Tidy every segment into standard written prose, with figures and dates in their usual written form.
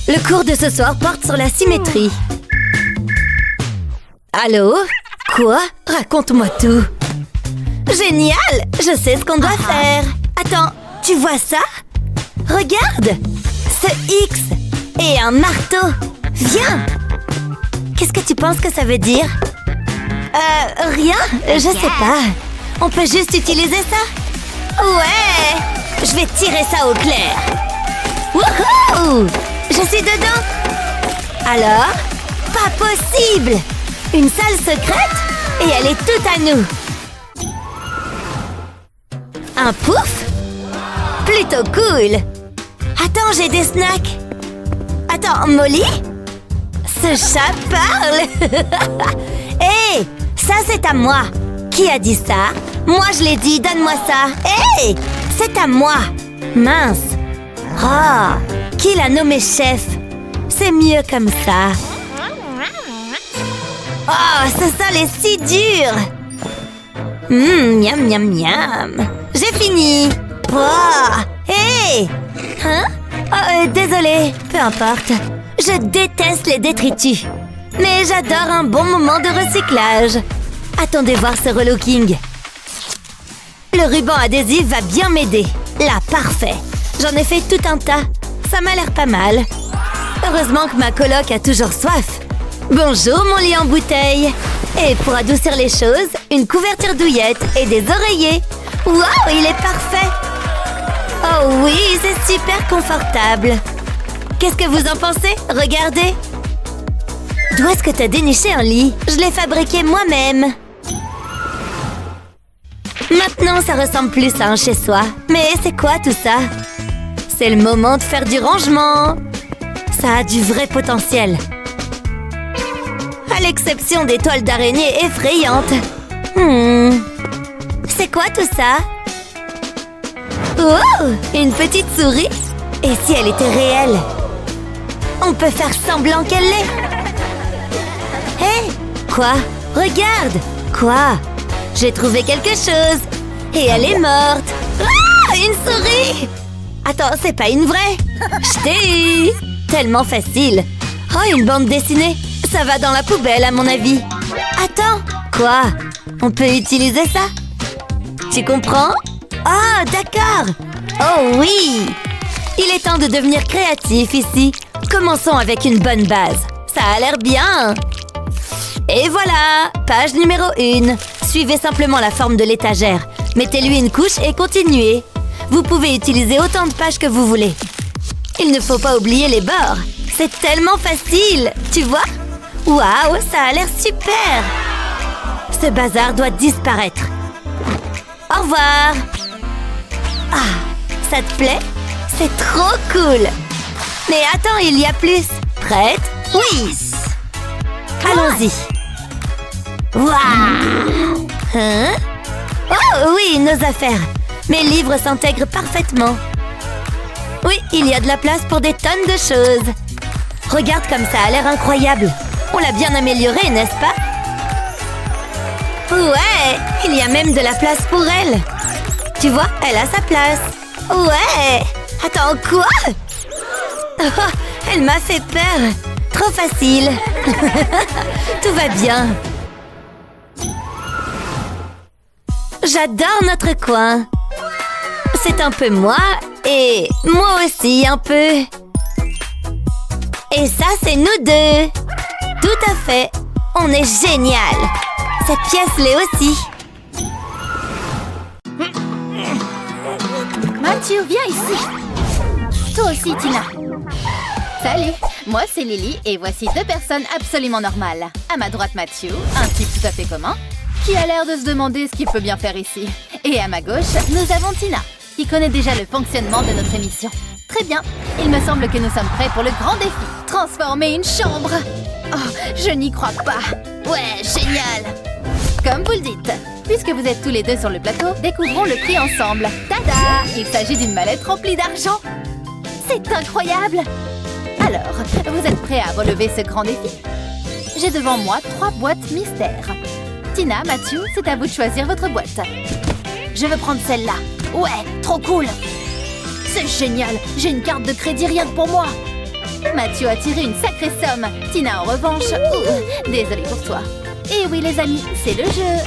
Le cours de ce soir porte sur la symétrie. Allô? Quoi? Raconte-moi tout. Génial! Je sais ce qu'on doit faire. Attends, tu vois ça? Regarde! Ce X et un marteau. Viens! Qu'est-ce que tu penses que ça veut dire? Rien? Je sais pas. On peut juste utiliser ça? Ouais! Je vais tirer ça au clair. Wouhou! Je suis dedans! Alors? Pas possible! Une salle secrète? Et elle est toute à nous! Un pouf? Plutôt cool! Attends, j'ai des snacks! Attends, Molly? Ce chat parle! Hé! Ça, c'est à moi! Qui a dit ça? Moi, je l'ai dit, donne-moi ça! Hé! C'est à moi! Mince! Ah! Qui l'a nommé chef? C'est mieux comme ça! Oh, ce sol est si dur! Miam, miam, miam! J'ai fini! Wow! Hé! Hein? Oh, désolée, peu importe. Je déteste les détritus. Mais j'adore un bon moment de recyclage. Attendez voir ce relooking. Le ruban adhésif va bien m'aider. Là, parfait. J'en ai fait tout un tas. Ça m'a l'air pas mal. Heureusement que ma coloc a toujours soif. Bonjour, mon lit en bouteille. Et pour adoucir les choses, une couverture douillette et des oreillers. Waouh, il est parfait. Oh oui, c'est super confortable. Qu'est-ce que vous en pensez? Regardez. D'où est-ce que t'as déniché un lit? Je l'ai fabriqué moi-même. Maintenant, ça ressemble plus à un chez-soi. Mais c'est quoi tout ça? C'est le moment de faire du rangement. Ça a du vrai potentiel. À l'exception des toiles d'araignée effrayantes. C'est quoi tout ça? Oh! Une petite souris? Et si elle était réelle? On peut faire semblant qu'elle l'est. Hé! Quoi? Regarde! Quoi? J'ai trouvé quelque chose. Et elle est morte. Ah! Une souris! Attends, c'est pas une vraie? Je t'ai eu! Tellement facile. Oh, une bande dessinée. Ça va dans la poubelle, à mon avis. Attends! Quoi? On peut utiliser ça? Tu comprends? Oh, d'accord! Oh oui! Il est temps de devenir créatif ici. Commençons avec une bonne base. Ça a l'air bien! Et voilà! Page numéro 1. Suivez simplement la forme de l'étagère. Mettez-lui une couche et continuez. Vous pouvez utiliser autant de pages que vous voulez. Il ne faut pas oublier les bords. C'est tellement facile! Tu vois? Waouh, ça a l'air super! Ce bazar doit disparaître. Au revoir! Ah, ça te plaît? C'est trop cool! Mais attends, il y a plus! Prête? Oui! Allons-y! Waouh! Hein? Oh oui, nos affaires! Mes livres s'intègrent parfaitement. Oui, il y a de la place pour des tonnes de choses. Regarde comme ça a l'air incroyable. On l'a bien amélioré, n'est-ce pas? Ouais, il y a même de la place pour elle. Tu vois, elle a sa place. Ouais. Attends, quoi? Oh, elle m'a fait peur. Trop facile. Tout va bien. J'adore notre coin. C'est un peu moi et moi aussi un peu. Et ça, c'est nous deux. Tout à fait. On est génial. Cette pièce l'est aussi. Mathieu, viens ici. Toi aussi, Tina. Salut, moi c'est Lily et voici deux personnes absolument normales. À ma droite, Mathieu, un type tout à fait commun, qui a l'air de se demander ce qu'il peut bien faire ici. Et à ma gauche, nous avons Tina, qui connaît déjà le fonctionnement de notre émission. Très bien, il me semble que nous sommes prêts pour le grand défi. Transformer une chambre. Oh, je n'y crois pas. Ouais, génial. Comme vous le dites, puisque vous êtes tous les deux sur le plateau, découvrons le prix ensemble. Tada! Il s'agit d'une mallette remplie d'argent. C'est incroyable! Alors, vous êtes prêts à relever ce grand défi? J'ai devant moi 3 boîtes mystères. Tina, Mathieu, c'est à vous de choisir votre boîte. Je veux prendre celle-là. Ouais, trop cool! C'est génial! J'ai une carte de crédit rien que pour moi! Mathieu a tiré une sacrée somme. Tina, en revanche... Ouh, désolée pour toi. Et oui, les amis, c'est le jeu.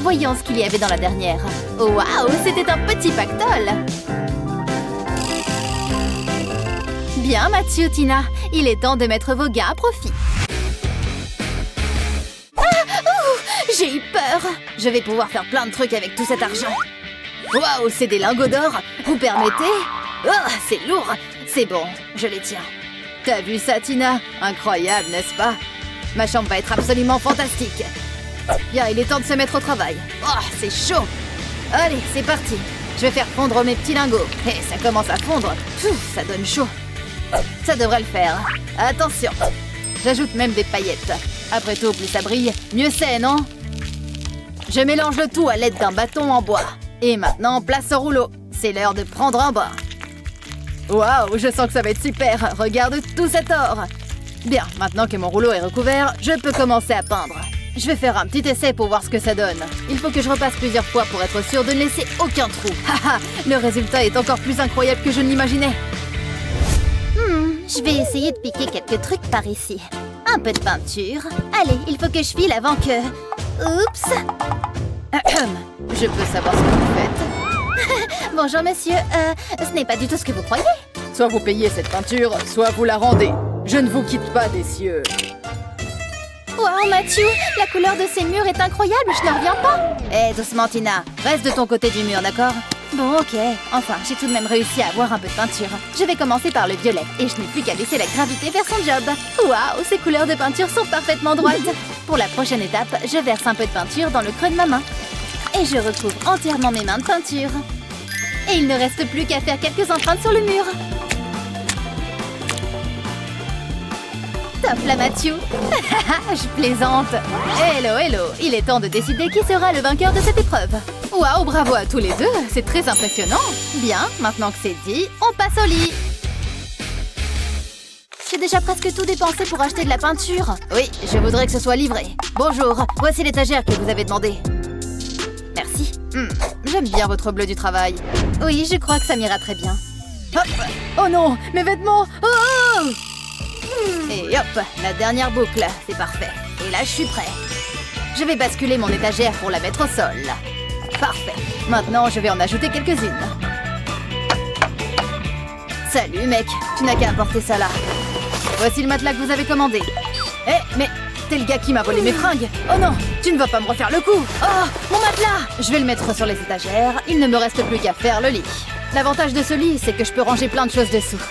Voyons ce qu'il y avait dans la dernière. Waouh, c'était un petit pactole. Bien, Mathieu, Tina. Il est temps de mettre vos gains à profit. J'ai eu peur. Je vais pouvoir faire plein de trucs avec tout cet argent. Waouh, c'est des lingots d'or. Vous permettez? Oh, c'est lourd. C'est bon, je les tiens. T'as vu ça, Tina? Incroyable, n'est-ce pas? Ma chambre va être absolument fantastique. Bien, il est temps de se mettre au travail. Oh, c'est chaud. Allez, c'est parti. Je vais faire fondre mes petits lingots. Et ça commence à fondre. Pfff, ça donne chaud. Ça devrait le faire. Attention. J'ajoute même des paillettes. Après tout, plus ça brille, mieux c'est, non? Je mélange le tout à l'aide d'un bâton en bois. Et maintenant, place au rouleau. C'est l'heure de prendre un bain. Waouh, je sens que ça va être super. Regarde tout cet or. Bien, maintenant que mon rouleau est recouvert, je peux commencer à peindre. Je vais faire un petit essai pour voir ce que ça donne. Il faut que je repasse plusieurs fois pour être sûre de ne laisser aucun trou. Haha, le résultat est encore plus incroyable que je ne l'imaginais. Je vais essayer de piquer quelques trucs par ici. Un peu de peinture. Allez, il faut que je file avant que... Oups. Je peux savoir ce que vous faites? Bonjour, monsieur. Ce n'est pas du tout ce que vous croyez. Soit vous payez cette peinture, soit vous la rendez. Je ne vous quitte pas des cieux. Wow, Mathieu, la couleur de ces murs est incroyable, je n'en reviens pas. Eh, doucement, Tina. Reste de ton côté du mur, d'accord? Bon, ok. Enfin, j'ai tout de même réussi à avoir un peu de peinture. Je vais commencer par le violet, et je n'ai plus qu'à laisser la gravité faire son job. Waouh, ces couleurs de peinture sont parfaitement droites. Pour la prochaine étape, je verse un peu de peinture dans le creux de ma main. Et je recouvre entièrement mes mains de peinture. Et il ne reste plus qu'à faire quelques empreintes sur le mur. Top là, Mathieu. Je plaisante. Hello, hello. Il est temps de décider qui sera le vainqueur de cette épreuve. Waouh, bravo à tous les deux. C'est très impressionnant. Bien, maintenant que c'est dit, on passe au lit. J'ai déjà presque tout dépensé pour acheter de la peinture. Oui, je voudrais que ce soit livré. Bonjour, voici l'étagère que vous avez demandé. Merci. J'aime bien votre bleu du travail. Oui, je crois que ça m'ira très bien. Hop. Oh non, mes vêtements. Oh! Et hop, la dernière boucle, c'est parfait. Et là, je suis prêt. Je vais basculer mon étagère pour la mettre au sol. Parfait. Maintenant, je vais en ajouter quelques-unes. Salut, mec. Tu n'as qu'à apporter ça là. Voici le matelas que vous avez commandé. Eh, mais t'es le gars qui m'a volé mes fringues. Oh non, tu ne vas pas me refaire le coup. Oh, mon matelas. Je vais le mettre sur les étagères. Il ne me reste plus qu'à faire le lit. L'avantage de ce lit, c'est que je peux ranger plein de choses dessous.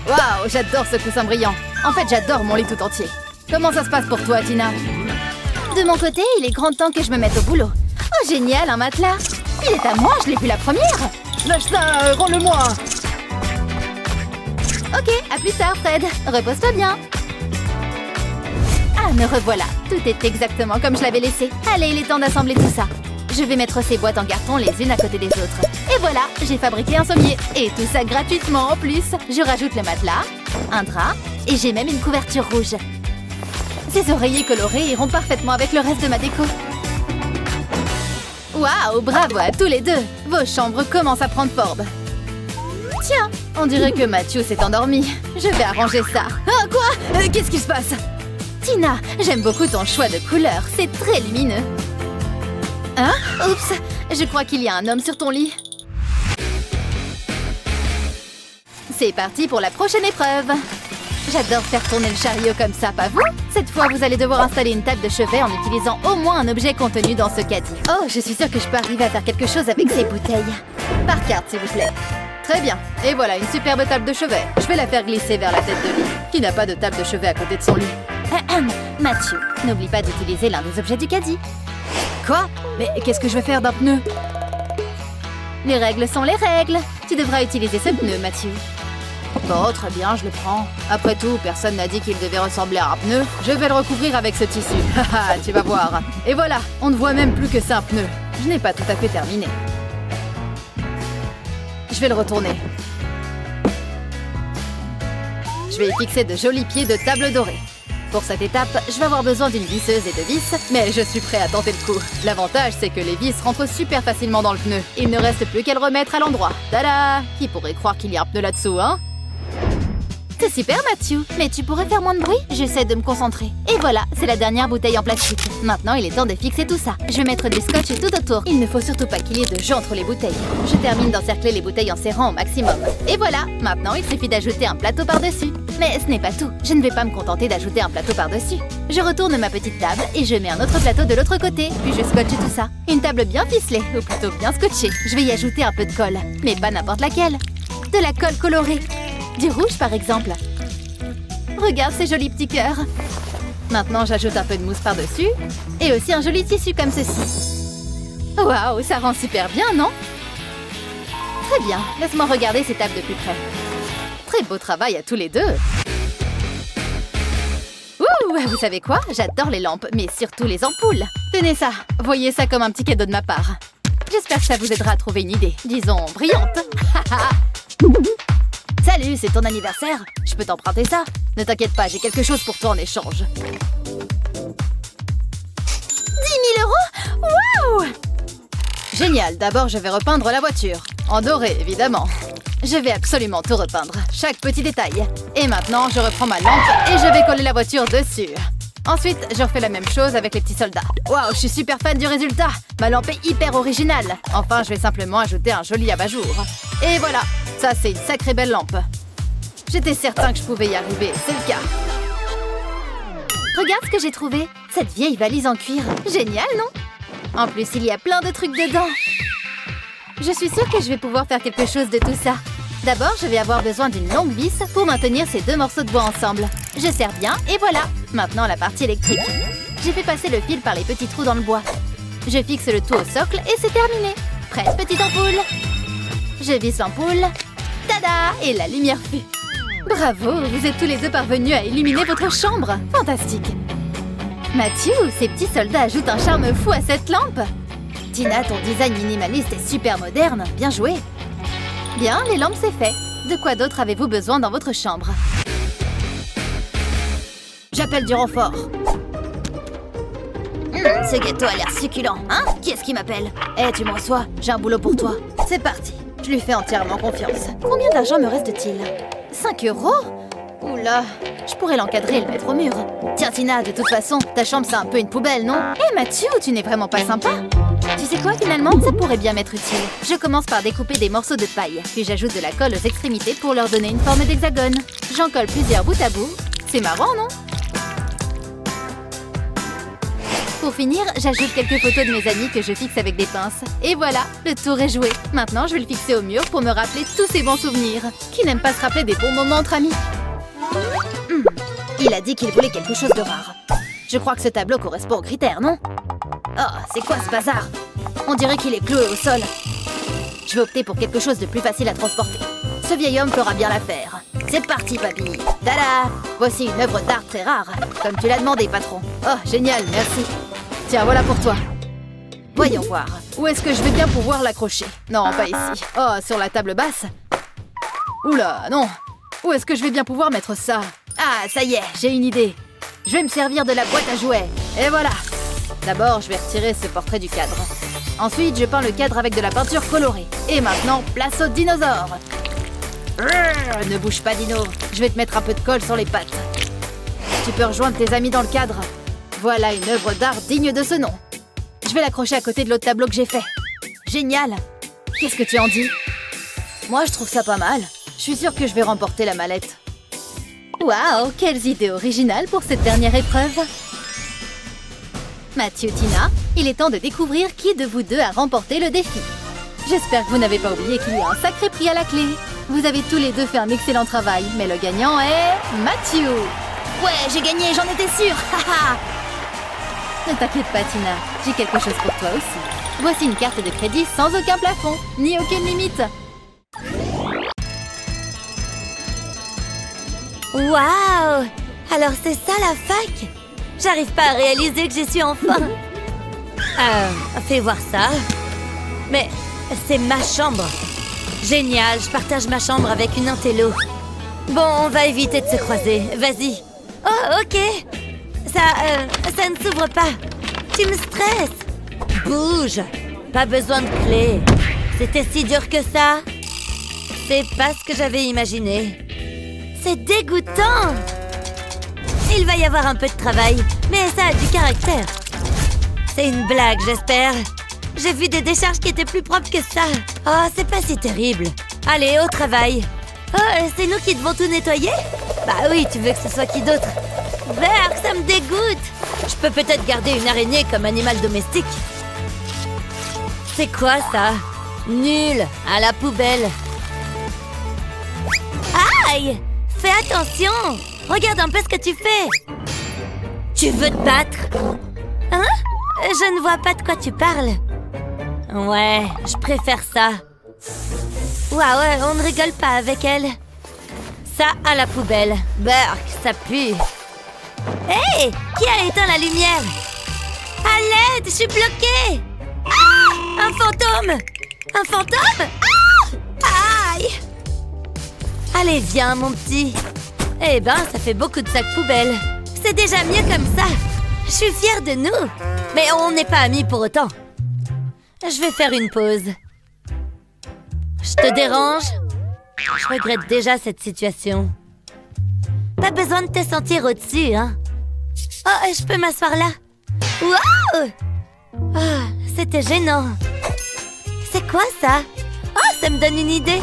Waouh, j'adore ce coussin brillant. En fait, j'adore mon lit tout entier. Comment ça se passe pour toi, Tina? De mon côté, il est grand temps que je me mette au boulot. Oh, génial, un matelas. Il est à moi, je l'ai vu la première. Lâche ça, rends-le-moi. Ok, à plus tard, Fred. Repose-toi bien. Ah, me revoilà. Tout est exactement comme je l'avais laissé. Allez, il est temps d'assembler tout ça. Je vais mettre ces boîtes en carton les unes à côté des autres. Et voilà, j'ai fabriqué un sommier. Et tout ça gratuitement en plus. Je rajoute le matelas, un drap, et j'ai même une couverture rouge. Ces oreillers colorés iront parfaitement avec le reste de ma déco. Waouh, bravo à tous les deux. Vos chambres commencent à prendre forme. Tiens, on dirait que Mathieu s'est endormi. Je vais arranger ça. Ah, quoi? Qu'est-ce qui se passe? Tina, j'aime beaucoup ton choix de couleur. C'est très lumineux. Hein? Oups, je crois qu'il y a un homme sur ton lit. C'est parti pour la prochaine épreuve. J'adore faire tourner le chariot comme ça, pas vous? Cette fois, vous allez devoir installer une table de chevet en utilisant au moins un objet contenu dans ce caddie. Oh, je suis sûre que je peux arriver à faire quelque chose avec ces bouteilles. Par carte, s'il vous plaît. Très bien. Et voilà, une superbe table de chevet. Je vais la faire glisser vers la tête de lit. Qui n'a pas de table de chevet à côté de son lit? Mathieu, n'oublie pas d'utiliser l'un des objets du caddie. Quoi? Mais qu'est-ce que je vais faire d'un pneu? Les règles sont les règles. Tu devras utiliser ce pneu, Mathieu. Bon, très bien, je le prends. Après tout, personne n'a dit qu'il devait ressembler à un pneu. Je vais le recouvrir avec ce tissu. Haha, tu vas voir. Et voilà, on ne voit même plus que c'est un pneu. Je n'ai pas tout à fait terminé. Je vais le retourner. Je vais y fixer de jolis pieds de table dorée. Pour cette étape, je vais avoir besoin d'une visseuse et de vis, mais je suis prêt à tenter le coup. L'avantage, c'est que les vis rentrent super facilement dans le pneu. Il ne reste plus qu'à le remettre à l'endroit. Tada! Qui pourrait croire qu'il y a un pneu là-dessous, hein? C'est super, Matthew. Mais tu pourrais faire moins de bruit? J'essaie de me concentrer. Et voilà, c'est la dernière bouteille en plastique. Maintenant, il est temps de fixer tout ça. Je vais mettre du scotch tout autour. Il ne faut surtout pas qu'il y ait de jeu entre les bouteilles. Je termine d'encercler les bouteilles en serrant au maximum. Et voilà, maintenant, il suffit d'ajouter un plateau par-dessus. Mais ce n'est pas tout. Je ne vais pas me contenter d'ajouter un plateau par-dessus. Je retourne ma petite table et je mets un autre plateau de l'autre côté. Puis je scotche tout ça. Une table bien ficelée, ou plutôt bien scotchée. Je vais y ajouter un peu de colle. Mais pas n'importe laquelle. De la colle colorée. Du rouge, par exemple. Regarde ces jolis petits cœurs. Maintenant, j'ajoute un peu de mousse par-dessus. Et aussi un joli tissu comme ceci. Waouh, ça rend super bien, non? Très bien, laisse-moi regarder ces tables de plus près. Très beau travail à tous les deux. Ouh, vous savez quoi? J'adore les lampes, mais surtout les ampoules. Tenez ça, voyez ça comme un petit cadeau de ma part. J'espère que ça vous aidera à trouver une idée, disons, brillante. Salut, c'est ton anniversaire? Je peux t'emprunter ça? Ne t'inquiète pas, j'ai quelque chose pour toi en échange. 10 000 €? Waouh! Génial, d'abord je vais repeindre la voiture. En doré, évidemment. Je vais absolument tout repeindre, chaque petit détail. Et maintenant, je reprends ma lampe et je vais coller la voiture dessus. Ensuite, je refais la même chose avec les petits soldats. Waouh, je suis super fan du résultat. Ma lampe est hyper originale. Enfin, je vais simplement ajouter un joli abat-jour. Et voilà, ça c'est une sacrée belle lampe. J'étais certain que je pouvais y arriver, c'est le cas. Regarde ce que j'ai trouvé. Cette vieille valise en cuir. Génial, non? En plus, il y a plein de trucs dedans. Je suis sûre que je vais pouvoir faire quelque chose de tout ça. D'abord, je vais avoir besoin d'une longue vis pour maintenir ces deux morceaux de bois ensemble. Je serre bien et voilà. Maintenant, la partie électrique. J'ai fait passer le fil par les petits trous dans le bois. Je fixe le tout au socle et c'est terminé. Prête, petite ampoule. Je visse l'ampoule. Tada! Et la lumière fut. Bravo, vous êtes tous les deux parvenus à illuminer votre chambre. Fantastique. Matthew, ces petits soldats ajoutent un charme fou à cette lampe. Tina, ton design minimaliste est super moderne. Bien joué. Bien, les lampes, c'est fait. De quoi d'autre avez-vous besoin dans votre chambre? J'appelle du renfort. Ce gâteau a l'air succulent, hein? Qui est-ce qui m'appelle? Eh, tu me reçois? J'ai un boulot pour toi. C'est parti. Je lui fais entièrement confiance. Combien d'argent me reste-t-il? 5 €? Oula, je pourrais l'encadrer et le mettre au mur. Tiens, Tina, de toute façon, ta chambre, c'est un peu une poubelle, non? Eh, Matthew, tu n'es vraiment pas sympa. Tu sais quoi, finalement, ça pourrait bien m'être utile. Je commence par découper des morceaux de paille, puis j'ajoute de la colle aux extrémités pour leur donner une forme d'hexagone. J'en colle plusieurs bout à bout. C'est marrant, non? Pour finir, j'ajoute quelques photos de mes amis que je fixe avec des pinces. Et voilà, le tour est joué. Maintenant, je vais le fixer au mur pour me rappeler tous ces bons souvenirs. Qui n'aime pas se rappeler des bons moments entre amis? Il a dit qu'il voulait quelque chose de rare. Je crois que ce tableau correspond aux critères, non? Oh, c'est quoi ce bazar? On dirait qu'il est cloué au sol. Je vais opter pour quelque chose de plus facile à transporter. Ce vieil homme fera bien l'affaire. C'est parti, papy. Tada! Voici une œuvre d'art très rare, comme tu l'as demandé, patron. Oh, génial, merci. Tiens, voilà pour toi. Voyons voir. Où est-ce que je vais bien pouvoir l'accrocher? Non, pas ici. Oh, sur la table basse. Oula, non. Où est-ce que je vais bien pouvoir mettre ça? Ah, ça y est, j'ai une idée. Je vais me servir de la boîte à jouets. Et voilà. D'abord, je vais retirer ce portrait du cadre. Ensuite, je peins le cadre avec de la peinture colorée. Et maintenant, place aux dinosaures. Ne bouge pas, Dino. Je vais te mettre un peu de colle sur les pattes. Tu peux rejoindre tes amis dans le cadre. Voilà une œuvre d'art digne de ce nom. Je vais l'accrocher à côté de l'autre tableau que j'ai fait. Génial! Qu'est-ce que tu en dis? Moi, je trouve ça pas mal. Je suis sûre que je vais remporter la mallette. Waouh, quelles idées originales pour cette dernière épreuve! Matthew, Tina, il est temps de découvrir qui de vous deux a remporté le défi. J'espère que vous n'avez pas oublié qu'il y a un sacré prix à la clé. Vous avez tous les deux fait un excellent travail, mais le gagnant est... Matthew! Ouais, j'ai gagné, j'en étais sûre! Ne t'inquiète pas, Tina, j'ai quelque chose pour toi aussi. Voici une carte de crédit sans aucun plafond, ni aucune limite. Waouh! Alors c'est ça la fac? J'arrive pas à réaliser que j'y suis enfin. Fais voir ça. Mais c'est ma chambre. Génial, je partage ma chambre avec une intello. Bon, on va éviter de se croiser. Vas-y. Oh, ok. Ça ne s'ouvre pas. Tu me stresses. Bouge. Pas besoin de clé. C'était si dur que ça. C'est pas ce que j'avais imaginé. C'est dégoûtant! Il va y avoir un peu de travail, mais ça a du caractère. C'est une blague, j'espère. J'ai vu des décharges qui étaient plus propres que ça. Oh, c'est pas si terrible. Allez, au travail. Oh, c'est nous qui devons tout nettoyer? Bah oui, tu veux que ce soit qui d'autre? Berk, ça me dégoûte. Je peux peut-être garder une araignée comme animal domestique. C'est quoi ça? Nul, à la poubelle. Aïe! Fais attention! Regarde un peu ce que tu fais. Tu veux te battre? Hein? Je ne vois pas de quoi tu parles. Ouais, je préfère ça. Waouh, on ne rigole pas avec elle. Ça à la poubelle. Berk, ça pue. Hé! Qui a éteint la lumière? À l'aide, je suis bloquée! Ah! Un fantôme! Un fantôme? Ah! Aïe! Allez, viens, mon petit. Eh ben, ça fait beaucoup de sacs poubelles. C'est déjà mieux comme ça. Je suis fière de nous. Mais on n'est pas amis pour autant. Je vais faire une pause. Je te dérange? Je regrette déjà cette situation. Pas besoin de te sentir au-dessus, hein? Oh, je peux m'asseoir là? Wow! Oh, c'était gênant. C'est quoi ça? Oh, ça me donne une idée.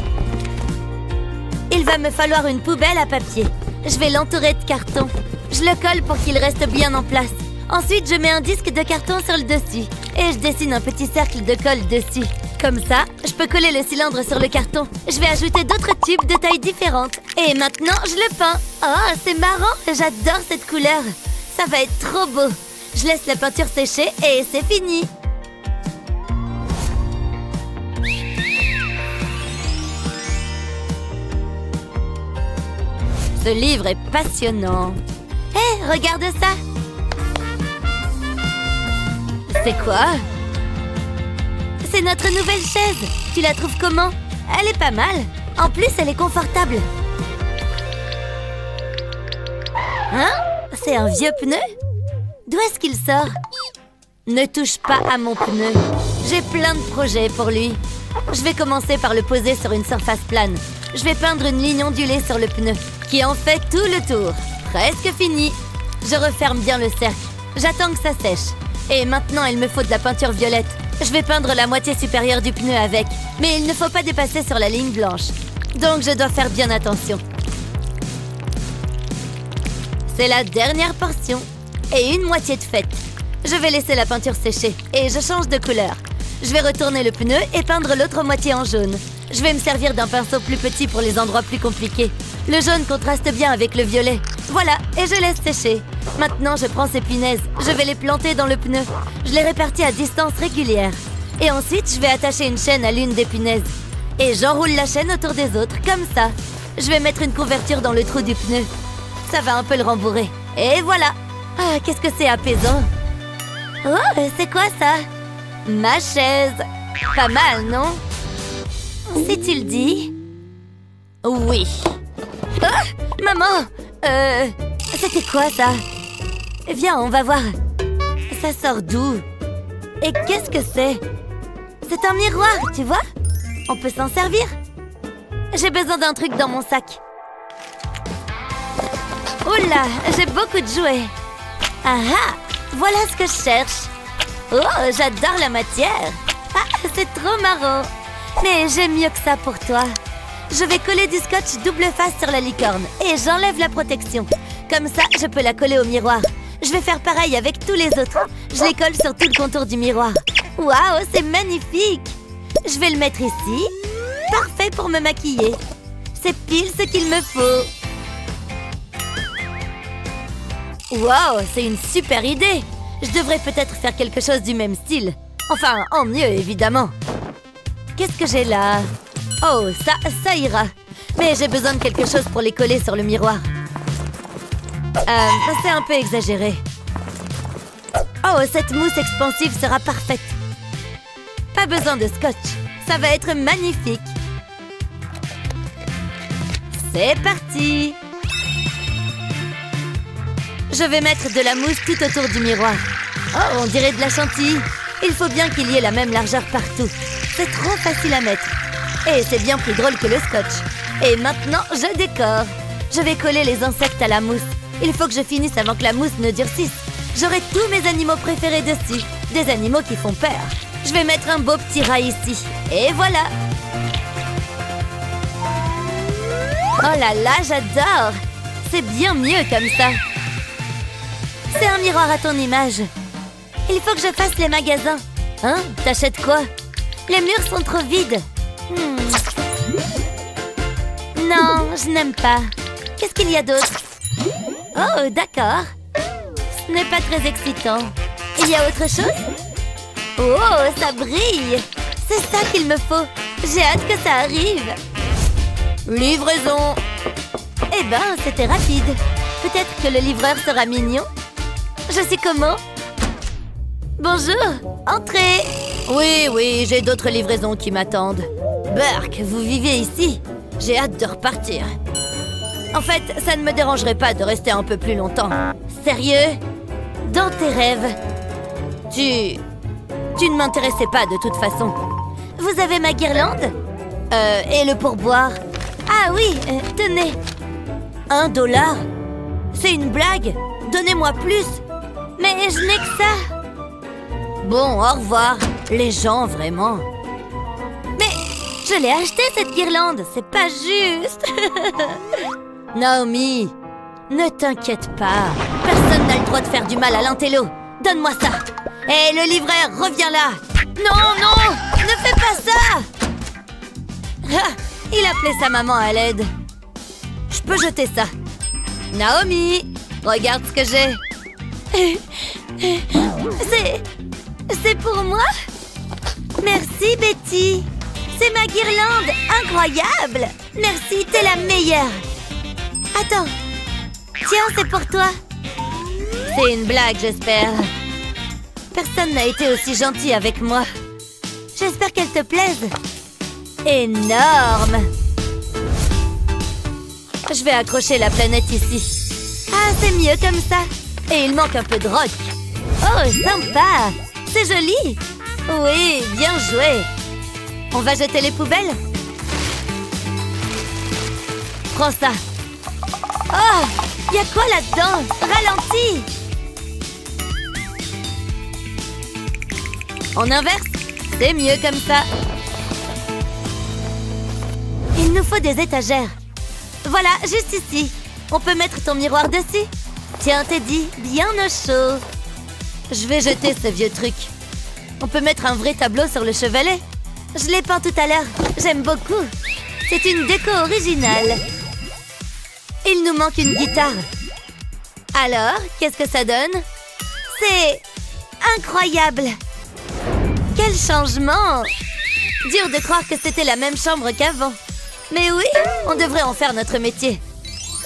Il va me falloir une poubelle à papier. Je vais l'entourer de carton. Je le colle pour qu'il reste bien en place. Ensuite, je mets un disque de carton sur le dessus. Et je dessine un petit cercle de colle dessus. Comme ça, je peux coller le cylindre sur le carton. Je vais ajouter d'autres tubes de tailles différentes. Et maintenant, je le peins. Oh, c'est marrant. J'adore cette couleur. Ça va être trop beau. Je laisse la peinture sécher et c'est fini. Ce livre est passionnant. Hé, regarde ça. C'est quoi? C'est notre nouvelle chaise. Tu la trouves comment? Elle est pas mal. En plus, elle est confortable. Hein? C'est un vieux pneu? D'où est-ce qu'il sort? Ne touche pas à mon pneu. J'ai plein de projets pour lui. Je vais commencer par le poser sur une surface plane. Je vais peindre une ligne ondulée sur le pneu, qui en fait tout le tour. Presque fini. Je referme bien le cercle. J'attends que ça sèche. Et maintenant, il me faut de la peinture violette. Je vais peindre la moitié supérieure du pneu avec. Mais il ne faut pas dépasser sur la ligne blanche. Donc je dois faire bien attention. C'est la dernière portion. Et une moitié de faite. Je vais laisser la peinture sécher. Et je change de couleur. Je vais retourner le pneu et peindre l'autre moitié en jaune. Je vais me servir d'un pinceau plus petit pour les endroits plus compliqués. Le jaune contraste bien avec le violet. Voilà, et je laisse sécher. Maintenant, je prends ces punaises. Je vais les planter dans le pneu. Je les répartis à distance régulière. Et ensuite, je vais attacher une chaîne à l'une des punaises. Et j'enroule la chaîne autour des autres, comme ça. Je vais mettre une couverture dans le trou du pneu. Ça va un peu le rembourrer. Et voilà. Ah, qu'est-ce que c'est apaisant. Oh, c'est quoi ça? Ma chaise. Pas mal, non? Si tu le dis. Oui. Ah, maman! C'était quoi ça? Viens, on va voir. Ça sort d'où? Et qu'est-ce que c'est? C'est un miroir, tu vois? On peut s'en servir. J'ai besoin d'un truc dans mon sac. Oula, j'ai beaucoup de jouets. Ah ah! Voilà ce que je cherche. Oh, j'adore la matière. Ah, c'est trop marrant. Mais j'aime mieux que ça pour toi. Je vais coller du scotch double face sur la licorne et j'enlève la protection. Comme ça, je peux la coller au miroir. Je vais faire pareil avec tous les autres. Je les colle sur tout le contour du miroir. Waouh, c'est magnifique! Je vais le mettre ici. Parfait pour me maquiller. C'est pile ce qu'il me faut. Waouh, c'est une super idée! Je devrais peut-être faire quelque chose du même style. Enfin, en mieux, évidemment. Qu'est-ce que j'ai là? Oh, ça ira. Mais j'ai besoin de quelque chose pour les coller sur le miroir. C'est un peu exagéré. Oh, cette mousse expansive sera parfaite. Pas besoin de scotch. Ça va être magnifique. C'est parti! Je vais mettre de la mousse tout autour du miroir. Oh, on dirait de la chantilly. Il faut bien qu'il y ait la même largeur partout. C'est trop facile à mettre. Et c'est bien plus drôle que le scotch. Et maintenant, je décore. Je vais coller les insectes à la mousse. Il faut que je finisse avant que la mousse ne durcisse. J'aurai tous mes animaux préférés dessus. Des animaux qui font peur. Je vais mettre un beau petit rat ici. Et voilà. Oh là là, j'adore. C'est bien mieux comme ça. C'est un miroir à ton image. Il faut que je fasse les magasins. Hein? T'achètes quoi? Les murs sont trop vides. Non, je n'aime pas. Qu'est-ce qu'il y a d'autre? Oh, d'accord. Ce n'est pas très excitant. Il y a autre chose? Oh, ça brille. C'est ça qu'il me faut. J'ai hâte que ça arrive. Livraison. Eh ben, c'était rapide. Peut-être que le livreur sera mignon. Je sais comment. Bonjour, entrez. Oui, j'ai d'autres livraisons qui m'attendent. Burke, vous vivez ici? J'ai hâte de repartir. En fait, ça ne me dérangerait pas de rester un peu plus longtemps. Sérieux? Dans tes rêves? Tu ne m'intéressais pas de toute façon. Vous avez ma guirlande? Et le pourboire? Ah oui, tenez. $1? C'est une blague? Donnez-moi plus. Mais je n'ai que ça. Bon, au revoir. Les gens, vraiment. Mais je l'ai acheté, cette guirlande. C'est pas juste. Naomi, ne t'inquiète pas. Personne n'a le droit de faire du mal à l'intello. Donne-moi ça. Hé, le livreur, reviens là. Non, ne fais pas ça. Ah, il appelait sa maman à l'aide. Je peux jeter ça. Naomi, regarde ce que j'ai. C'est pour moi? Merci, Betty. C'est ma guirlande, incroyable. Merci, t'es la meilleure. Attends. Tiens, c'est pour toi. C'est une blague, j'espère. Personne n'a été aussi gentil avec moi. J'espère qu'elle te plaise. Énorme. Je vais accrocher la planète ici. Ah, c'est mieux comme ça. Et il manque un peu de rock. Oh, sympa. C'est joli. Oui, bien joué. On va jeter les poubelles? Prends ça. Oh, y a quoi là-dedans? Ralentis. On inverse? C'est mieux comme ça. Il nous faut des étagères. Voilà, juste ici. On peut mettre ton miroir dessus. Tiens, Teddy, bien au chaud. Je vais jeter ce vieux truc. On peut mettre un vrai tableau sur le chevalet. Je l'ai peint tout à l'heure. J'aime beaucoup. C'est une déco originale. Il nous manque une guitare. Alors, qu'est-ce que ça donne? C'est incroyable. Quel changement! Dur de croire que c'était la même chambre qu'avant. Mais oui, on devrait en faire notre métier.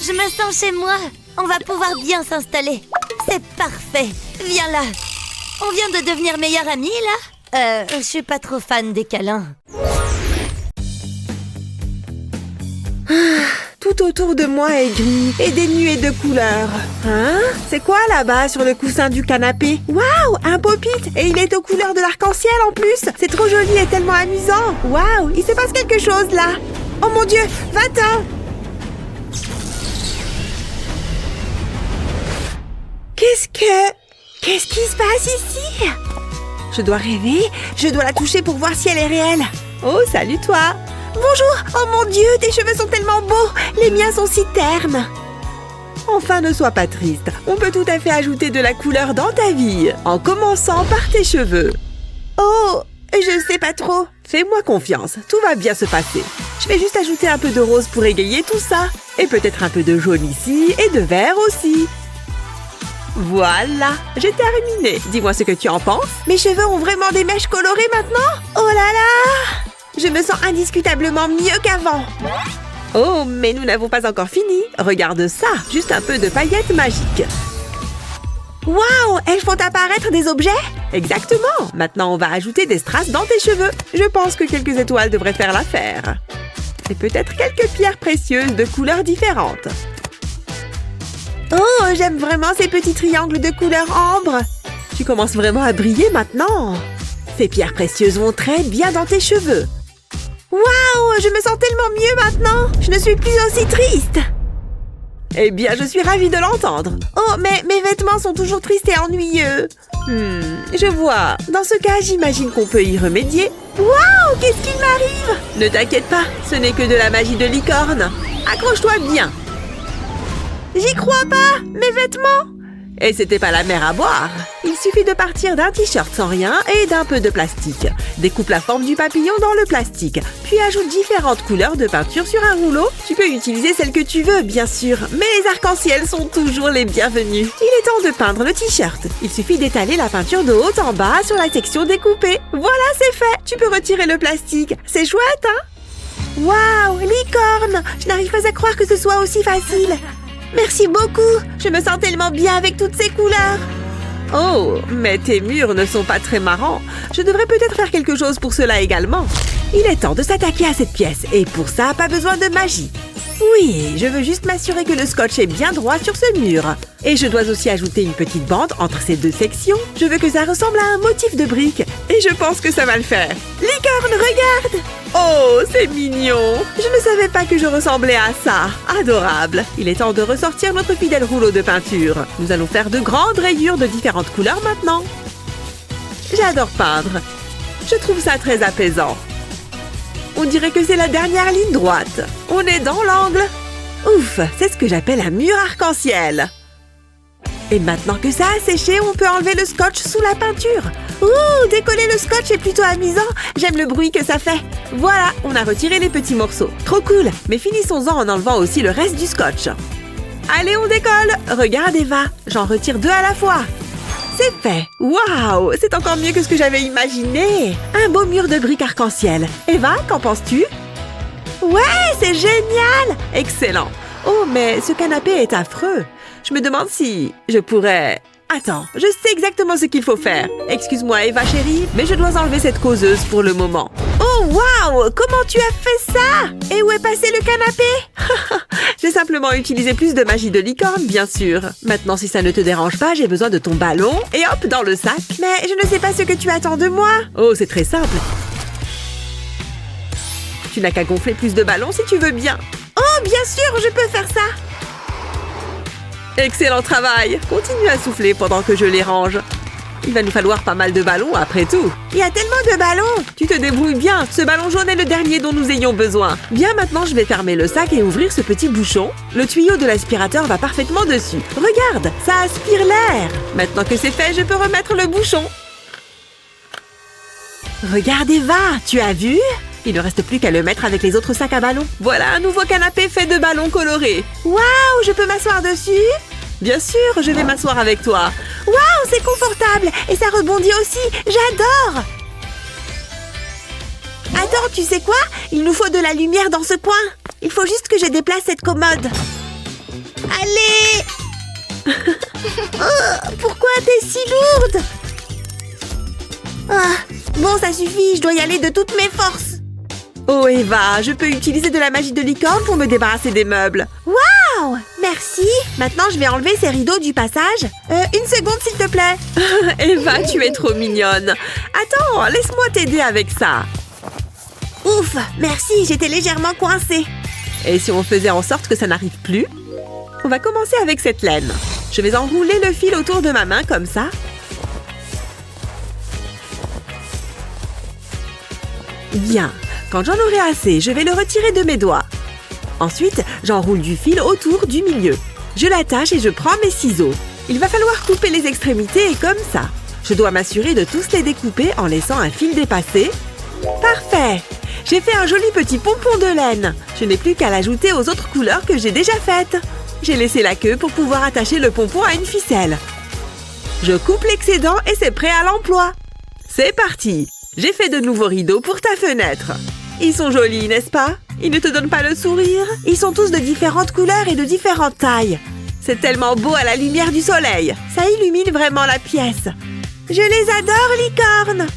Je me sens chez moi. On va pouvoir bien s'installer. C'est parfait. Viens là. On vient de devenir meilleurs amis, là? Je suis pas trop fan des câlins. Tout autour de moi est gris et des nuées de couleurs. Hein? C'est quoi là-bas sur le coussin du canapé? Waouh! Un pop-it! Et il est aux couleurs de l'arc-en-ciel en plus! C'est trop joli et tellement amusant! Waouh! Il se passe quelque chose là! Oh mon Dieu! 20 ans! Qu'est-ce qui se passe ici? Je dois rêver, je dois la toucher pour voir si elle est réelle. Oh, salut toi! Bonjour! Oh mon Dieu, tes cheveux sont tellement beaux! Les miens sont si ternes! Enfin, ne sois pas triste. On peut tout à fait ajouter de la couleur dans ta vie, en commençant par tes cheveux. Oh, je sais pas trop. Fais-moi confiance, tout va bien se passer. Je vais juste ajouter un peu de rose pour égayer tout ça. Et peut-être un peu de jaune ici et de vert aussi. Voilà, j'ai terminé. Dis-moi ce que tu en penses. Mes cheveux ont vraiment des mèches colorées maintenant? Oh là là! Je me sens indiscutablement mieux qu'avant. Oh, mais nous n'avons pas encore fini. Regarde ça, juste un peu de paillettes magiques. Waouh, elles font apparaître des objets? Exactement. Maintenant, on va ajouter des strass dans tes cheveux. Je pense que quelques étoiles devraient faire l'affaire. Et peut-être quelques pierres précieuses de couleurs différentes. Oh, j'aime vraiment ces petits triangles de couleur ambre. Tu commences vraiment à briller maintenant. Ces pierres précieuses vont très bien dans tes cheveux. Waouh, je me sens tellement mieux maintenant. Je ne suis plus aussi triste. Eh bien, je suis ravie de l'entendre. Oh, mais mes vêtements sont toujours tristes et ennuyeux. Je vois. Dans ce cas, j'imagine qu'on peut y remédier. Waouh, qu'est-ce qu'il m'arrive? Ne t'inquiète pas, ce n'est que de la magie de licorne. Accroche-toi bien. J'y crois pas. Mes vêtements. Et c'était pas la mer à boire. Il suffit de partir d'un t-shirt sans rien et d'un peu de plastique. Découpe la forme du papillon dans le plastique, puis ajoute différentes couleurs de peinture sur un rouleau. Tu peux utiliser celle que tu veux, bien sûr, mais les arcs-en-ciel sont toujours les bienvenus. Il est temps de peindre le t-shirt. Il suffit d'étaler la peinture de haut en bas sur la section découpée. Voilà, c'est fait. Tu peux retirer le plastique. C'est chouette, hein? Waouh, licorne! Je n'arrive pas à croire que ce soit aussi facile. Merci beaucoup. Je me sens tellement bien avec toutes ces couleurs. Oh, mais tes murs ne sont pas très marrants. Je devrais peut-être faire quelque chose pour cela également. Il est temps de s'attaquer à cette pièce. Et pour ça, pas besoin de magie. Oui, je veux juste m'assurer que le scotch est bien droit sur ce mur. Et je dois aussi ajouter une petite bande entre ces deux sections. Je veux que ça ressemble à un motif de briques. Et je pense que ça va le faire. Licorne, regarde! Oh, c'est mignon! Je ne savais pas que je ressemblais à ça. Adorable! Il est temps de ressortir notre fidèle rouleau de peinture. Nous allons faire de grandes rayures de différentes couleurs maintenant. J'adore peindre. Je trouve ça très apaisant. On dirait que c'est la dernière ligne droite. On est dans l'angle. Ouf, c'est ce que j'appelle un mur arc-en-ciel. Et maintenant que ça a séché, on peut enlever le scotch sous la peinture. Ouh, décoller le scotch est plutôt amusant. J'aime le bruit que ça fait. Voilà, on a retiré les petits morceaux. Trop cool. Mais finissons-en en enlevant aussi le reste du scotch. Allez, on décolle. Regarde, Eva, j'en retire 2 à la fois. C'est fait. Waouh, c'est encore mieux que ce que j'avais imaginé. Un beau mur de briques arc-en-ciel. Eva, qu'en penses-tu? Ouais, c'est génial. Excellent. Oh, mais ce canapé est affreux. Je me demande si je pourrais... Attends, je sais exactement ce qu'il faut faire. Excuse-moi, Eva chérie, mais je dois enlever cette causeuse pour le moment. Oh, waouh! Comment tu as fait ça? Et où est passé le canapé? J'ai simplement utilisé plus de magie de licorne, bien sûr. Maintenant, si ça ne te dérange pas, j'ai besoin de ton ballon et hop, dans le sac. Mais je ne sais pas ce que tu attends de moi. Oh, c'est très simple. Tu n'as qu'à gonfler plus de ballons si tu veux bien. Oh, bien sûr, je peux faire ça. Excellent travail! Continue à souffler pendant que je les range. Il va nous falloir pas mal de ballons après tout. Il y a tellement de ballons! Tu te débrouilles bien. Ce ballon jaune est le dernier dont nous ayons besoin. Bien, maintenant je vais fermer le sac et ouvrir ce petit bouchon. Le tuyau de l'aspirateur va parfaitement dessus. Regarde, ça aspire l'air. Maintenant que c'est fait, je peux remettre le bouchon. Regarde Eva, tu as vu? Il ne reste plus qu'à le mettre avec les autres sacs à ballons. Voilà un nouveau canapé fait de ballons colorés. Waouh, je peux m'asseoir dessus? Bien sûr, je vais m'asseoir avec toi. Waouh, c'est confortable et ça rebondit aussi. J'adore. Attends, tu sais quoi? Il nous faut de la lumière dans ce coin. Il faut juste que je déplace cette commode. Allez. Oh, pourquoi t'es si lourde? Ah, bon, ça suffit, je dois y aller de toutes mes forces. Oh Eva, je peux utiliser de la magie de licorne pour me débarrasser des meubles. Waouh, merci. Maintenant, je vais enlever ces rideaux du passage. Une seconde, s'il te plaît. Eva, tu es trop mignonne. Attends, laisse-moi t'aider avec ça. Ouf, merci, j'étais légèrement coincée. Et si on faisait en sorte que ça n'arrive plus? On va commencer avec cette laine. Je vais enrouler le fil autour de ma main comme ça. Bien. Quand j'en aurai assez, je vais le retirer de mes doigts. Ensuite, j'enroule du fil autour du milieu. Je l'attache et je prends mes ciseaux. Il va falloir couper les extrémités comme ça. Je dois m'assurer de tous les découper en laissant un fil dépasser. Parfait! J'ai fait un joli petit pompon de laine. Je n'ai plus qu'à l'ajouter aux autres couleurs que j'ai déjà faites. J'ai laissé la queue pour pouvoir attacher le pompon à une ficelle. Je coupe l'excédent et c'est prêt à l'emploi. C'est parti! J'ai fait de nouveaux rideaux pour ta fenêtre. Ils sont jolis, n'est-ce pas? Ils ne te donnent pas le sourire? Ils sont tous de différentes couleurs et de différentes tailles. C'est tellement beau à la lumière du soleil. Ça illumine vraiment la pièce. Je les adore, licorne.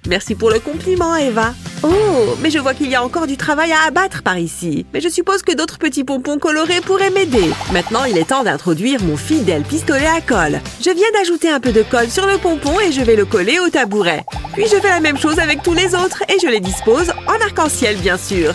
Merci pour le compliment, Eva. Oh, mais je vois qu'il y a encore du travail à abattre par ici. Mais je suppose que d'autres petits pompons colorés pourraient m'aider. Maintenant, il est temps d'introduire mon fidèle pistolet à colle. Je viens d'ajouter un peu de colle sur le pompon et je vais le coller au tabouret. Puis je fais la même chose avec tous les autres et je les dispose en arc-en-ciel, bien sûr.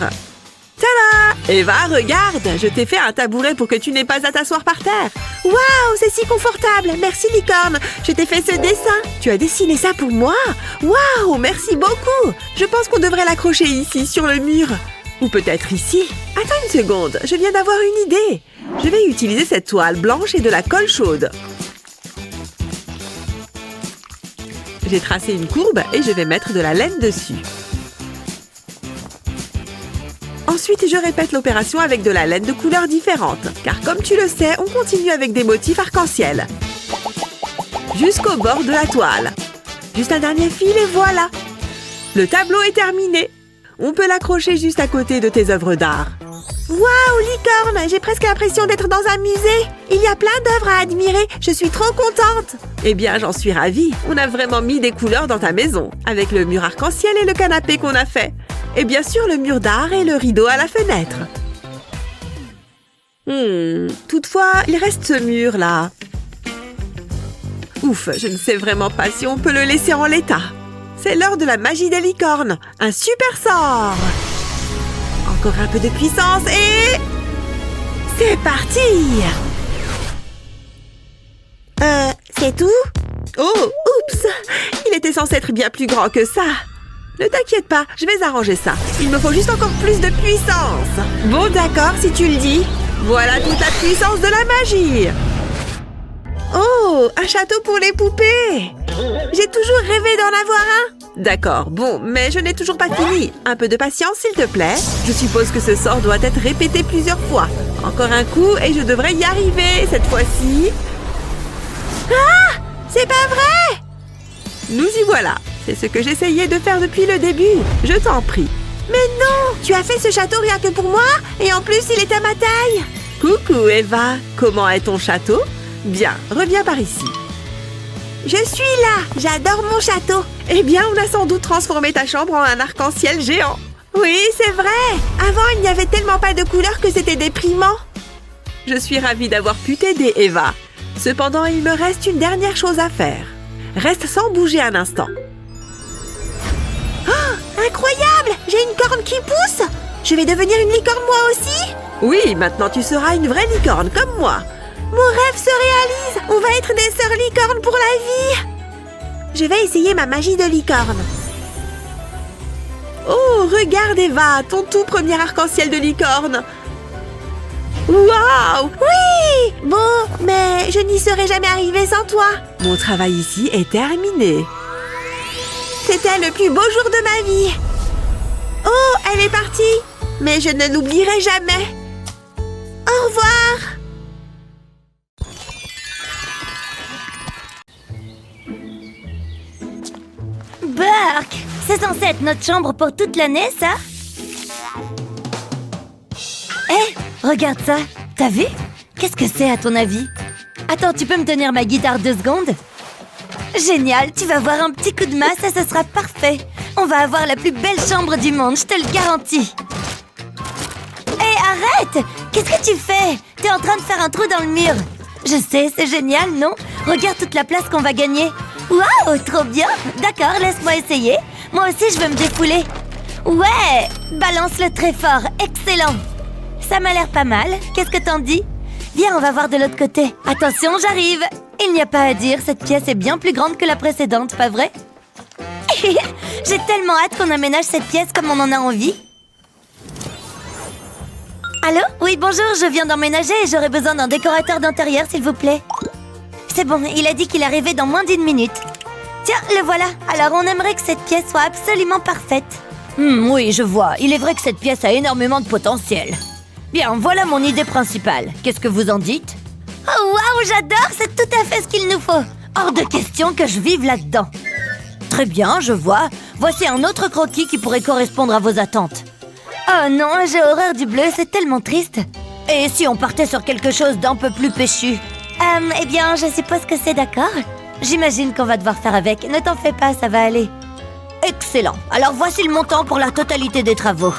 Tada! Eva, regarde, je t'ai fait un tabouret pour que tu n'aies pas à t'asseoir par terre. Waouh, c'est si confortable. Merci, licorne. Je t'ai fait ce dessin. Tu as dessiné ça pour moi? Waouh, merci beaucoup. Je pense qu'on devrait l'accrocher ici, sur le mur. Ou peut-être ici. Attends une seconde, je viens d'avoir une idée. Je vais utiliser cette toile blanche et de la colle chaude. J'ai tracé une courbe et je vais mettre de la laine dessus. Ensuite, je répète l'opération avec de la laine de couleurs différentes. Car comme tu le sais, on continue avec des motifs arc-en-ciel. Jusqu'au bord de la toile. Juste un dernier fil et voilà. Le tableau est terminé. On peut l'accrocher juste à côté de tes œuvres d'art. Waouh, licorne! J'ai presque l'impression d'être dans un musée. Il y a plein d'œuvres à admirer. Je suis trop contente. Eh bien, j'en suis ravie. On a vraiment mis des couleurs dans ta maison. Avec le mur arc-en-ciel et le canapé qu'on a fait. Et bien sûr, le mur d'art et le rideau à la fenêtre. Toutefois, il reste ce mur-là. Ouf, je ne sais vraiment pas si on peut le laisser en l'état. C'est l'heure de la magie des licornes. Un super sort. Encore un peu de puissance et... c'est parti! C'est tout? Oh, oups! Il était censé être bien plus grand que ça. Ne t'inquiète pas, je vais arranger ça. Il me faut juste encore plus de puissance. Bon, d'accord, si tu le dis. Voilà toute la puissance de la magie. Oh, un château pour les poupées. J'ai toujours rêvé d'en avoir un. D'accord, bon, mais je n'ai toujours pas fini. Un peu de patience, s'il te plaît. Je suppose que ce sort doit être répété plusieurs fois. Encore un coup et je devrais y arriver cette fois-ci. Ah! C'est pas vrai! Nous y voilà. C'est ce que j'essayais de faire depuis le début. Je t'en prie. Mais non! Tu as fait ce château rien que pour moi? Et en plus, il est à ma taille! Coucou, Eva. Comment est ton château? Bien, reviens par ici. Je suis là! J'adore mon château! Eh bien, on a sans doute transformé ta chambre en un arc-en-ciel géant. Oui, c'est vrai! Avant, il n'y avait tellement pas de couleurs que c'était déprimant. Je suis ravie d'avoir pu t'aider, Eva. Cependant, il me reste une dernière chose à faire. Reste sans bouger un instant. Oh, incroyable! J'ai une corne qui pousse! Je vais devenir une licorne moi aussi? Oui, maintenant tu seras une vraie licorne comme moi. Mon rêve se réalise! On va être des sœurs licornes pour la vie! Je vais essayer ma magie de licorne. Oh, regarde Eva, ton tout premier arc-en-ciel de licorne. Waouh! Oui! Bon, mais je n'y serais jamais arrivée sans toi. Mon travail ici est terminé. C'était le plus beau jour de ma vie. Oh, elle est partie. Mais je ne l'oublierai jamais. Au revoir. Burk! C'est censé être notre chambre pour toute l'année, ça? Hé, regarde ça! T'as vu? Qu'est-ce que c'est à ton avis? Attends, tu peux me tenir ma guitare 2 secondes? Génial, tu vas voir un petit coup de masse et ce sera parfait. On va avoir la plus belle chambre du monde, je te le garantis. Hé, arrête! Qu'est-ce que tu fais? T'es en train de faire un trou dans le mur. Je sais, c'est génial, non? Regarde toute la place qu'on va gagner. Waouh, trop bien! D'accord, laisse-moi essayer. Moi aussi, je veux me défouler. Ouais! Balance-le très fort, excellent! Ça m'a l'air pas mal. Qu'est-ce que t'en dis? Viens, on va voir de l'autre côté. Attention, j'arrive! Il n'y a pas à dire, cette pièce est bien plus grande que la précédente, pas vrai? J'ai tellement hâte qu'on aménage cette pièce comme on en a envie. Allô? Oui, bonjour, je viens d'emménager et j'aurais besoin d'un décorateur d'intérieur, s'il vous plaît. C'est bon, il a dit qu'il arrivait dans moins d'1 minute. Tiens, le voilà. Alors, on aimerait que cette pièce soit absolument parfaite. Oui, je vois. Il est vrai que cette pièce a énormément de potentiel. Bien, voilà mon idée principale. Qu'est-ce que vous en dites? Oh, waouh, j'adore! C'est tout à fait ce qu'il nous faut. Hors de question que je vive là-dedans. Très bien, je vois. Voici un autre croquis qui pourrait correspondre à vos attentes. Oh non, j'ai horreur du bleu, c'est tellement triste. Et si on partait sur quelque chose d'un peu plus péchu? Eh bien, je suppose que c'est d'accord. J'imagine qu'on va devoir faire avec. Ne t'en fais pas, ça va aller. Excellent. Alors voici le montant pour la totalité des travaux.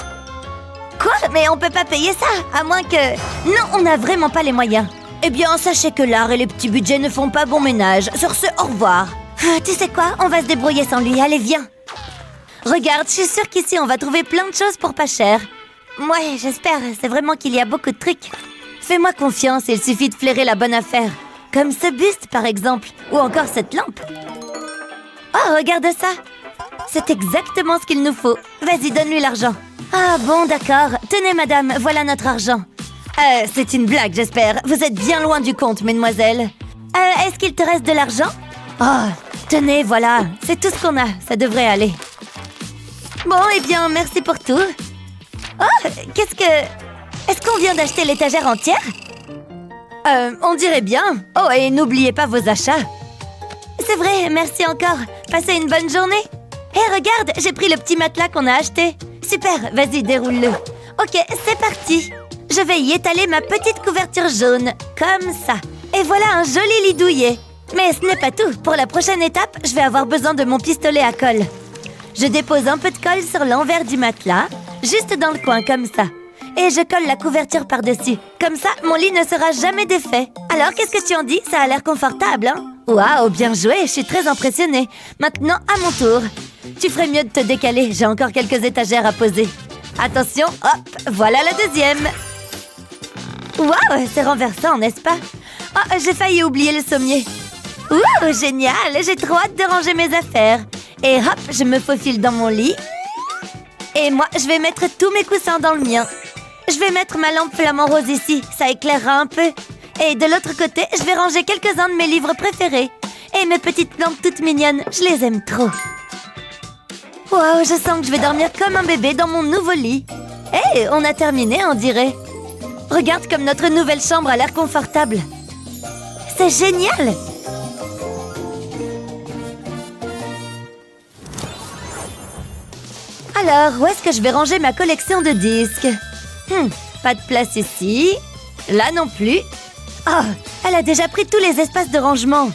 Quoi? Mais on peut pas payer ça, à moins que... Non, on n'a vraiment pas les moyens. Eh bien, sachez que l'art et les petits budgets ne font pas bon ménage. Sur ce, au revoir. Tu sais quoi? On va se débrouiller sans lui. Allez, viens. Regarde, je suis sûre qu'ici, on va trouver plein de choses pour pas cher. Ouais, j'espère. C'est vraiment qu'il y a beaucoup de trucs. Fais-moi confiance, il suffit de flairer la bonne affaire. Comme ce buste, par exemple. Ou encore cette lampe. Oh, regarde ça. C'est exactement ce qu'il nous faut. Vas-y, donne-lui l'argent. Ah bon, d'accord. Tenez, madame, voilà notre argent. C'est une blague, j'espère. Vous êtes bien loin du compte, mesdemoiselles. Est-ce qu'il te reste de l'argent? Oh, tenez, voilà. C'est tout ce qu'on a. Ça devrait aller. Bon, eh bien, merci pour tout. Oh, Est-ce qu'on vient d'acheter l'étagère entière? On dirait bien. Oh, et n'oubliez pas vos achats. C'est vrai, merci encore. Passez une bonne journée. Hé, regarde, j'ai pris le petit matelas qu'on a acheté. Super, vas-y, déroule-le. Ok, c'est parti. Je vais y étaler ma petite couverture jaune, comme ça. Et voilà un joli lit douillet. Mais ce n'est pas tout. Pour la prochaine étape, je vais avoir besoin de mon pistolet à colle. Je dépose un peu de colle sur l'envers du matelas, juste dans le coin, comme ça. Et je colle la couverture par-dessus. Comme ça, mon lit ne sera jamais défait. Alors, qu'est-ce que tu en dis? Ça a l'air confortable, hein? Waouh, bien joué, je suis très impressionnée. Maintenant, à mon tour. Tu ferais mieux de te décaler, j'ai encore quelques étagères à poser. Attention, hop, voilà la deuxième. Waouh, c'est renversant, n'est-ce pas? Oh, j'ai failli oublier le sommier. Ouh, génial, j'ai trop hâte de ranger mes affaires. Et hop, je me faufile dans mon lit. Et moi, je vais mettre tous mes coussins dans le mien. Je vais mettre ma lampe flamant rose ici, ça éclairera un peu. Et de l'autre côté, je vais ranger quelques-uns de mes livres préférés. Et mes petites plantes toutes mignonnes, je les aime trop. Waouh, je sens que je vais dormir comme un bébé dans mon nouveau lit. Hé, on a terminé, on dirait. Regarde comme notre nouvelle chambre a l'air confortable. C'est génial! Alors, où est-ce que je vais ranger ma collection de disques? Pas de place ici. Là non plus. Oh, elle a déjà pris tous les espaces de rangement.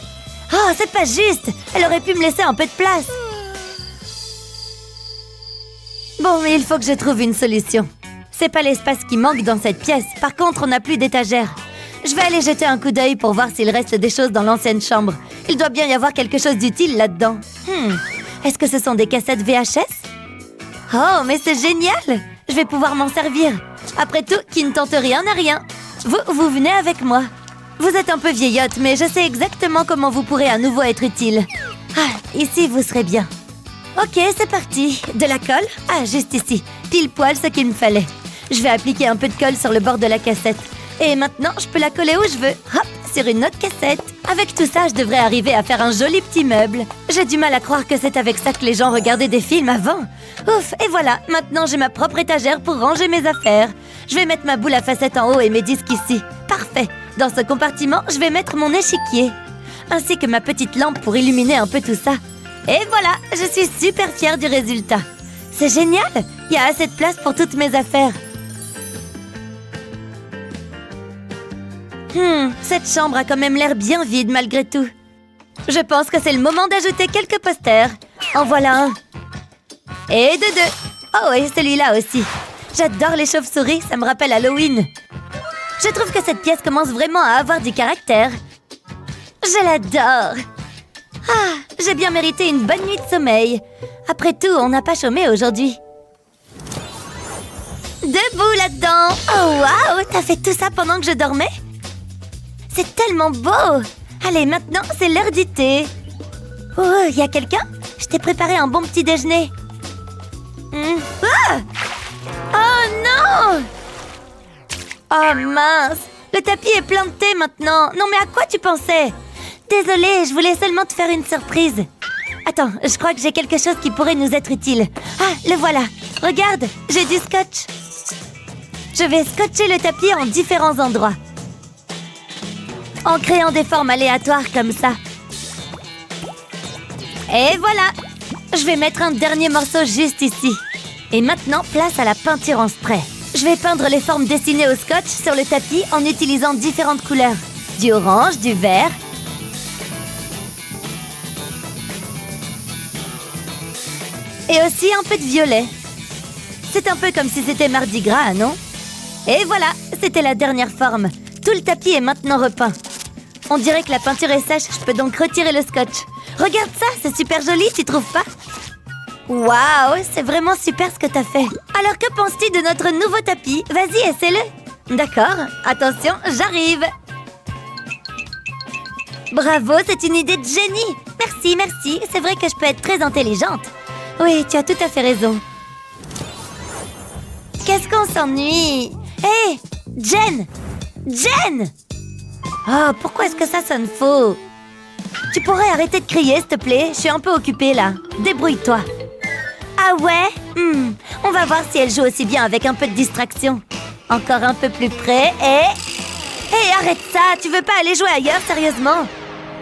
Oh, c'est pas juste. Elle aurait pu me laisser un peu de place. Bon, mais il faut que je trouve une solution. C'est pas l'espace qui manque dans cette pièce. Par contre, on n'a plus d'étagère. Je vais aller jeter un coup d'œil pour voir s'il reste des choses dans l'ancienne chambre. Il doit bien y avoir quelque chose d'utile là-dedans. Est-ce que ce sont des cassettes VHS? Oh, mais c'est génial! Je vais pouvoir m'en servir. Après tout, qui ne tente rien n'a rien. Vous venez avec moi. Vous êtes un peu vieillotte, mais je sais exactement comment vous pourrez à nouveau être utile. Ah, ici, vous serez bien. Ok, c'est parti. De la colle? Ah, juste ici. Pile poil ce qu'il me fallait. Je vais appliquer un peu de colle sur le bord de la cassette. Et maintenant, je peux la coller où je veux. Hop, sur une autre cassette. Avec tout ça, je devrais arriver à faire un joli petit meuble. J'ai du mal à croire que c'est avec ça que les gens regardaient des films avant. Ouf, et voilà, maintenant j'ai ma propre étagère pour ranger mes affaires. Je vais mettre ma boule à facettes en haut et mes disques ici. Parfait. Dans ce compartiment, je vais mettre mon échiquier. Ainsi que ma petite lampe pour illuminer un peu tout ça. Et voilà, je suis super fière du résultat. C'est génial, il y a assez de place pour toutes mes affaires. Cette chambre a quand même l'air bien vide malgré tout. Je pense que c'est le moment d'ajouter quelques posters. En voilà un. Et de deux. Oh, et celui-là aussi. J'adore les chauves-souris, ça me rappelle Halloween. Je trouve que cette pièce commence vraiment à avoir du caractère. Je l'adore. Ah, j'ai bien mérité une bonne nuit de sommeil. Après tout, on n'a pas chômé aujourd'hui. Debout là-dedans. Oh, waouh, t'as fait tout ça pendant que je dormais? C'est tellement beau. Allez, maintenant, c'est l'heure du thé. Oh, y a quelqu'un? Je t'ai préparé un bon petit déjeuner. Ah! Oh non! Oh mince! Le tapis est plein de thé maintenant. Non, mais à quoi tu pensais? Désolée, je voulais seulement te faire une surprise. Attends, je crois que j'ai quelque chose qui pourrait nous être utile. Ah, le voilà. Regarde, j'ai du scotch. Je vais scotcher le tapis en différents endroits. En créant des formes aléatoires comme ça. Et voilà! Je vais mettre un dernier morceau juste ici. Et maintenant, place à la peinture en spray. Je vais peindre les formes dessinées au scotch sur le tapis en utilisant différentes couleurs. Du orange, du vert. Et aussi un peu de violet. C'est un peu comme si c'était Mardi Gras, non? Et voilà, c'était la dernière forme. Tout le tapis est maintenant repeint. On dirait que la peinture est sèche, je peux donc retirer le scotch. Regarde ça, c'est super joli, tu trouves pas? Waouh, c'est vraiment super ce que t'as fait. Alors que penses-tu de notre nouveau tapis? Vas-y, essaie-le. D'accord, attention, j'arrive. Bravo, c'est une idée de génie. Merci, merci. C'est vrai que je peux être très intelligente. Oui, tu as tout à fait raison. Qu'est-ce qu'on s'ennuie? Hé, Jen! Jen! Oh, pourquoi est-ce que ça sonne faux? Tu pourrais arrêter de crier, s'il te plaît? Je suis un peu occupée, là. Débrouille-toi. Ah ouais? On va voir si elle joue aussi bien avec un peu de distraction. Encore un peu plus près et... Hé, arrête ça! Tu veux pas aller jouer ailleurs, sérieusement?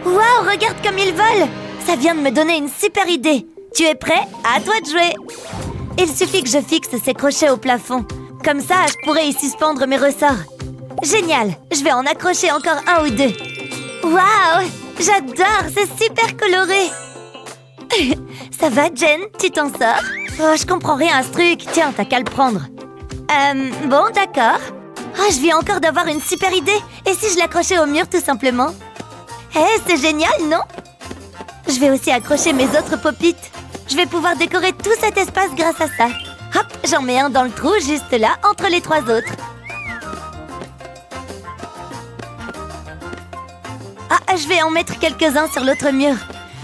Waouh, regarde comme il vole! Ça vient de me donner une super idée. Tu es prêt? À toi de jouer! Il suffit que je fixe ces crochets au plafond. Comme ça, je pourrai y suspendre mes ressorts. Génial! Je vais en accrocher encore un ou deux. Waouh! J'adore! C'est super coloré! Ça va, Jen? Tu t'en sors? Oh, je comprends rien à ce truc. Tiens, t'as qu'à le prendre. Bon, d'accord. Oh, je viens encore d'avoir une super idée. Et si je l'accrochais au mur, tout simplement? C'est génial, non? Je vais aussi accrocher mes autres pop-it. Je vais pouvoir décorer tout cet espace grâce à ça. Hop, j'en mets un dans le trou, juste là, entre les trois autres. Ah, je vais en mettre quelques-uns sur l'autre mur.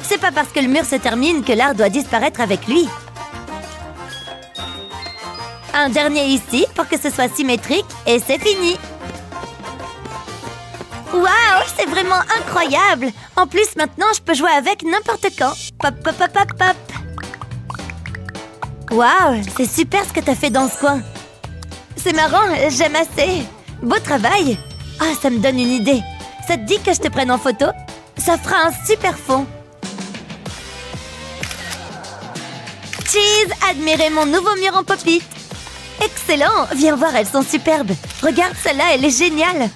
C'est pas parce que le mur se termine que l'art doit disparaître avec lui. Un dernier ici pour que ce soit symétrique et c'est fini. Waouh, c'est vraiment incroyable. En plus, maintenant, je peux jouer avec n'importe quand. Pop, pop, pop, pop, pop. Waouh, c'est super ce que t'as fait dans ce coin. C'est marrant, j'aime assez. Beau travail. Ah, ça me donne une idée. Ça te dit que je te prenne en photo? Ça fera un super fond. Cheese, admirez mon nouveau mur en pop-it. Excellent, viens voir, elles sont superbes. Regarde celle-là, elle est géniale.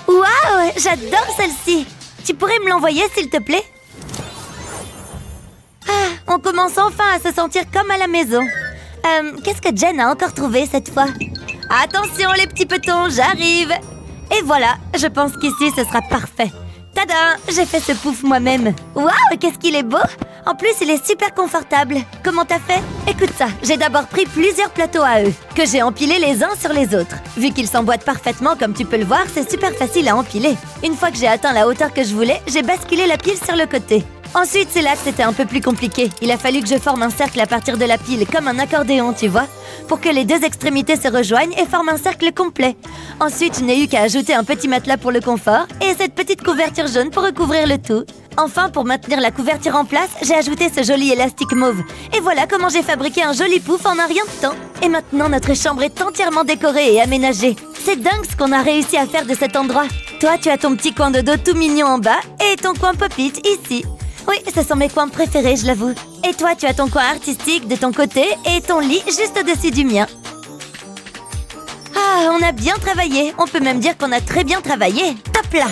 Waouh, j'adore celle-ci. Tu pourrais me l'envoyer, s'il te plaît? Ah, on commence enfin à se sentir comme à la maison. Qu'est-ce que Jen a encore trouvé cette fois? Attention les petits petons, j'arrive. Et voilà, je pense qu'ici ce sera parfait. Tada, j'ai fait ce pouf moi-même. Waouh, qu'est-ce qu'il est beau! En plus, il est super confortable. Comment t'as fait? Écoute ça, j'ai d'abord pris plusieurs plateaux à œufs, que j'ai empilés les uns sur les autres. Vu qu'ils s'emboîtent parfaitement, comme tu peux le voir, c'est super facile à empiler. Une fois que j'ai atteint la hauteur que je voulais, j'ai basculé la pile sur le côté. Ensuite, c'est là que c'était un peu plus compliqué. Il a fallu que je forme un cercle à partir de la pile, comme un accordéon, tu vois, pour que les deux extrémités se rejoignent et forment un cercle complet. Ensuite, je n'ai eu qu'à ajouter un petit matelas pour le confort et cette petite couverture jaune pour recouvrir le tout. Enfin, pour maintenir la couverture en place, j'ai ajouté ce joli élastique mauve. Et voilà comment j'ai fabriqué un joli pouf en un rien de temps. Et maintenant, notre chambre est entièrement décorée et aménagée. C'est dingue ce qu'on a réussi à faire de cet endroit. Toi, tu as ton petit coin de dos tout mignon en bas et ton coin pop-it ici. Oui, ce sont mes coins préférés, je l'avoue. Et toi, tu as ton coin artistique de ton côté et ton lit juste au-dessus du mien. Ah, on a bien travaillé. On peut même dire qu'on a très bien travaillé. Hop là!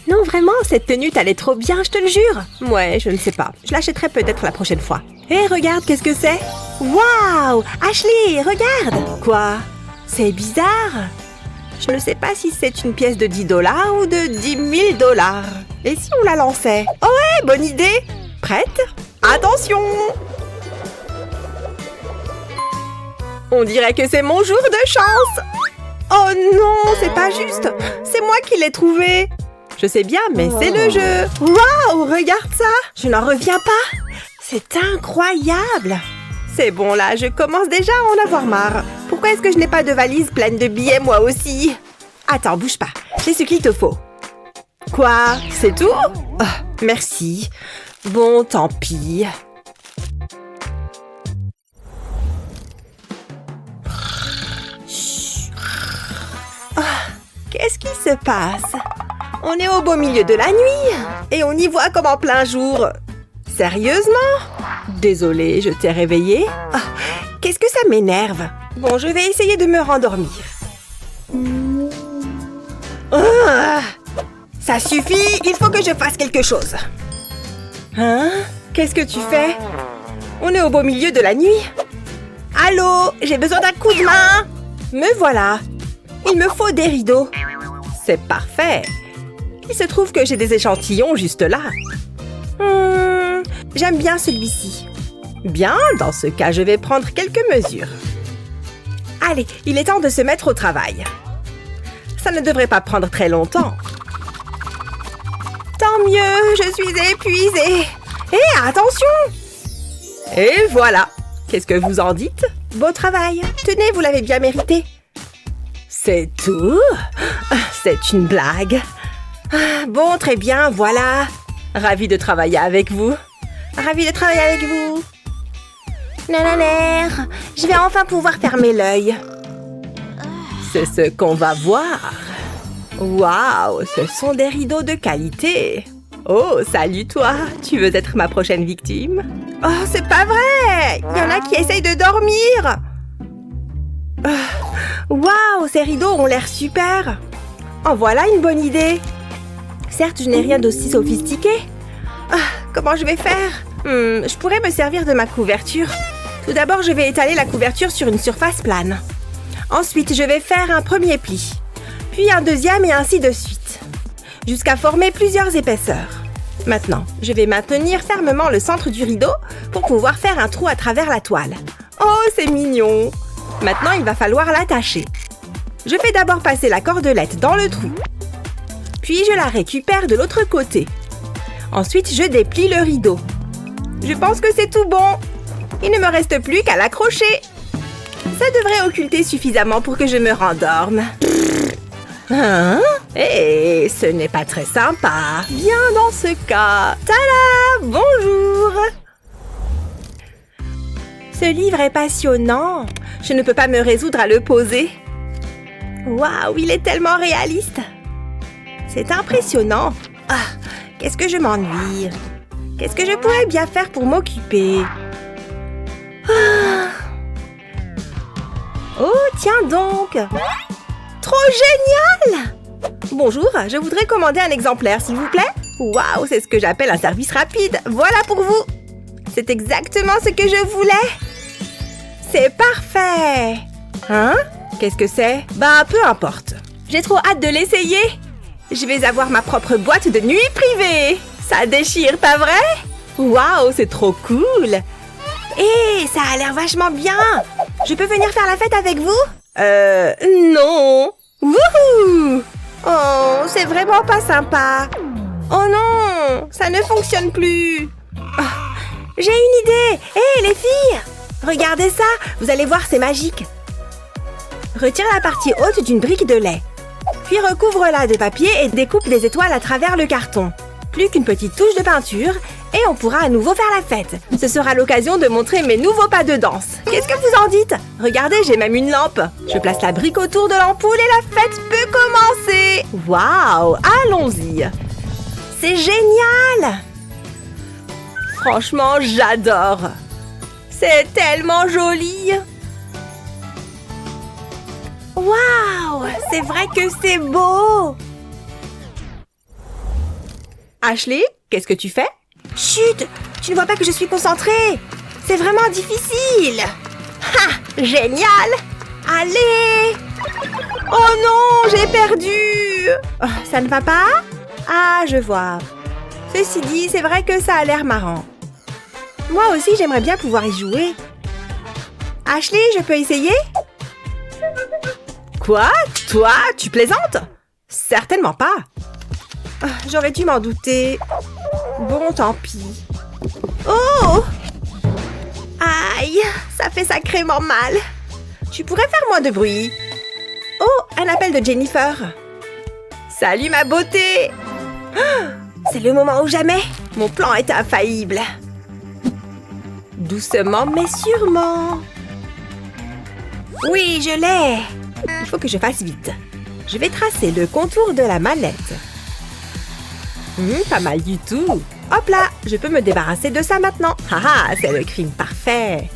Non, vraiment, cette tenue t'allait trop bien, je te le jure. Ouais, je ne sais pas. Je l'achèterai peut-être la prochaine fois. Hé, regarde, qu'est-ce que c'est? Waouh! Ashley, regarde! Quoi? C'est bizarre. Je ne sais pas si c'est une pièce de 10 $ ou de 10 000 $. Et si on la lançait? Oh ouais, bonne idée! Prête? Attention! On dirait que c'est mon jour de chance! Oh non, c'est pas juste! C'est moi qui l'ai trouvé! Je sais bien, mais c'est le jeu! Waouh, regarde ça! Je n'en reviens pas! C'est incroyable! C'est bon là, je commence déjà à en avoir marre. Pourquoi est-ce que je n'ai pas de valise pleine de billets moi aussi? Attends, bouge pas. J'ai ce qu'il te faut. Quoi? C'est tout? Oh, merci. Bon, tant pis. Oh, qu'est-ce qui se passe? On est au beau milieu de la nuit et on y voit comme en plein jour. Sérieusement? Désolée, je t'ai réveillée. Oh, qu'est-ce que ça m'énerve? Bon, je vais essayer de me rendormir. Ça suffit, il faut que je fasse quelque chose. Hein? Qu'est-ce que tu fais? On est au beau milieu de la nuit. Allô? J'ai besoin d'un coup de main. Me voilà. Il me faut des rideaux. C'est parfait. Il se trouve que j'ai des échantillons juste là. J'aime bien celui-ci. Bien, dans ce cas, je vais prendre quelques mesures. Allez, il est temps de se mettre au travail. Ça ne devrait pas prendre très longtemps. Tant mieux, je suis épuisée. Hé, attention! Et voilà. Qu'est-ce que vous en dites? Beau travail. Tenez, vous l'avez bien mérité. C'est tout? C'est une blague. Bon, très bien, voilà. Ravie de travailler avec vous. Ravie de travailler avec vous. Nanana, je vais enfin pouvoir fermer l'œil. C'est ce qu'on va voir. Waouh, ce sont des rideaux de qualité. Oh, salut toi. Tu veux être ma prochaine victime? Oh, c'est pas vrai. Il y en a qui essayent de dormir. Waouh, ces rideaux ont l'air super. En voilà une bonne idée. Certes, je n'ai rien d'aussi sophistiqué. Comment je vais faire? Je pourrais me servir de ma couverture. Tout d'abord, je vais étaler la couverture sur une surface plane. Ensuite, je vais faire un premier pli, puis un deuxième et ainsi de suite, jusqu'à former plusieurs épaisseurs. Maintenant, je vais maintenir fermement le centre du rideau pour pouvoir faire un trou à travers la toile. Oh, c'est mignon! Maintenant, il va falloir l'attacher. Je fais d'abord passer la cordelette dans le trou, puis je la récupère de l'autre côté. Ensuite, je déplie le rideau. Je pense que c'est tout bon. Il ne me reste plus qu'à l'accrocher. Ça devrait occulter suffisamment pour que je me rendorme. Hein? Eh, ce n'est pas très sympa. Bien dans ce cas. Tada! Bonjour! Ce livre est passionnant. Je ne peux pas me résoudre à le poser. Waouh, il est tellement réaliste. C'est impressionnant. Qu'est-ce que je m'ennuie. Qu'est-ce que je pourrais bien faire pour m'occuper? Oh, tiens donc! Trop génial! Bonjour, je voudrais commander un exemplaire, s'il vous plaît. Waouh, c'est ce que j'appelle un service rapide. Voilà pour vous. C'est exactement ce que je voulais. C'est parfait. Hein? Qu'est-ce que c'est? Bah, peu importe. J'ai trop hâte de l'essayer. Je vais avoir ma propre boîte de nuit privée. Ça déchire, pas vrai? Waouh, c'est trop cool. Hé, ça a l'air vachement bien. Je peux venir faire la fête avec vous? Non. Wouhou! Oh, c'est vraiment pas sympa. Oh non, ça ne fonctionne plus. Oh, j'ai une idée. Hé, les filles! Regardez ça, vous allez voir, c'est magique. Retire la partie haute d'une brique de lait. Puis recouvre-la de papier et découpe des étoiles à travers le carton. Plus qu'une petite touche de peinture et on pourra à nouveau faire la fête. Ce sera l'occasion de montrer mes nouveaux pas de danse. Qu'est-ce que vous en dites? Regardez, j'ai même une lampe. Je place la brique autour de l'ampoule et la fête peut commencer. Waouh, allons-y. C'est génial. Franchement, j'adore. C'est tellement joli. Waouh, c'est vrai que c'est beau. Ashley, qu'est-ce que tu fais? Chut, tu ne vois pas que je suis concentrée. C'est vraiment difficile. Ha, génial. Allez. Oh non, j'ai perdu. Oh, ça ne va pas? Ah, je vois. Ceci dit, c'est vrai que ça a l'air marrant. Moi aussi, j'aimerais bien pouvoir y jouer. Ashley, je peux essayer? Quoi? Toi, tu plaisantes? Certainement pas. Oh, j'aurais dû m'en douter. Bon, tant pis. Oh! Aïe, ça fait sacrément mal. Tu pourrais faire moins de bruit. Oh, un appel de Jennifer. Salut ma beauté. Oh, c'est le moment ou jamais. Mon plan est infaillible. Doucement mais sûrement. Oui, je l'ai. Il faut que je fasse vite. Je vais tracer le contour de la mallette. Pas mal du tout. Hop là, je peux me débarrasser de ça maintenant. Haha, c'est le crime parfait.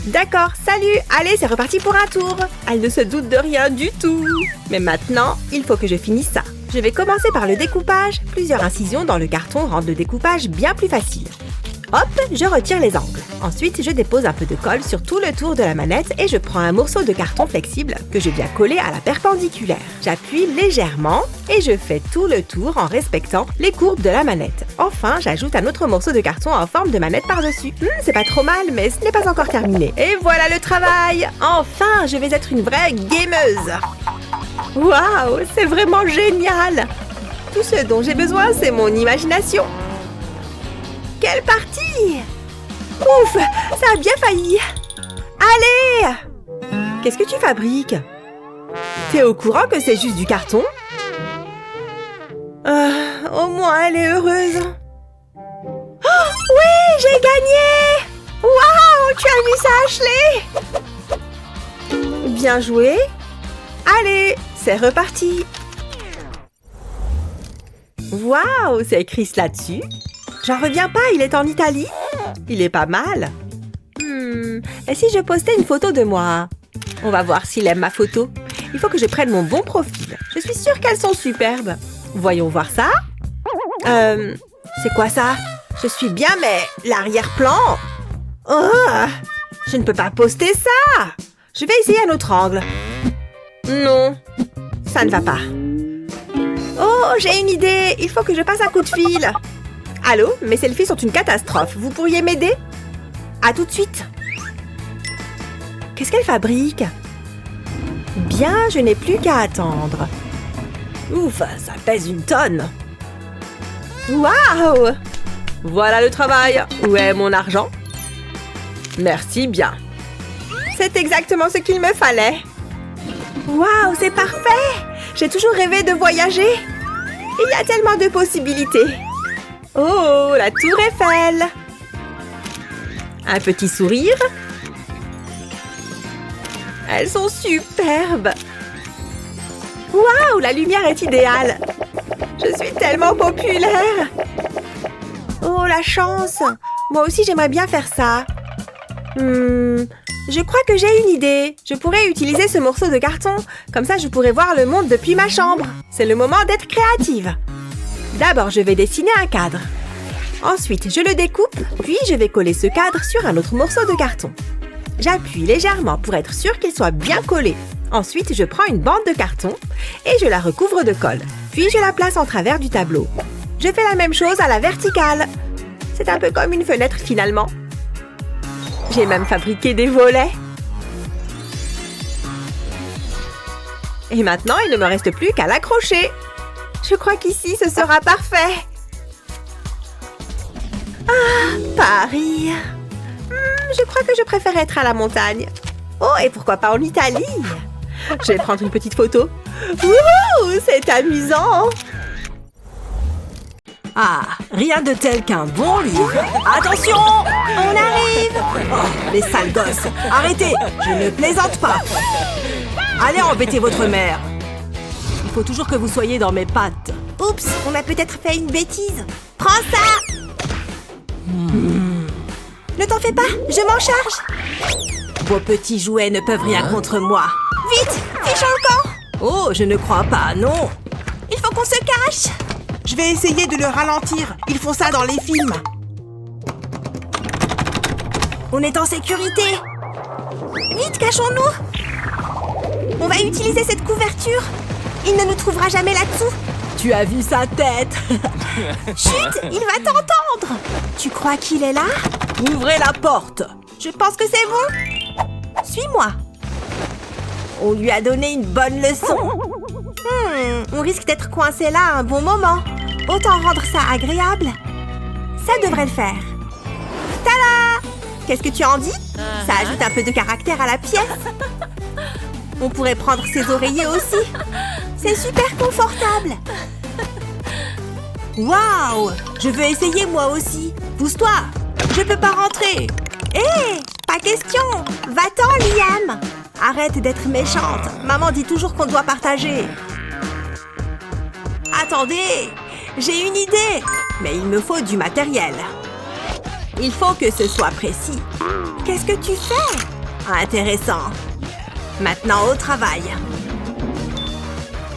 D'accord, salut. Allez, c'est reparti pour un tour. Elle ne se doute de rien du tout. Mais maintenant, il faut que je finisse ça. Je vais commencer par le découpage. Plusieurs incisions dans le carton rendent le découpage bien plus facile. Hop, je retire les angles. Ensuite, je dépose un peu de colle sur tout le tour de la manette et je prends un morceau de carton flexible que je viens coller à la perpendiculaire. J'appuie légèrement et je fais tout le tour en respectant les courbes de la manette. Enfin, j'ajoute un autre morceau de carton en forme de manette par-dessus. C'est pas trop mal, mais ce n'est pas encore terminé. Et voilà le travail! Enfin, je vais être une vraie gameuse! Waouh, c'est vraiment génial! Tout ce dont j'ai besoin, c'est mon imagination. Quelle partie! Ouf, ça a bien failli. Allez! Qu'est-ce que tu fabriques? T'es au courant que c'est juste du carton? Au moins, elle est heureuse. Oh, oui, j'ai gagné! Waouh, tu as mis ça à Ashley! Bien joué. Allez, c'est reparti. Waouh, c'est écrit là-dessus. J'en reviens pas, il est en Italie. Il est pas mal. Et si je postais une photo de moi? On va voir s'il aime ma photo. Il faut que je prenne mon bon profil. Je suis sûre qu'elles sont superbes. Voyons voir ça. C'est quoi ça? Je suis bien, mais l'arrière-plan... Oh, je ne peux pas poster ça. Je vais essayer un autre angle. Non, ça ne va pas. Oh, j'ai une idée. Il faut que je passe un coup de fil. Allô, mes selfies sont une catastrophe. Vous pourriez m'aider? À tout de suite. Qu'est-ce qu'elle fabrique? Bien, je n'ai plus qu'à attendre. Ouf, ça pèse une tonne. Waouh! Voilà le travail. Où est mon argent? Merci bien. C'est exactement ce qu'il me fallait. Waouh, c'est parfait! J'ai toujours rêvé de voyager. Il y a tellement de possibilités. Oh, la tour Eiffel! Un petit sourire. Elles sont superbes. Waouh, la lumière est idéale. Je suis tellement populaire. Oh, la chance. Moi aussi, j'aimerais bien faire ça. Je crois que j'ai une idée. Je pourrais utiliser ce morceau de carton. Comme ça, je pourrais voir le monde depuis ma chambre. C'est le moment d'être créative. D'abord, je vais dessiner un cadre. Ensuite, je le découpe, puis je vais coller ce cadre sur un autre morceau de carton. J'appuie légèrement pour être sûre qu'il soit bien collé. Ensuite, je prends une bande de carton et je la recouvre de colle. Puis, je la place en travers du tableau. Je fais la même chose à la verticale. C'est un peu comme une fenêtre finalement. J'ai même fabriqué des volets. Et maintenant, il ne me reste plus qu'à l'accrocher. Je crois qu'ici, ce sera parfait. Ah, Paris. Je crois que je préfère être à la montagne. Oh, et pourquoi pas en Italie? Je vais prendre une petite photo. Wouhou, c'est amusant. Ah, rien de tel qu'un bon livre. Attention, On arrive. oh, les sales gosses. Arrêtez, je ne plaisante pas. Allez embêter votre mère. Il faut toujours que vous soyez dans mes pattes. Oups, on a peut-être fait une bêtise. Prends ça. Ne t'en fais pas, je m'en charge. Vos petits jouets ne peuvent rien contre moi. Vite, fiche en camp. Oh, je ne crois pas, non. Il faut qu'on se cache. Je vais essayer de le ralentir. Ils font ça dans les films. On est en sécurité. Vite, cachons-nous. On va utiliser cette couverture. Il ne nous trouvera jamais là-dessous. Tu as vu sa tête. Chut, il va t'entendre. Tu crois qu'il est là? Ouvrez la porte. Je pense que c'est bon. Suis-moi. On lui a donné une bonne leçon. On risque d'être coincé là un bon moment. Autant rendre ça agréable. Ça devrait le faire. Tada! Qu'est-ce que tu en dis? Ça ajoute un peu de caractère à la pièce. On pourrait prendre ses oreillers aussi. C'est super confortable. Waouh! Je veux essayer moi aussi. Pousse-toi. Je peux pas rentrer. Hé, pas question. Va-t'en, Liam. Arrête d'être méchante. Maman dit toujours qu'on doit partager. Attendez, j'ai une idée. Mais il me faut du matériel. Il faut que ce soit précis. Qu'est-ce que tu fais? Intéressant. Maintenant au travail.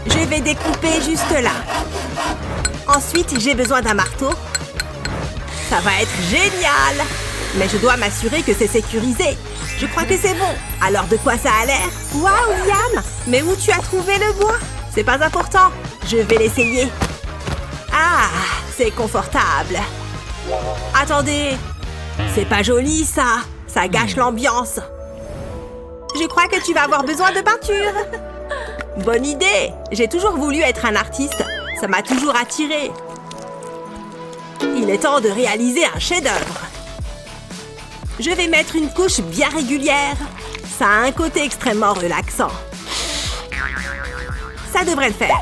Je vais découper juste là. Ensuite, j'ai besoin d'un marteau. Ça va être génial! Mais je dois m'assurer que c'est sécurisé. Je crois que c'est bon. Alors de quoi ça a l'air? Waouh, Liam! Mais où tu as trouvé le bois? C'est pas important. Je vais l'essayer. Ah, c'est confortable. Attendez. C'est pas joli, ça. Ça gâche l'ambiance. Je crois que tu vas avoir besoin de peinture. Bonne idée. J'ai toujours voulu être un artiste. Ça m'a toujours attiré. Il est temps de réaliser un chef-d'œuvre. Je vais mettre une couche bien régulière. Ça a un côté extrêmement relaxant. Ça devrait le faire.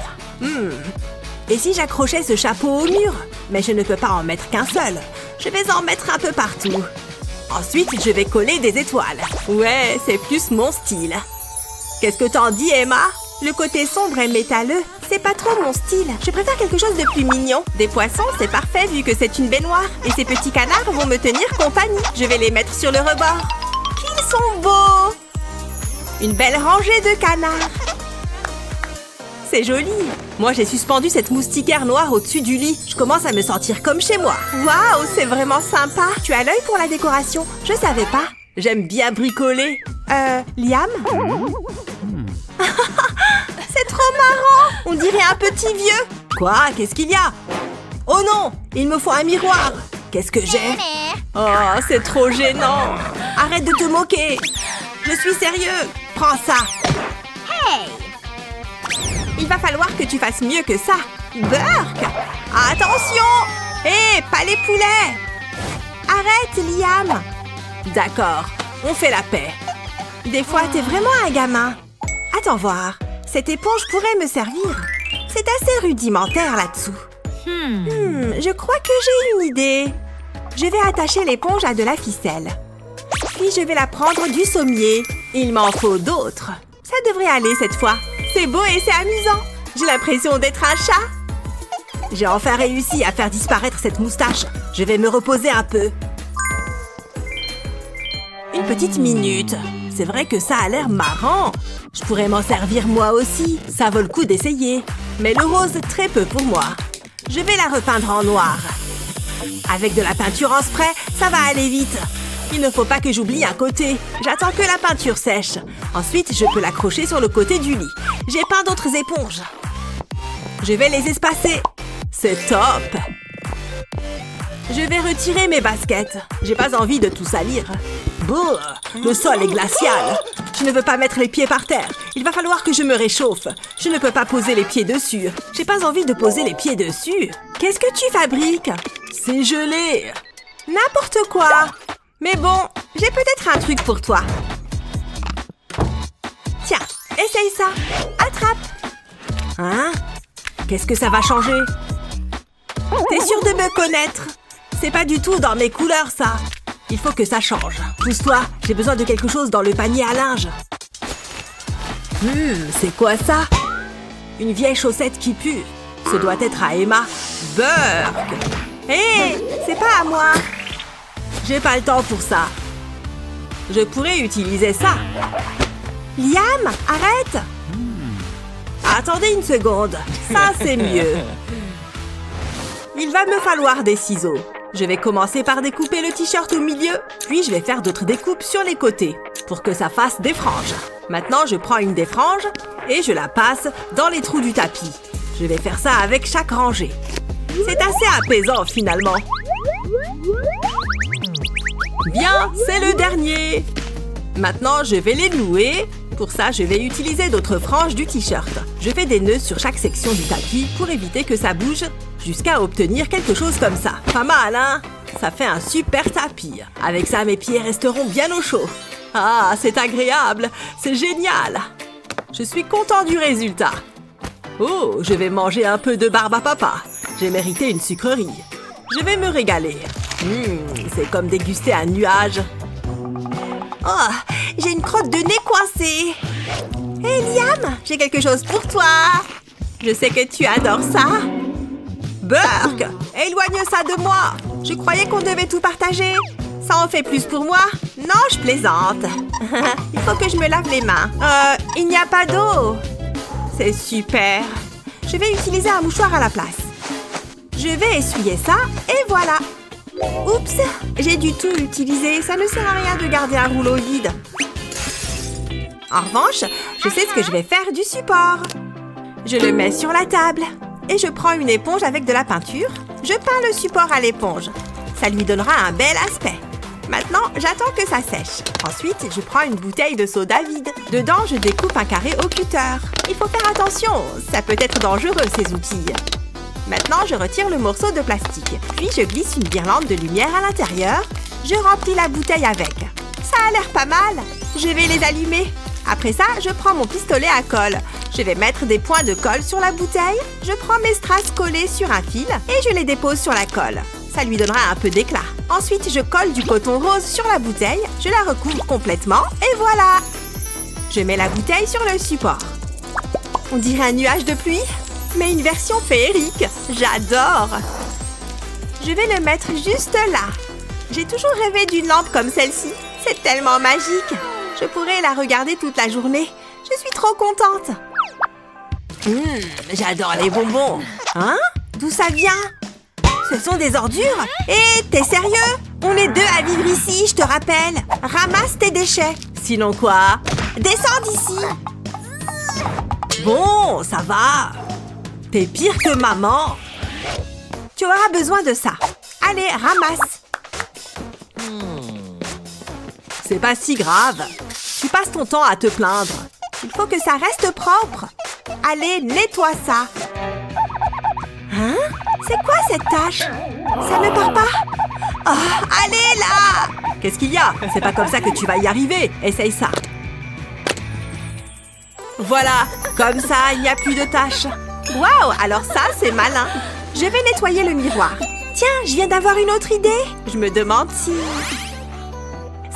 Et si j'accrochais ce chapeau au mur? Mais je ne peux pas en mettre qu'un seul. Je vais en mettre un peu partout. Ensuite, je vais coller des étoiles. Ouais, c'est plus mon style. Qu'est-ce que t'en dis, Emma? Le côté sombre et métalleux, c'est pas trop mon style. Je préfère quelque chose de plus mignon. Des poissons, c'est parfait vu que c'est une baignoire. Et ces petits canards vont me tenir compagnie. Je vais les mettre sur le rebord. Qu'ils sont beaux! Une belle rangée de canards. C'est joli. Moi, j'ai suspendu cette moustiquaire noire au-dessus du lit. Je commence à me sentir comme chez moi. Waouh, c'est vraiment sympa. Tu as l'œil pour la décoration. Je savais pas. J'aime bien bricoler. Liam? C'est trop marrant. On dirait un petit vieux. Quoi? Qu'est-ce qu'il y a? Oh non, il me faut un miroir. Qu'est-ce que j'ai? Oh, c'est trop gênant. Arrête de te moquer. Je suis sérieux. Prends ça. Il va falloir que tu fasses mieux que ça. Burk! Attention! Hé, pas les poulets! Arrête, Liam! D'accord, on fait la paix. Des fois, t'es vraiment un gamin. Attends voir. Cette éponge pourrait me servir. C'est assez rudimentaire là-dessous. Je crois que j'ai une idée. Je vais attacher l'éponge à de la ficelle. Puis je vais la prendre du sommier. Il m'en faut d'autres. Ça devrait aller cette fois. C'est beau et c'est amusant. J'ai l'impression d'être un chat. J'ai enfin réussi à faire disparaître cette moustache. Je vais me reposer un peu. Une petite minute. C'est vrai que ça a l'air marrant. Je pourrais m'en servir moi aussi. Ça vaut le coup d'essayer. Mais le rose, très peu pour moi. Je vais la repeindre en noir. Avec de la peinture en spray, ça va aller vite. Il ne faut pas que j'oublie un côté. J'attends que la peinture sèche. Ensuite, je peux l'accrocher sur le côté du lit. J'ai peint d'autres éponges. Je vais les espacer. C'est top! Je vais retirer mes baskets. J'ai pas envie de tout salir. Bouh! Le sol est glacial. Je ne veux pas mettre les pieds par terre. Il va falloir que je me réchauffe. Je ne peux pas poser les pieds dessus. J'ai pas envie de poser les pieds dessus. Qu'est-ce que tu fabriques? C'est gelé. N'importe quoi. Mais bon, j'ai peut-être un truc pour toi. Tiens, essaye ça. Attrape. Hein? Qu'est-ce que ça va changer? T'es sûre de me connaître? C'est pas du tout dans mes couleurs, ça. Il faut que ça change. Pousse-toi, j'ai besoin de quelque chose dans le panier à linge. C'est quoi ça? Une vieille chaussette qui pue. Ce doit être à Emma. Burk! Hé, c'est pas à moi. J'ai pas le temps pour ça. Je pourrais utiliser ça. Liam, arrête! Attendez une seconde. Ça, c'est mieux. Il va me falloir des ciseaux. Je vais commencer par découper le t-shirt au milieu, puis je vais faire d'autres découpes sur les côtés, pour que ça fasse des franges. Maintenant, je prends une des franges et je la passe dans les trous du tapis. Je vais faire ça avec chaque rangée. C'est assez apaisant, finalement. Bien, c'est le dernier. Maintenant, je vais les nouer. Pour ça, je vais utiliser d'autres franges du t-shirt. Je fais des nœuds sur chaque section du tapis pour éviter que ça bouge jusqu'à obtenir quelque chose comme ça. Pas mal, hein? Ça fait un super tapis. Avec ça, mes pieds resteront bien au chaud. Ah, c'est agréable. C'est génial. Je suis content du résultat. Oh, je vais manger un peu de barbe à papa. J'ai mérité une sucrerie. Je vais me régaler. C'est comme déguster un nuage. Oh, j'ai une crotte de nez coincée. Hé, Liam, j'ai quelque chose pour toi. Je sais que tu adores ça. Burk, éloigne ça de moi. Je croyais qu'on devait tout partager. Ça en fait plus pour moi? Non, je plaisante. Il faut que je me lave les mains. Il n'y a pas d'eau. C'est super. Je vais utiliser un mouchoir à la place. Je vais essuyer ça et voilà. Oups, j'ai dû tout utiliser. Ça ne sert à rien de garder un rouleau vide. En revanche, je sais ce que je vais faire du support. Je le mets sur la table. Et je prends une éponge avec de la peinture. Je peins le support à l'éponge. Ça lui donnera un bel aspect. Maintenant, j'attends que ça sèche. Ensuite, je prends une bouteille de soda vide. Dedans, je découpe un carré au cutter. Il faut faire attention, ça peut être dangereux ces outils. Maintenant, je retire le morceau de plastique. Puis, je glisse une guirlande de lumière à l'intérieur. Je remplis la bouteille avec. Ça a l'air pas mal. Je vais les allumer. Après ça, je prends mon pistolet à colle. Je vais mettre des points de colle sur la bouteille. Je prends mes strass collés sur un fil et je les dépose sur la colle. Ça lui donnera un peu d'éclat. Ensuite, je colle du coton rose sur la bouteille. Je la recouvre complètement et voilà! Je mets la bouteille sur le support. On dirait un nuage de pluie, mais une version féerique. J'adore! Je vais le mettre juste là. J'ai toujours rêvé d'une lampe comme celle-ci. C'est tellement magique. Je pourrais la regarder toute la journée. Je suis trop contente. J'adore les bonbons. Hein? D'où ça vient? Ce sont des ordures? Hé, t'es sérieux? On est deux à vivre ici, je te rappelle. Ramasse tes déchets. Sinon quoi? Descends d'ici. Bon, ça va. T'es pire que maman. Tu auras besoin de ça. Allez, ramasse. C'est pas si grave. Tu passes ton temps à te plaindre. Il faut que ça reste propre. Allez, nettoie ça. Hein? C'est quoi cette tâche? Ça ne part pas? Oh, allez là! Qu'est-ce qu'il y a? C'est pas comme ça que tu vas y arriver. Essaye ça. Voilà, comme ça, il n'y a plus de taches. Waouh, alors ça, c'est malin. Je vais nettoyer le miroir. Tiens, je viens d'avoir une autre idée. Je me demande si...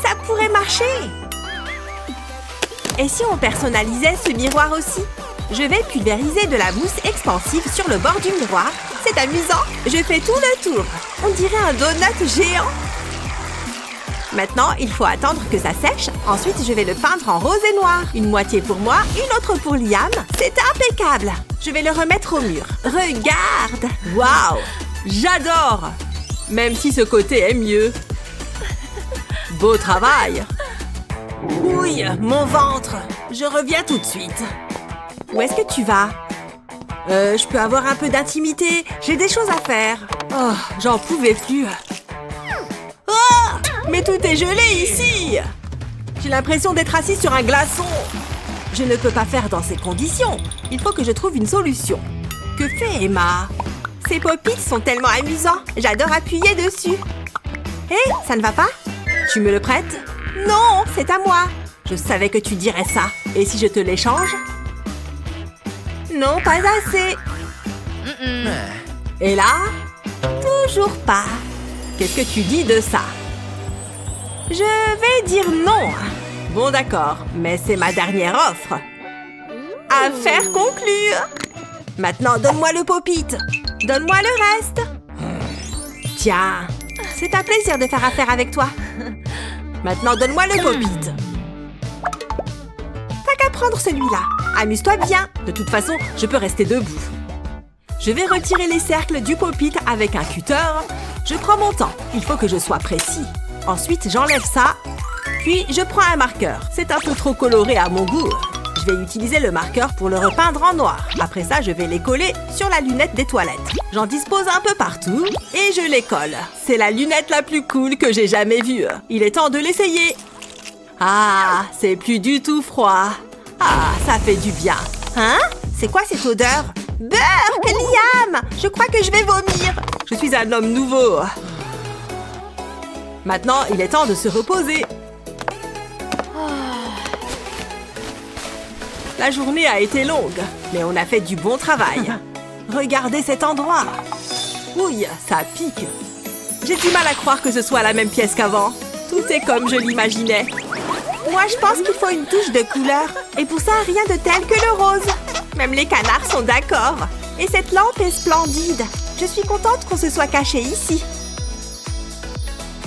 ça pourrait marcher. Et si on personnalisait ce miroir aussi? Je vais pulvériser de la mousse expansive sur le bord du miroir. C'est amusant. Je fais tout le tour. On dirait un donut géant. Maintenant, il faut attendre que ça sèche. Ensuite, je vais le peindre en rose et noir. Une moitié pour moi, une autre pour Liam. C'est impeccable. Je vais le remettre au mur. Regarde! Waouh! J'adore! Même si ce côté est mieux. Beau travail! Ouille, mon ventre! Je reviens tout de suite. Où est-ce que tu vas? Je peux avoir un peu d'intimité. J'ai des choses à faire. Oh, j'en pouvais plus. Oh! Mais tout est gelé ici! J'ai l'impression d'être assise sur un glaçon. Je ne peux pas faire dans ces conditions. Il faut que je trouve une solution. Que fait Emma? Ces pop-its sont tellement amusants. J'adore appuyer dessus. Hé, ça ne va pas? Tu me le prêtes? Non, c'est à moi. Je savais que tu dirais ça. Et si je te l'échange? Non, pas assez. Et là? Toujours pas. Qu'est-ce que tu dis de ça? Je vais dire non. Bon, d'accord, mais c'est ma dernière offre. Affaire conclue. Maintenant, donne-moi le pop-it. Donne-moi le reste. Tiens, c'est un plaisir de faire affaire avec toi. Maintenant, donne-moi le pop-it. T'as qu'à prendre celui-là. Amuse-toi bien. De toute façon, je peux rester debout. Je vais retirer les cercles du pop-it avec un cutter. Je prends mon temps. Il faut que je sois précis. Ensuite, j'enlève ça. Puis, je prends un marqueur. C'est un peu trop coloré à mon goût. Je vais utiliser le marqueur pour le repeindre en noir. Après ça, je vais les coller sur la lunette des toilettes. J'en dispose un peu partout et je les colle. C'est la lunette la plus cool que j'ai jamais vue. Il est temps de l'essayer. Ah, c'est plus du tout froid. Ah, ça fait du bien. Hein? C'est quoi cette odeur? Burk, Liam! Je crois que je vais vomir. Je suis un homme nouveau. Maintenant, il est temps de se reposer. La journée a été longue, mais on a fait du bon travail. Regardez cet endroit. Ouille, ça pique. J'ai du mal à croire que ce soit la même pièce qu'avant. Tout est comme je l'imaginais. Moi, je pense qu'il faut une touche de couleur. Et pour ça, rien de tel que le rose. Même les canards sont d'accord. Et cette lampe est splendide. Je suis contente qu'on se soit caché ici.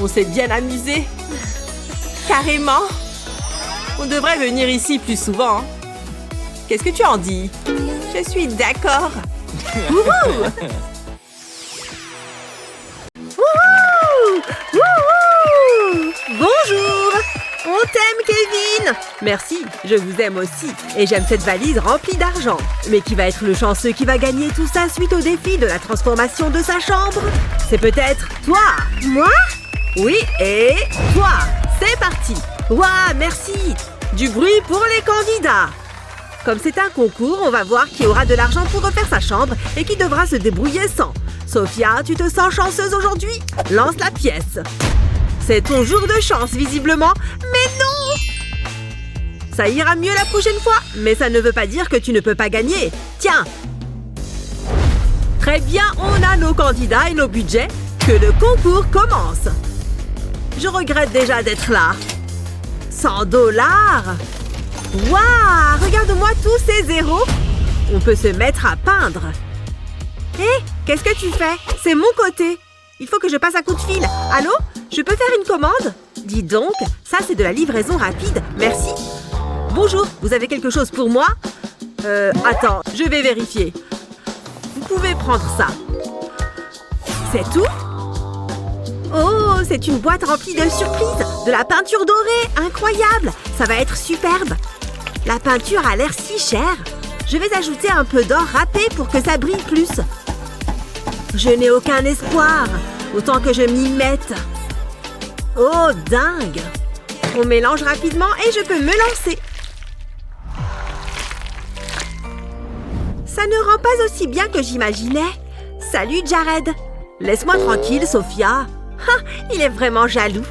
On s'est bien amusé. Carrément. On devrait venir ici plus souvent. Qu'est-ce que tu en dis? Je suis d'accord. Wouhou! Wouhou! t'aime, Kevin! Merci, je vous aime aussi. Et j'aime cette valise remplie d'argent. Mais qui va être le chanceux qui va gagner tout ça suite au défi de la transformation de sa chambre? C'est peut-être toi! Moi? Oui, et toi! C'est parti! Ouah, merci! Du bruit pour les candidats! Comme c'est un concours, on va voir qui aura de l'argent pour refaire sa chambre et qui devra se débrouiller sans. Sophia, tu te sens chanceuse aujourd'hui? Lance la pièce. C'est ton jour de chance, visiblement. Mais non! Ça ira mieux la prochaine fois, mais ça ne veut pas dire que tu ne peux pas gagner. Tiens! Très bien, on a nos candidats et nos budgets. Que le concours commence. Je regrette déjà d'être là. 100 $! Waouh! Regarde-moi tous ces zéros! On peut se mettre à peindre. Hé, qu'est-ce que tu fais? C'est mon côté. Il faut que je passe un coup de fil. Allô? Je peux faire une commande? Dis donc, ça c'est de la livraison rapide. Merci. Bonjour, vous avez quelque chose pour moi? Attends, je vais vérifier. Vous pouvez prendre ça. C'est tout? Oh, c'est une boîte remplie de surprises. De la peinture dorée, incroyable. Ça va être superbe. La peinture a l'air si chère. Je vais ajouter un peu d'or râpé pour que ça brille plus. Je n'ai aucun espoir. Autant que je m'y mette. Oh, dingue. On mélange rapidement et je peux me lancer. Ça ne rend pas aussi bien que j'imaginais. Salut, Jared. Laisse-moi tranquille, Sophia. Ah, il est vraiment jaloux.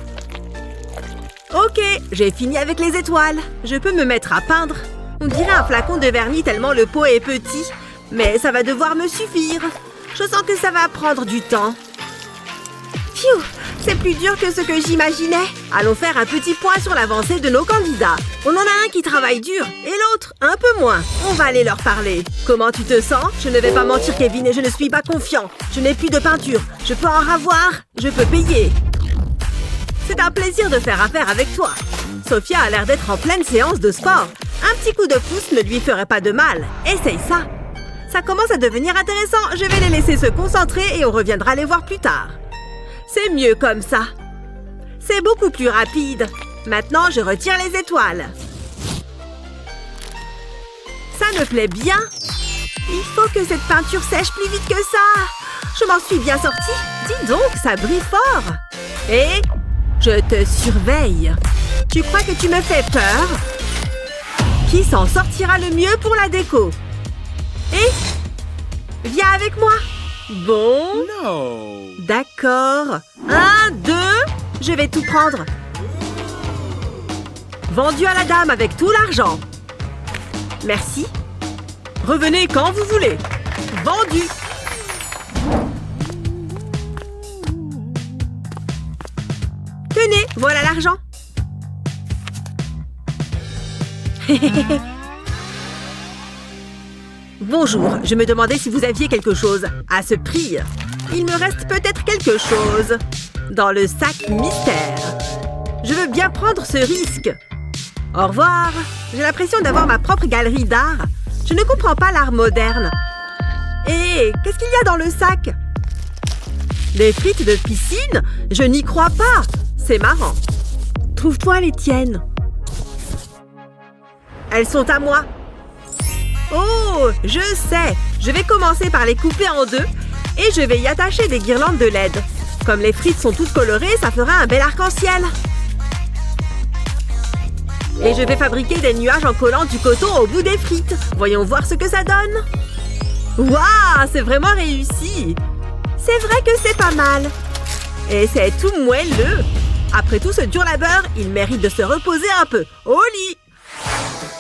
Ok, j'ai fini avec les étoiles. Je peux me mettre à peindre. On dirait un flacon de vernis tellement le pot est petit. Mais ça va devoir me suffire. Je sens que ça va prendre du temps. Pfiou, c'est plus dur que ce que j'imaginais. Allons faire un petit point sur l'avancée de nos candidats. On en a un qui travaille dur et l'autre un peu moins. On va aller leur parler. Comment tu te sens? Je ne vais pas mentir, Kevin, et je ne suis pas confiant. Je n'ai plus de peinture. Je peux en avoir. Je peux payer. C'est un plaisir de faire affaire avec toi. Sophia a l'air d'être en pleine séance de sport. Un petit coup de pouce ne lui ferait pas de mal. Essaye ça. Ça commence à devenir intéressant. Je vais les laisser se concentrer et on reviendra les voir plus tard. C'est mieux comme ça. C'est beaucoup plus rapide. Maintenant, je retire les étoiles. Ça me plaît bien. Il faut que cette peinture sèche plus vite que ça. Je m'en suis bien sortie. Dis donc, ça brille fort. Et je te surveille. Tu crois que tu me fais peur? Qui s'en sortira le mieux pour la déco? Et viens avec moi. Bon. No. D'accord. 1, 2. Je vais tout prendre. Vendu à la dame avec tout l'argent. Merci. Revenez quand vous voulez. Vendu. Tenez, voilà l'argent. Bonjour, je me demandais si vous aviez quelque chose. À ce prix, il me reste peut-être quelque chose. Dans le sac mystère. Je veux bien prendre ce risque. Au revoir. J'ai l'impression d'avoir ma propre galerie d'art. Je ne comprends pas l'art moderne. Et qu'est-ce qu'il y a dans le sac? Des frites de piscine? Je n'y crois pas. C'est marrant. Trouve-toi les tiennes. Elles sont à moi. Oh, je sais. Je vais commencer par les couper en deux et je vais y attacher des guirlandes de LED. Comme les frites sont toutes colorées, ça fera un bel arc-en-ciel. Et je vais fabriquer des nuages en collant du coton au bout des frites. Voyons voir ce que ça donne. Waouh, c'est vraiment réussi. C'est vrai que c'est pas mal. Et c'est tout moelleux. Après tout ce dur labeur, il mérite de se reposer un peu. Au lit.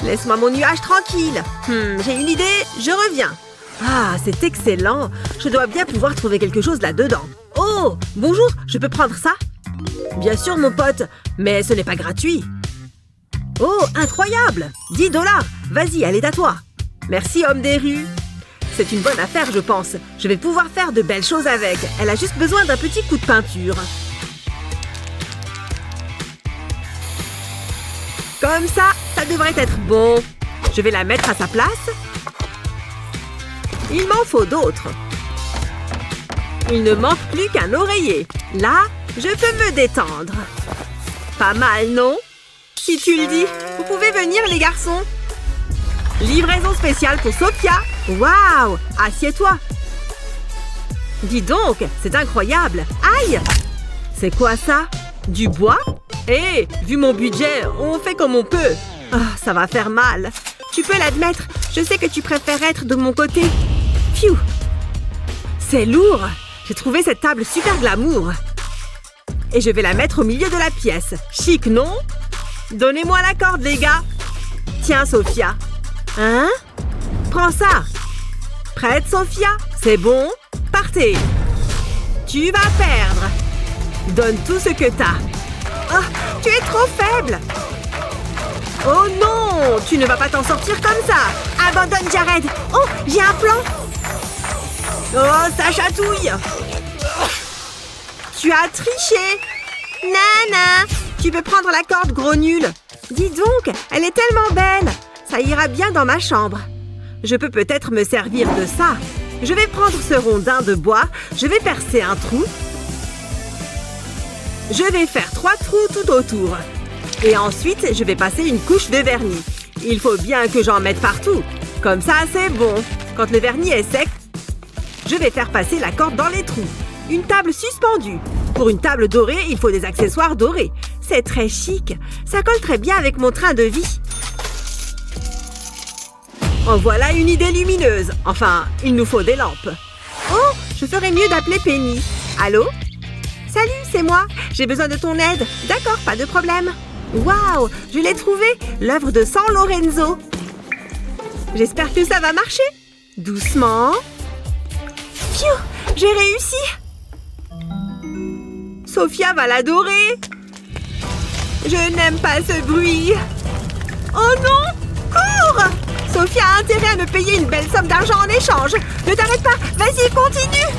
Laisse-moi mon nuage tranquille. J'ai une idée, je reviens. Ah, c'est excellent. Je dois bien pouvoir trouver quelque chose là-dedans. Oh, bonjour, je peux prendre ça? Bien sûr, mon pote, mais ce n'est pas gratuit. Oh, incroyable! 10 $. Vas-y, elle est à toi. Merci, homme des rues. C'est une bonne affaire, je pense. Je vais pouvoir faire de belles choses avec. Elle a juste besoin d'un petit coup de peinture. Comme ça, ça devrait être bon. Je vais la mettre à sa place. Il m'en faut d'autres. Il ne manque plus qu'un oreiller. Là, je peux me détendre. Pas mal, non? Si tu le dis. Vous pouvez venir, les garçons. Livraison spéciale pour Sophia. Waouh! Assieds-toi. Dis donc, c'est incroyable. Aïe! C'est quoi ça? Du bois? Hé, vu mon budget, on fait comme on peut. Oh, ça va faire mal. Tu peux l'admettre. Je sais que tu préfères être de mon côté. Pfiou! C'est lourd. J'ai trouvé cette table super glamour. Et je vais la mettre au milieu de la pièce. Chic, non? Donnez-moi la corde, les gars. Tiens, Sophia. Hein? Prends ça. Prête, Sophia? C'est bon? Partez. Tu vas perdre. Donne tout ce que t'as. Oh, tu es trop faible. Oh non! Tu ne vas pas t'en sortir comme ça. Abandonne, Jared. Oh, j'ai un plan. Oh, ça chatouille. Tu as triché. Nana, tu peux prendre la corde, gros nul. Dis donc, elle est tellement belle. Ça ira bien dans ma chambre. Je peux peut-être me servir de ça. Je vais prendre ce rondin de bois. Je vais percer un trou. Je vais faire 3 trous tout autour. Et ensuite, je vais passer une couche de vernis. Il faut bien que j'en mette partout. Comme ça, c'est bon. Quand le vernis est sec, je vais faire passer la corde dans les trous. Une table suspendue. Pour une table dorée, il faut des accessoires dorés. C'est très chic. Ça colle très bien avec mon train de vie. En voilà une idée lumineuse. Enfin, il nous faut des lampes. Oh, je ferais mieux d'appeler Penny. Allô? Salut, c'est moi. J'ai besoin de ton aide. D'accord, pas de problème. Waouh, je l'ai trouvé. L'œuvre de San Lorenzo. J'espère que ça va marcher. Doucement. Pfiou, j'ai réussi. Sophia va l'adorer. Je n'aime pas ce bruit. Oh non, cours! Sophia a intérêt à me payer une belle somme d'argent en échange. Ne t'arrête pas, vas-y, continue.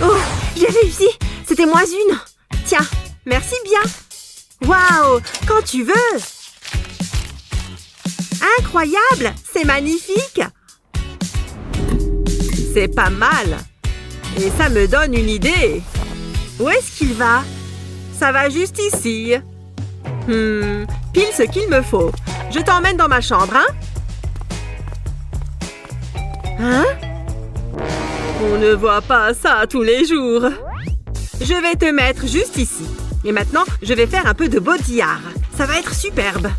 Oh, j'ai réussi. C'était moins une. Tiens, merci bien. Waouh, quand tu veux. Incroyable, c'est magnifique. C'est pas mal. Et ça me donne une idée. Où est-ce qu'il va? Ça va juste ici. Pile ce qu'il me faut. Je t'emmène dans ma chambre, hein? Hein? On ne voit pas ça tous les jours. Je vais te mettre juste ici. Et maintenant, je vais faire un peu de body art. Ça va être superbe.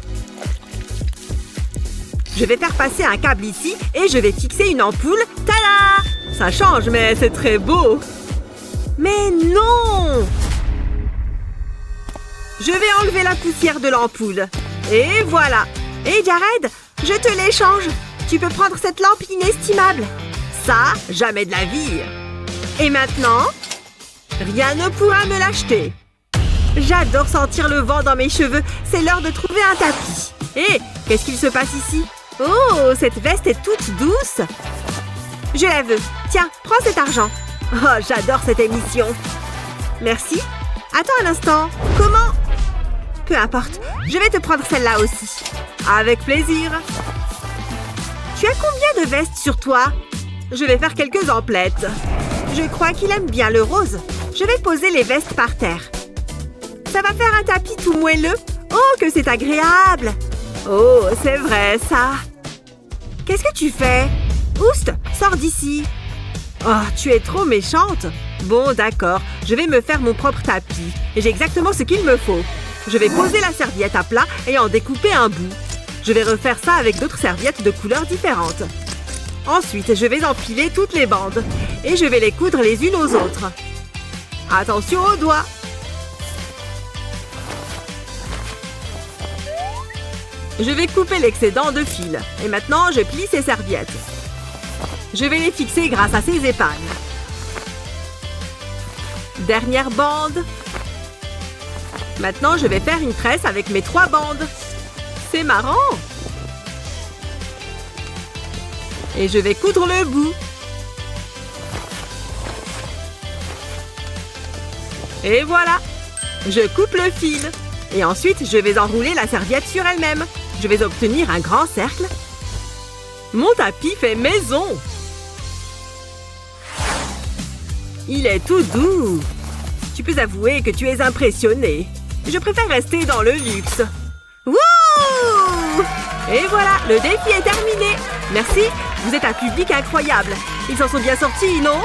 Je vais faire passer un câble ici et je vais fixer une ampoule. Tada! Ça change, mais c'est très beau. Mais non! Je vais enlever la poussière de l'ampoule. Et voilà. Hé, Jared, je te l'échange. Tu peux prendre cette lampe inestimable. Ça, jamais de la vie. Et maintenant, rien ne pourra me l'acheter. J'adore sentir le vent dans mes cheveux. C'est l'heure de trouver un tapis. Hé, qu'est-ce qu'il se passe ici? Oh, cette veste est toute douce. Je la veux. Tiens, prends cet argent. Oh, j'adore cette émission. Merci. Attends un instant. Comment? Peu importe. Je vais te prendre celle-là aussi. Avec plaisir. Tu as combien de vestes sur toi? Je vais faire quelques emplettes. Je crois qu'il aime bien le rose. Je vais poser les vestes par terre. Ça va faire un tapis tout moelleux. Oh, que c'est agréable. Oh, c'est vrai, ça. Qu'est-ce que tu fais? Oust, sors d'ici. Oh, tu es trop méchante. Bon, d'accord. Je vais me faire mon propre tapis. Et j'ai exactement ce qu'il me faut. Je vais poser la serviette à plat et en découper un bout. Je vais refaire ça avec d'autres serviettes de couleurs différentes. Ensuite, je vais empiler toutes les bandes. Et je vais les coudre les unes aux autres. Attention aux doigts. Je vais couper l'excédent de fil. Et maintenant, je plie ces serviettes. Je vais les fixer grâce à ces épingles. Dernière bande. Maintenant, je vais faire une tresse avec mes 3 bandes. C'est marrant. Et je vais coudre le bout. Et voilà. Je coupe le fil. Et ensuite, je vais enrouler la serviette sur elle-même. Je vais obtenir un grand cercle. Mon tapis fait maison. Il est tout doux. Tu peux avouer que tu es impressionné. Je préfère rester dans le luxe. Et voilà, le défi est terminé. Merci, vous êtes un public incroyable. Ils s'en sont bien sortis, non?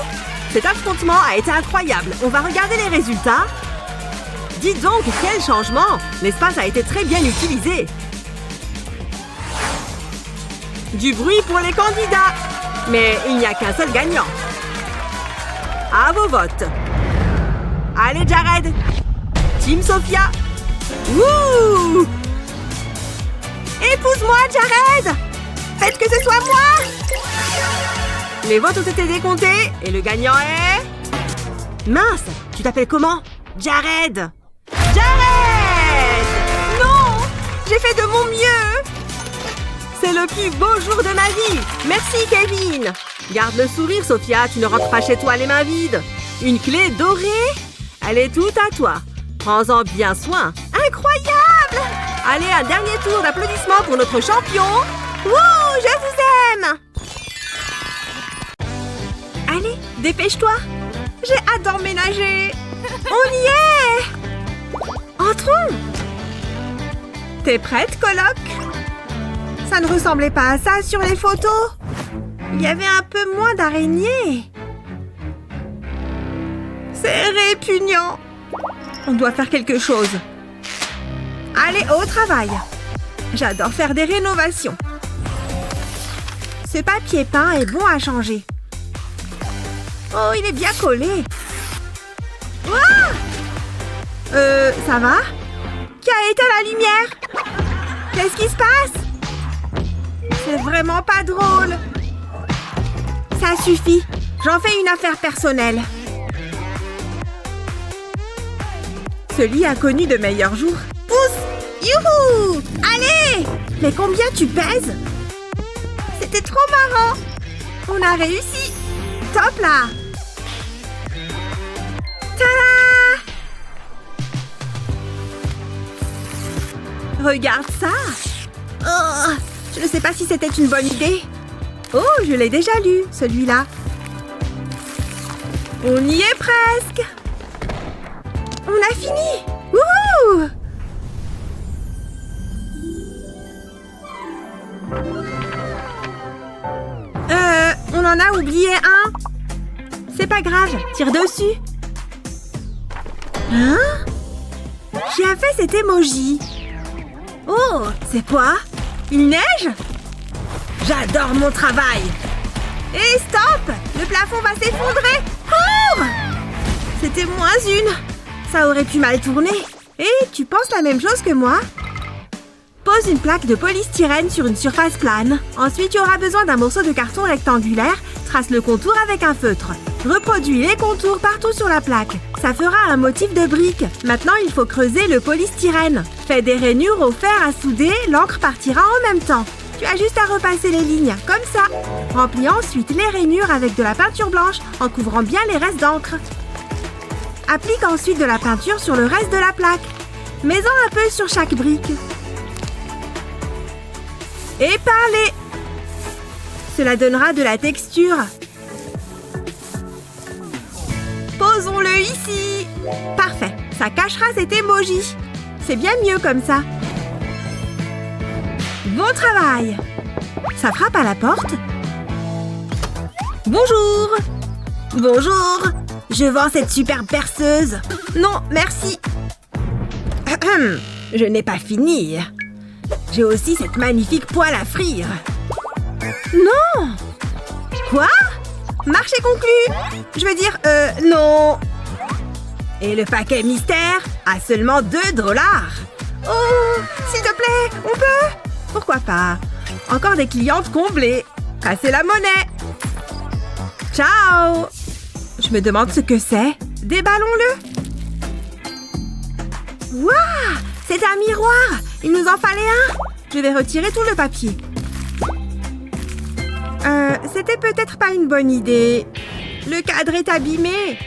Cet affrontement a été incroyable. On va regarder les résultats. Dites donc, quel changement! L'espace a été très bien utilisé. Du bruit pour les candidats. Mais il n'y a qu'un seul gagnant. À vos votes. Allez, Jared. Team Sophia. Wouh! Épouse-moi, Jared! Faites que ce soit moi! Les votes ont été décomptés et le gagnant est... Mince! Tu t'appelles comment? Jared! Jared! Non! J'ai fait de mon mieux! C'est le plus beau jour de ma vie! Merci, Kevin! Garde le sourire, Sophia, tu ne rentres pas chez toi les mains vides. Une clé dorée? Elle est toute à toi. Prends-en bien soin. Incroyable! Allez, un dernier tour d'applaudissements pour notre champion. Wouh, je vous aime! Allez, dépêche-toi. J'ai hâte d'emménager. On y est! Entrons! T'es prête, coloc? Ça ne ressemblait pas à ça sur les photos. Il y avait un peu moins d'araignées. C'est répugnant. On doit faire quelque chose. Allez, au travail. J'adore faire des rénovations. Ce papier peint est bon à changer. Oh, il est bien collé. Ouah! Ça va? Qui a éteint la lumière? Qu'est-ce qui se passe? C'est vraiment pas drôle. Ça suffit. J'en fais une affaire personnelle. Ce lit a connu de meilleurs jours. Pousse! Youhou! Allez! Mais combien tu pèses? C'était trop marrant! On a réussi! Top là! Tada! Regarde ça! Oh, je ne sais pas si c'était une bonne idée. Oh, je l'ai déjà lu, celui-là. On y est presque! On a fini! Wouhou! On en a oublié un. C'est pas grave, tire dessus. Hein? Qui a fait cet emoji? Oh, c'est quoi? Il neige? J'adore mon travail. Et stop! Le plafond va s'effondrer. Cours! C'était moins une. Ça aurait pu mal tourner. Et tu penses la même chose que moi? Pose une plaque de polystyrène sur une surface plane. Ensuite, tu auras besoin d'un morceau de carton rectangulaire. Trace le contour avec un feutre. Reproduis les contours partout sur la plaque. Ça fera un motif de brique. Maintenant, il faut creuser le polystyrène. Fais des rainures au fer à souder. L'encre partira en même temps. Tu as juste à repasser les lignes, comme ça. Remplis ensuite les rainures avec de la peinture blanche en couvrant bien les restes d'encre. Applique ensuite de la peinture sur le reste de la plaque. Mets-en un peu sur chaque brique. Et parlez. Cela donnera de la texture. Posons-le ici. Parfait, ça cachera cet emoji. C'est bien mieux comme ça. Bon travail. Ça frappe à la porte. Bonjour. Bonjour. Je vends cette superbe perceuse. Non, merci. Je n'ai pas fini. J'ai aussi cette magnifique poêle à frire. Non! Quoi? Marché conclu! Je veux dire, non! Et le paquet mystère a seulement 2 $. Oh! S'il te plaît, on peut? Pourquoi pas? Encore des clientes comblées. Passez la monnaie! Ciao! Je me demande ce que c'est. Déballons-le! Waouh! C'est un miroir! Il nous en fallait un! Je vais retirer tout le papier. C'était peut-être pas une bonne idée. Le cadre est abîmé.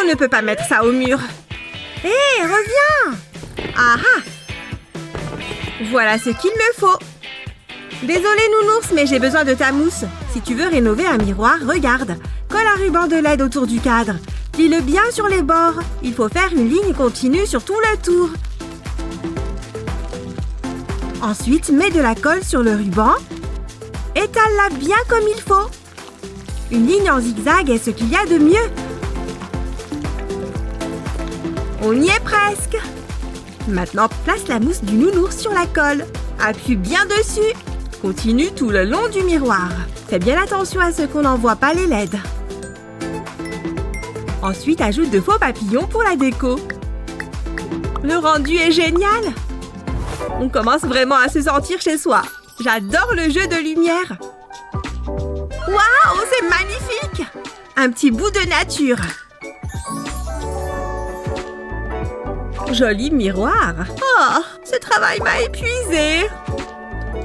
On ne peut pas mettre ça au mur. Hé, reviens! Ah ah! Voilà ce qu'il me faut. Désolée, nounours, mais j'ai besoin de ta mousse. Si tu veux rénover un miroir, regarde. Colle un ruban de LED autour du cadre. Plie-le bien sur les bords. Il faut faire une ligne continue sur tout le tour. Ensuite, mets de la colle sur le ruban. Étale-la bien comme il faut. Une ligne en zigzag est ce qu'il y a de mieux. On y est presque. Maintenant, place la mousse du nounours sur la colle. Appuie bien dessus. Continue tout le long du miroir. Fais bien attention à ce qu'on n'envoie pas les LED. Ensuite, ajoute de faux papillons pour la déco. Le rendu est génial. On commence vraiment à se sentir chez soi. J'adore le jeu de lumière. Waouh, c'est magnifique! Un petit bout de nature. Joli miroir. Oh, ce travail m'a épuisée.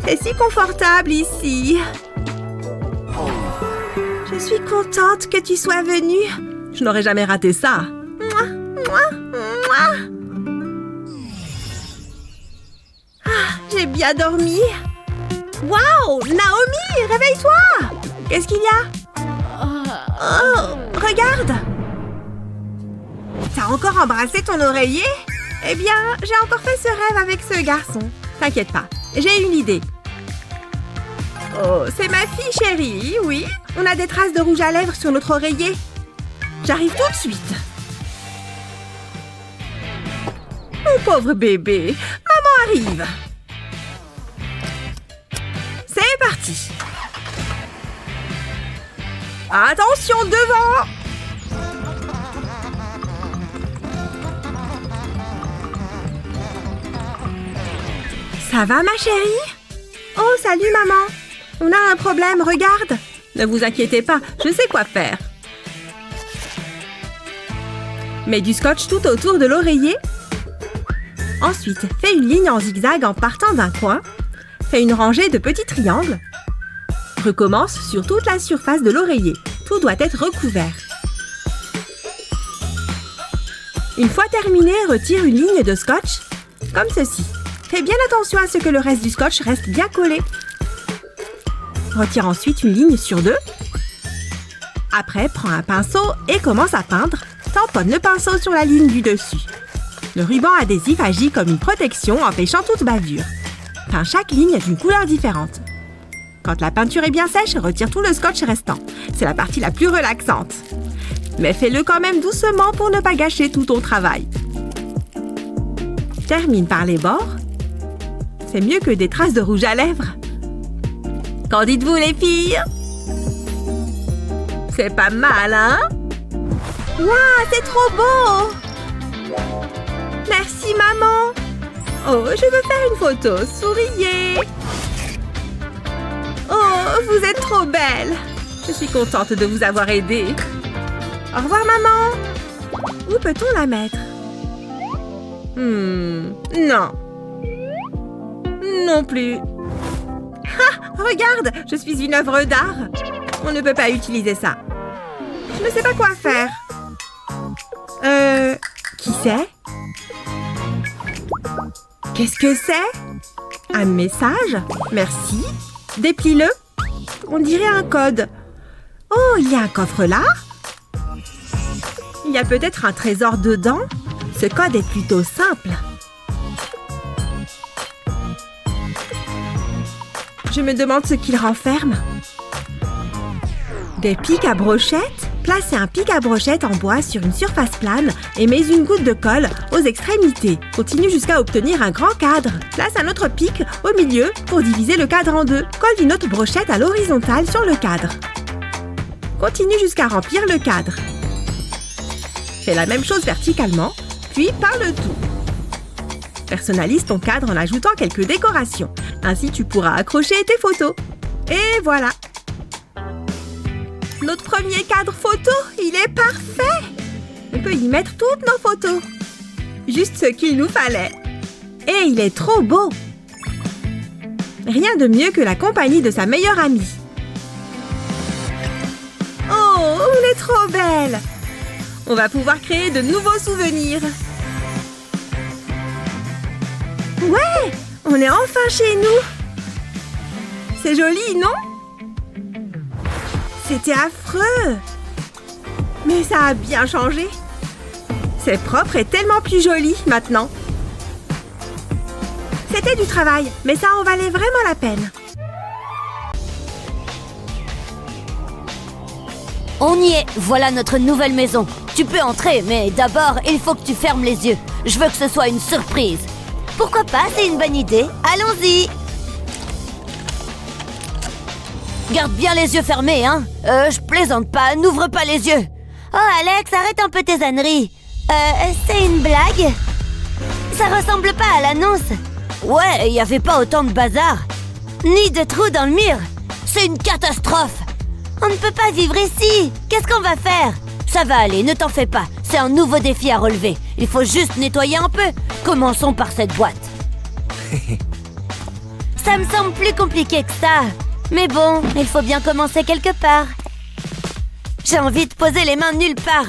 C'est si confortable ici. Je suis contente que tu sois venue. Je n'aurais jamais raté ça. Mouah, mouah, mouah. Ah, j'ai bien dormi. Waouh, Naomi, réveille-toi! Qu'est-ce qu'il y a? Oh, regarde! T'as encore embrassé ton oreiller? Eh bien, j'ai encore fait ce rêve avec ce garçon. T'inquiète pas, j'ai une idée. Oh, c'est ma fille chérie, oui. On a des traces de rouge à lèvres sur notre oreiller. J'arrive tout de suite. Mon pauvre bébé, maman arrive. C'est parti. Attention, devant! Ça va, ma chérie? Oh, salut, maman. On a un problème, regarde. Ne vous inquiétez pas, je sais quoi faire. Mets du scotch tout autour de l'oreiller. Ensuite, fais une ligne en zigzag en partant d'un coin. Fais une rangée de petits triangles. Recommence sur toute la surface de l'oreiller. Tout doit être recouvert. Une fois terminé, retire une ligne de scotch, comme ceci. Fais bien attention à ce que le reste du scotch reste bien collé. Retire ensuite une ligne sur deux. Après, prends un pinceau et commence à peindre. Tamponne le pinceau sur la ligne du dessus. Le ruban adhésif agit comme une protection empêchant toute bavure. Peins chaque ligne d'une couleur différente. Quand la peinture est bien sèche, retire tout le scotch restant. C'est la partie la plus relaxante. Mais fais-le quand même doucement pour ne pas gâcher tout ton travail. Termine par les bords. C'est mieux que des traces de rouge à lèvres. Qu'en dites-vous, les filles? C'est pas mal, hein? Waouh, c'est trop beau! Merci, maman! Oh, je veux faire une photo. Souriez! Oh, vous êtes trop belle! Je suis contente de vous avoir aidé. Au revoir, maman! Où peut-on la mettre? Non. Non plus. Ah, regarde! Je suis une œuvre d'art. On ne peut pas utiliser ça. Je ne sais pas quoi faire. Qui c'est? Qu'est-ce que c'est? Un message? Merci. Déplie-le. On dirait un code. Oh, il y a un coffre là? Il y a peut-être un trésor dedans? Ce code est plutôt simple. Je me demande ce qu'il renferme. Des pics à brochettes? Placez un pic à brochettes en bois sur une surface plane et mets une goutte de colle aux extrémités. Continue jusqu'à obtenir un grand cadre. Place un autre pic au milieu pour diviser le cadre en deux. Colle une autre brochette à l'horizontale sur le cadre. Continue jusqu'à remplir le cadre. Fais la même chose verticalement, puis peins le tout. Personnalise ton cadre en ajoutant quelques décorations. Ainsi, tu pourras accrocher tes photos. Et voilà! Notre premier cadre photo, il est parfait! On peut y mettre toutes nos photos. Juste ce qu'il nous fallait. Et il est trop beau! Rien de mieux que la compagnie de sa meilleure amie. Oh, on est trop belle! On va pouvoir créer de nouveaux souvenirs. Ouais! On est enfin chez nous! C'est joli, non? C'était affreux! Mais ça a bien changé. C'est propre et tellement plus joli maintenant. C'était C'était du travail, mais ça en valait vraiment la peine. On y est, voilà notre nouvelle maison. Tu peux entrer, mais d'abord, il faut que tu fermes les yeux. Je veux que ce soit une surprise. Pourquoi pas, c'est une bonne idée. Allons-y. Garde bien les yeux fermés, hein. Je plaisante pas, n'ouvre pas les yeux. Oh, Alex, arrête un peu tes âneries. C'est une blague? Ça ressemble pas à l'annonce. Ouais, il y avait pas autant de bazar. Ni de trous dans le mur. C'est une catastrophe. On ne peut pas vivre ici. Qu'est-ce qu'on va faire? Ça va aller, ne t'en fais pas. C'est un nouveau défi à relever. Il faut juste nettoyer un peu. Commençons par cette boîte. Ça me semble plus compliqué que ça. Mais bon, il faut bien commencer quelque part. J'ai envie de poser les mains nulle part.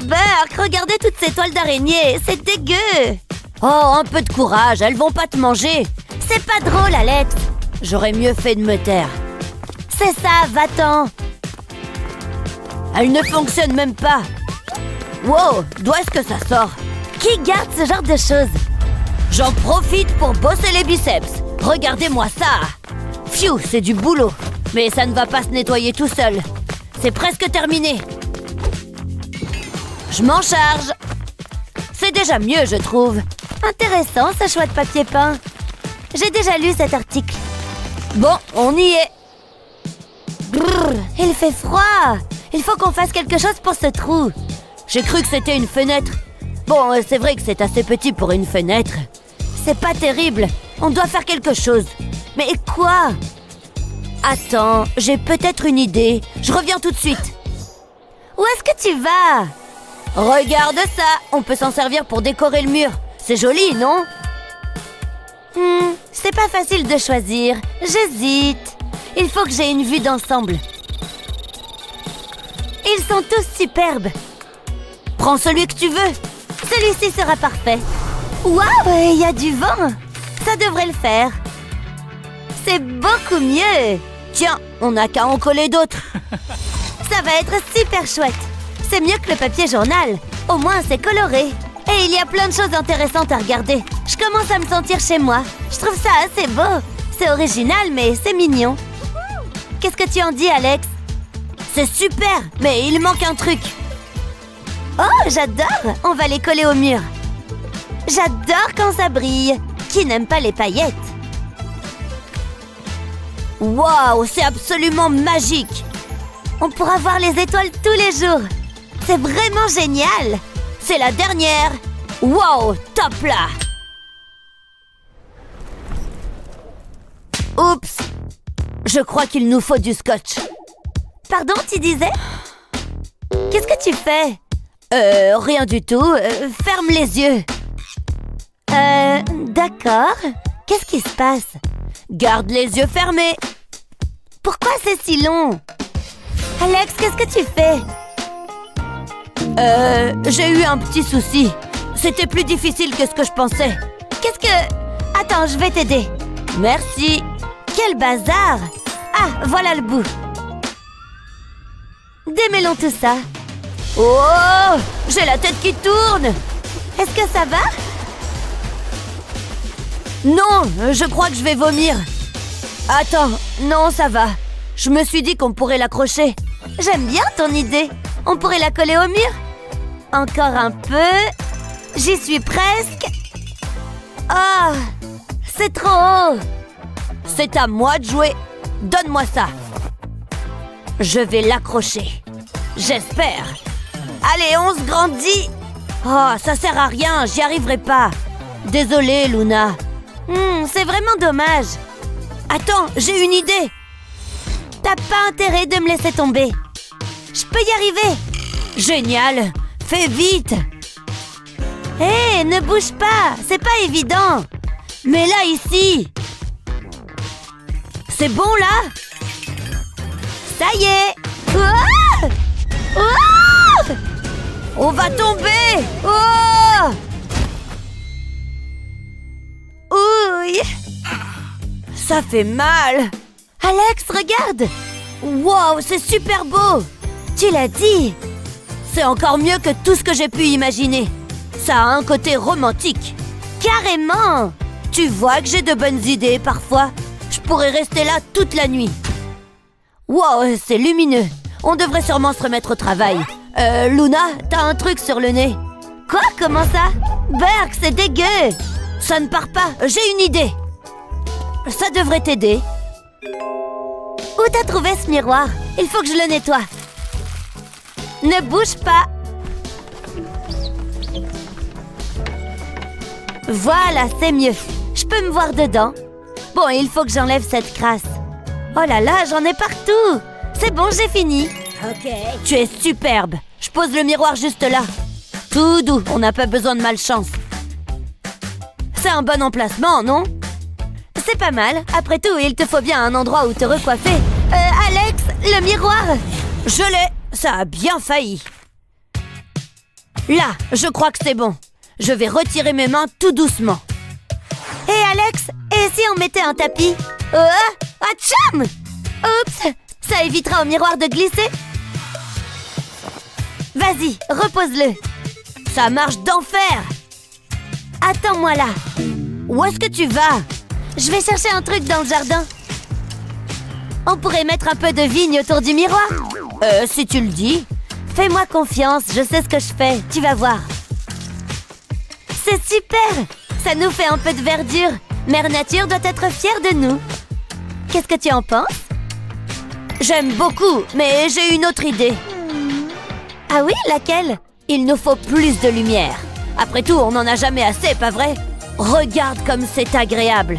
Burk, regardez toutes ces toiles d'araignée. C'est dégueu. Oh, un peu de courage, elles vont pas te manger. C'est pas drôle, Alex. J'aurais mieux fait de me taire. C'est ça, va-t'en. Elle ne fonctionne même pas. Wow, d'où est-ce que ça sort? Qui garde ce genre de choses? J'en profite pour bosser les biceps. Regardez-moi ça. Pfiou, c'est du boulot. Mais ça ne va pas se nettoyer tout seul. C'est presque terminé. Je m'en charge. C'est déjà mieux, je trouve. Intéressant, ce choix de papier peint. J'ai déjà lu cet article. Bon, on y est. Brrr, il fait froid. Il faut qu'on fasse quelque chose pour ce trou. J'ai cru que c'était une fenêtre. Bon, c'est vrai que c'est assez petit pour une fenêtre. C'est pas terrible. On doit faire quelque chose. Mais quoi? Attends, j'ai peut-être une idée. Je reviens tout de suite. Où est-ce que tu vas? Regarde ça. On peut s'en servir pour décorer le mur. C'est joli, non? C'est pas facile de choisir. J'hésite. Il faut que j'ai une vue d'ensemble. Ils sont tous superbes. Prends celui que tu veux. Celui-ci sera parfait. Waouh, il y a du vent. Ça devrait le faire. C'est beaucoup mieux. Tiens, on n'a qu'à en coller d'autres. Ça va être super chouette. C'est mieux que le papier journal. Au moins, c'est coloré. Et il y a plein de choses intéressantes à regarder. Je commence à me sentir chez moi. Je trouve ça assez beau. C'est original, mais c'est mignon. Qu'est-ce que tu en dis, Alex? C'est super, mais il manque un truc. Oh, j'adore. On va les coller au mur. J'adore quand ça brille. Qui n'aime pas les paillettes? Waouh, c'est absolument magique. On pourra voir les étoiles tous les jours. C'est vraiment génial. C'est la dernière. Waouh, top là. Oups. Je crois qu'il nous faut du scotch. Pardon, tu disais? Qu'est-ce que tu fais? Rien du tout. Ferme les yeux. D'accord. Qu'est-ce qui se passe? Garde les yeux fermés. Pourquoi c'est si long? Alex, qu'est-ce que tu fais? J'ai eu un petit souci. C'était plus difficile que ce que je pensais. Qu'est-ce que... Attends, je vais t'aider. Merci. Quel bazar! Ah, voilà le bout. Démêlons tout ça. Oh! J'ai la tête qui tourne! Est-ce que ça va? Non, je crois que je vais vomir. Attends, non, ça va. Je me suis dit qu'on pourrait l'accrocher. J'aime bien ton idée. On pourrait la coller au mur? Encore un peu. J'y suis presque. Ah! C'est trop haut. C'est à moi de jouer. Donne-moi ça. Je vais l'accrocher. J'espère. Allez, on se grandit. Oh, ça sert à rien, j'y arriverai pas. Désolée, Luna. C'est vraiment dommage. Attends, j'ai une idée. T'as pas intérêt de me laisser tomber. Je peux y arriver. Génial. Fais vite. Hé, ne bouge pas. C'est pas évident. Mais là, ici. C'est bon, là? Ça y est. Ouah! Ouah! On va tomber. Oh! Ouille. Ça fait mal. Alex, regarde. Wow, c'est super beau. Tu l'as dit. C'est encore mieux que tout ce que j'ai pu imaginer. Ça a un côté romantique. Carrément. Tu vois que j'ai de bonnes idées parfois. Je pourrais rester là toute la nuit. Wow, c'est lumineux. On devrait sûrement se remettre au travail. Luna, t'as un truc sur le nez. Quoi? Comment ça? Burk, c'est dégueu. Ça ne part pas. J'ai une idée. Ça devrait t'aider. Où t'as trouvé ce miroir? Il faut que je le nettoie. Ne bouge pas. Voilà, c'est mieux. Je peux me voir dedans. Bon, il faut que j'enlève cette crasse. Oh là là, j'en ai partout. C'est bon, j'ai fini. Ok. Tu es superbe. Je pose le miroir juste là. Tout doux, on n'a pas besoin de malchance. C'est un bon emplacement, non? C'est pas mal. Après tout, il te faut bien un endroit où te recoiffer. Alex, le miroir! Je l'ai. Ça a bien failli. Là, je crois que c'est bon. Je vais retirer mes mains tout doucement. Hé Alex, et si on mettait un tapis? Atcham! Oups, ça évitera au miroir de glisser. Vas-y, repose-le. Ça marche d'enfer. Attends-moi là. Où est-ce que tu vas? Je vais chercher un truc dans le jardin. On pourrait mettre un peu de vigne autour du miroir. Si tu le dis. Fais-moi confiance, je sais ce que je fais. Tu vas voir. C'est super! Ça nous fait un peu de verdure. Mère Nature doit être fière de nous. Qu'est-ce que tu en penses? J'aime beaucoup, mais j'ai une autre idée. Ah oui, laquelle? Il nous faut plus de lumière. Après tout, on n'en a jamais assez, pas vrai? Regarde comme c'est agréable.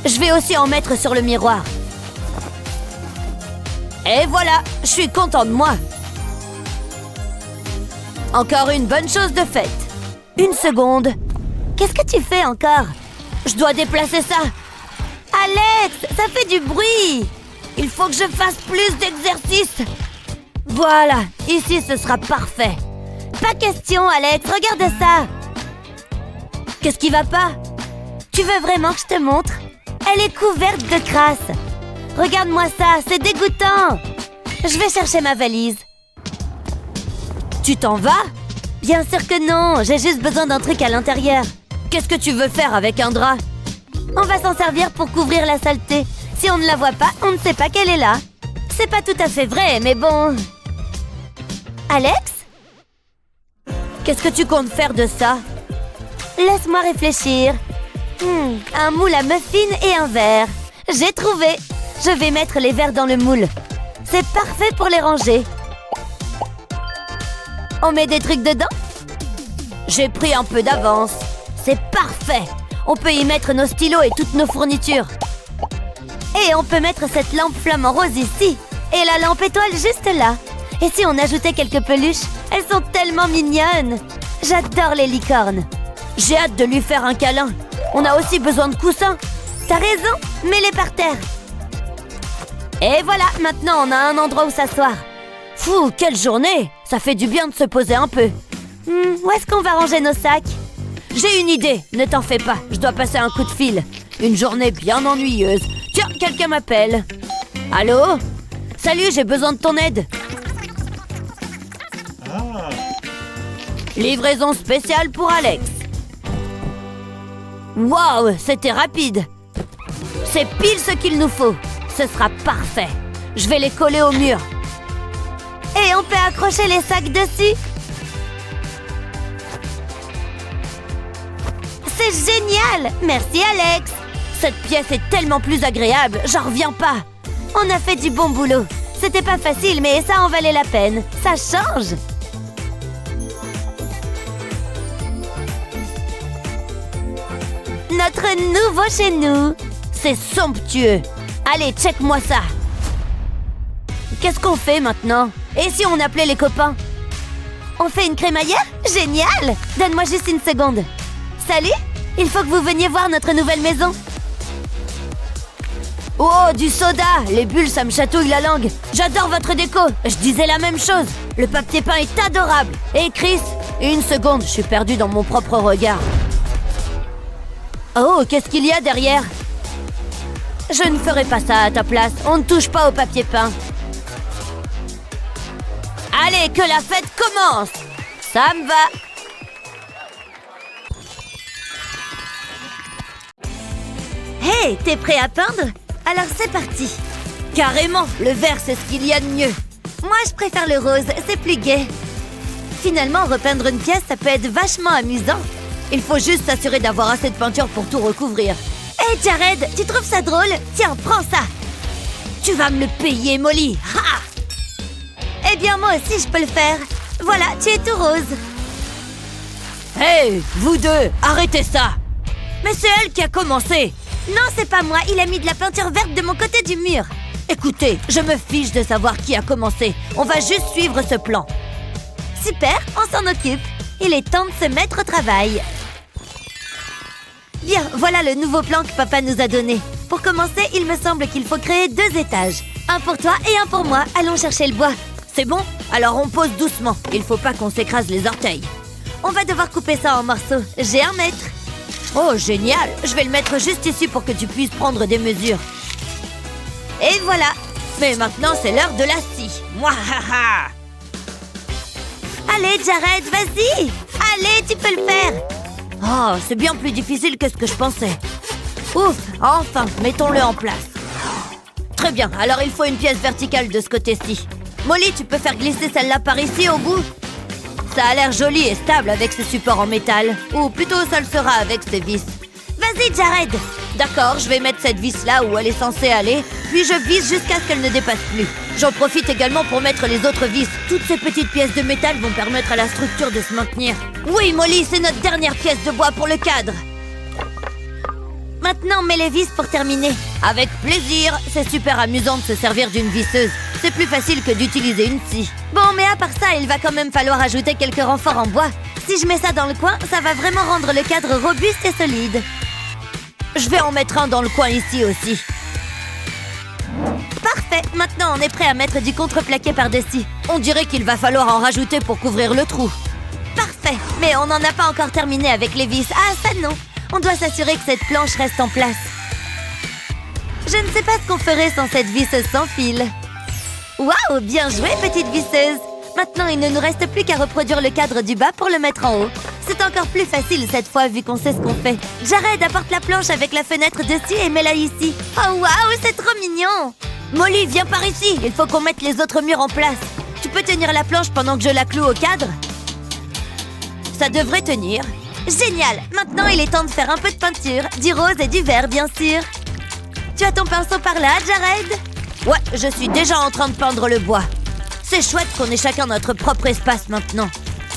Je vais aussi en mettre sur le miroir. Et voilà, je suis content de moi. Encore une bonne chose de faite. Une seconde. Qu'est-ce que tu fais encore? Je dois déplacer ça. Alex, ça fait du bruit. Il faut que je fasse plus d'exercice. Voilà, ici ce sera parfait. Pas question, Alex, regarde ça. Qu'est-ce qui va pas? Tu veux vraiment que je te montre? Elle est couverte de crasse. Regarde-moi ça, c'est dégoûtant. Je vais chercher ma valise. Tu t'en vas? Bien sûr que non, j'ai juste besoin d'un truc à l'intérieur. Qu'est-ce que tu veux faire avec un drap? On va s'en servir pour couvrir la saleté. Si on ne la voit pas, on ne sait pas qu'elle est là. C'est pas tout à fait vrai, mais bon... Alex? Qu'est-ce que tu comptes faire de ça? Laisse-moi réfléchir. Un moule à muffins et un verre. J'ai trouvé. Je vais mettre les verres dans le moule. C'est parfait pour les ranger. On met des trucs dedans? J'ai pris un peu d'avance. C'est parfait. On peut y mettre nos stylos et toutes nos fournitures. Et on peut mettre cette lampe flamant rose ici. Et la lampe étoile juste là. Et si on ajoutait quelques peluches? Elles sont tellement mignonnes. J'adore les licornes. J'ai hâte de lui faire un câlin. On a aussi besoin de coussins. T'as raison, mets-les par terre. Et voilà, maintenant on a un endroit où s'asseoir. Fou, quelle journée! Ça fait du bien de se poser un peu. Où est-ce qu'on va ranger nos sacs? J'ai une idée, ne t'en fais pas, je dois passer un coup de fil. Une journée bien ennuyeuse. Tiens, quelqu'un m'appelle. Allô? Salut, j'ai besoin de ton aide. Livraison spéciale pour Alex. Waouh, c'était rapide. C'est pile ce qu'il nous faut. Ce sera parfait. Je vais les coller au mur. Et on peut accrocher les sacs dessus. C'est génial! Merci Alex. Cette pièce est tellement plus agréable, j'en reviens pas. On a fait du bon boulot. C'était pas facile, mais ça en valait la peine. Ça change. Notre nouveau chez nous. C'est somptueux. Allez, check-moi ça. Qu'est-ce qu'on fait maintenant? Et si on appelait les copains? On fait une crémaillère? Génial! Donne-moi juste une seconde. Salut! Il faut que vous veniez voir notre nouvelle maison. Oh, du soda! Les bulles, ça me chatouille la langue. J'adore votre déco. Je disais la même chose. Le papier peint est adorable. Et Chris? Une seconde, je suis perdue dans mon propre regard. Oh, qu'est-ce qu'il y a derrière? Je ne ferai pas ça à ta place. On ne touche pas au papier peint. Allez, que la fête commence! Ça me va! Hey, t'es prêt à peindre? Alors c'est parti. Carrément, le vert c'est ce qu'il y a de mieux. Moi je préfère le rose, c'est plus gai. Finalement, repeindre une pièce, ça peut être vachement amusant. Il faut juste s'assurer d'avoir assez de peinture pour tout recouvrir. Hey Jared, tu trouves ça drôle? Tiens, prends ça. Tu vas me le payer, Molly. Ha! Eh bien, moi aussi, je peux le faire. Voilà, tu es tout rose. Hey, vous deux, arrêtez ça. Mais c'est elle qui a commencé. Non, c'est pas moi. Il a mis de la peinture verte de mon côté du mur. Écoutez, je me fiche de savoir qui a commencé. On va juste suivre ce plan. Super, on s'en occupe. Il est temps de se mettre au travail. Bien, voilà le nouveau plan que papa nous a donné. Pour commencer, il me semble qu'il faut créer 2 étages. Un pour toi et un pour moi. Allons chercher le bois. C'est bon? Alors on pose doucement. Il faut pas qu'on s'écrase les orteils. On va devoir couper ça en morceaux. J'ai 1 mètre. Oh, génial! Je vais le mettre juste ici pour que tu puisses prendre des mesures. Et voilà! Mais maintenant, c'est l'heure de la scie. Mouahaha! Allez, Jared, vas-y! Allez, tu peux le faire! Oh, c'est bien plus difficile que ce que je pensais. Ouf! Enfin, mettons-le en place. Très bien, alors il faut une pièce verticale de ce côté-ci. Molly, tu peux faire glisser celle-là par ici, au bout? Ça a l'air joli et stable avec ce support en métal. Ou plutôt, ça le sera avec ces vis. Vas-y, Jared! D'accord, je vais mettre cette vis là où elle est censée aller, puis je visse jusqu'à ce qu'elle ne dépasse plus. J'en profite également pour mettre les autres vis. Toutes ces petites pièces de métal vont permettre à la structure de se maintenir. Oui, Molly, c'est notre dernière pièce de bois pour le cadre. Maintenant, mets les vis pour terminer. Avec plaisir. C'est super amusant de se servir d'une visseuse. C'est plus facile que d'utiliser une scie. Bon, mais à part ça, il va quand même falloir ajouter quelques renforts en bois. Si je mets ça dans le coin, ça va vraiment rendre le cadre robuste et solide. Je vais en mettre un dans le coin ici aussi. Parfait. Maintenant, on est prêt à mettre du contreplaqué par-dessus. On dirait qu'il va falloir en rajouter pour couvrir le trou. Parfait. Mais on n'en a pas encore terminé avec les vis. Ah, ça non. On doit s'assurer que cette planche reste en place. Je ne sais pas ce qu'on ferait sans cette visseuse sans fil. Waouh, bien joué, petite visseuse. Maintenant, il ne nous reste plus qu'à reproduire le cadre du bas pour le mettre en haut. C'est encore plus facile cette fois, vu qu'on sait ce qu'on fait. Jared, apporte la planche avec la fenêtre dessus et mets-la ici. Oh, waouh, c'est trop mignon. Molly, viens par ici. Il faut qu'on mette les autres murs en place. Tu peux tenir la planche pendant que je la cloue au cadre? Ça devrait tenir. Génial! Maintenant, il est temps de faire un peu de peinture. Du rose et du vert, bien sûr. Tu as ton pinceau par là, Jared? Ouais, je suis déjà en train de peindre le bois. C'est chouette qu'on ait chacun notre propre espace maintenant.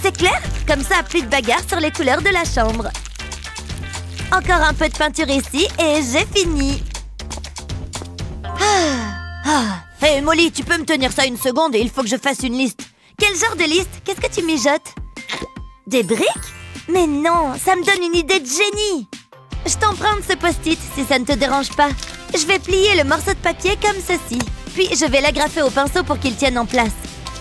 C'est clair? Comme ça, plus de bagarre sur les couleurs de la chambre. Encore un peu de peinture ici et j'ai fini. Hey, Molly, tu peux me tenir ça une seconde et il faut que je fasse une liste. Quel genre de liste? Qu'est-ce que tu mijotes? Des briques? Mais non, ça me donne une idée de génie. Je t'emprunte ce post-it si ça ne te dérange pas. Je vais plier le morceau de papier comme ceci. Puis je vais l'agrafer au pinceau pour qu'il tienne en place.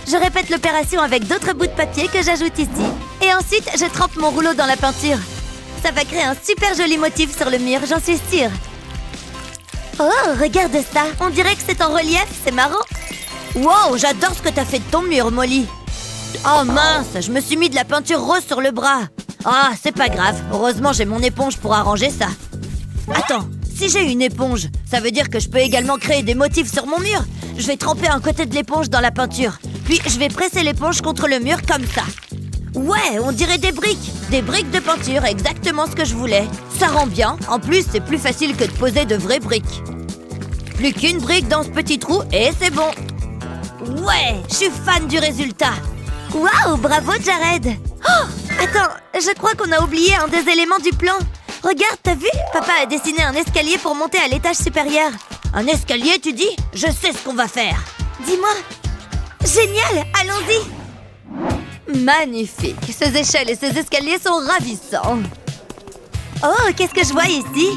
Je répète l'opération avec d'autres bouts de papier que j'ajoute ici. Et ensuite, je trempe mon rouleau dans la peinture. Ça va créer un super joli motif sur le mur, j'en suis sûre. Oh, regarde ça. On dirait que c'est en relief, c'est marrant. Wow, j'adore ce que t'as fait de ton mur, Molly. Oh mince, je me suis mis de la peinture rose sur le bras. Ah, c'est pas grave. Heureusement, j'ai mon éponge pour arranger ça. Attends, si j'ai une éponge, ça veut dire que je peux également créer des motifs sur mon mur. Je vais tremper un côté de l'éponge dans la peinture. Puis, je vais presser l'éponge contre le mur comme ça. Ouais, on dirait des briques. Des briques de peinture, exactement ce que je voulais. Ça rend bien. En plus, c'est plus facile que de poser de vraies briques. Plus qu'une brique dans ce petit trou et c'est bon. Ouais, je suis fan du résultat. Waouh, bravo Jared. Oh, attends, je crois qu'on a oublié un des éléments du plan. Regarde, t'as vu? Papa a dessiné un escalier pour monter à l'étage supérieur. Un escalier, tu dis? Je sais ce qu'on va faire. Dis-moi. Génial, allons-y. Magnifique. Ces échelles et ces escaliers sont ravissants. Oh, qu'est-ce que je vois ici?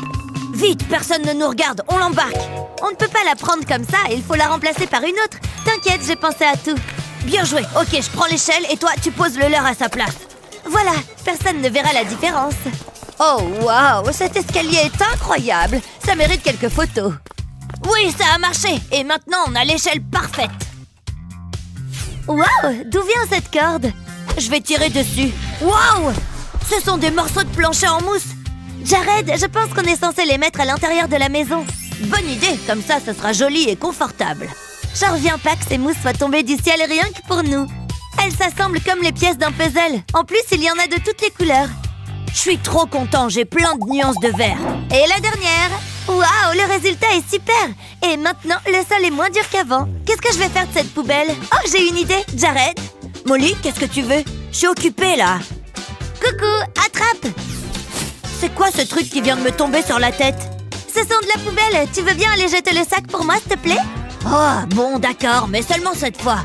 Vite, personne ne nous regarde, on l'embarque. On ne peut pas la prendre comme ça, il faut la remplacer par une autre. T'inquiète, j'ai pensé à tout. Bien joué. Ok, je prends l'échelle et toi, tu poses le leur à sa place. Voilà, personne ne verra la différence. Oh, waouh, cet escalier est incroyable. Ça mérite quelques photos. Oui, ça a marché. Et maintenant, on a l'échelle parfaite. Waouh, d'où vient cette corde? Je vais tirer dessus. Waouh, ce sont des morceaux de plancher en mousse. Jared, je pense qu'on est censé les mettre à l'intérieur de la maison. Bonne idée, comme ça, ce sera joli et confortable. J'en reviens pas que ces mousses soient tombées du ciel rien que pour nous. Elles s'assemblent comme les pièces d'un puzzle. En plus, il y en a de toutes les couleurs. Je suis trop content, j'ai plein de nuances de vert. Et la dernière. Waouh, le résultat est super. Et maintenant, le sol est moins dur qu'avant. Qu'est-ce que je vais faire de cette poubelle? Oh, j'ai une idée. Jared? Molly, qu'est-ce que tu veux? Je suis occupée, là. Coucou, attrape! C'est quoi ce truc qui vient de me tomber sur la tête? Ce sont de la poubelle. Tu veux bien aller jeter le sac pour moi, s'il te plaît? Oh, bon, d'accord, mais seulement cette fois.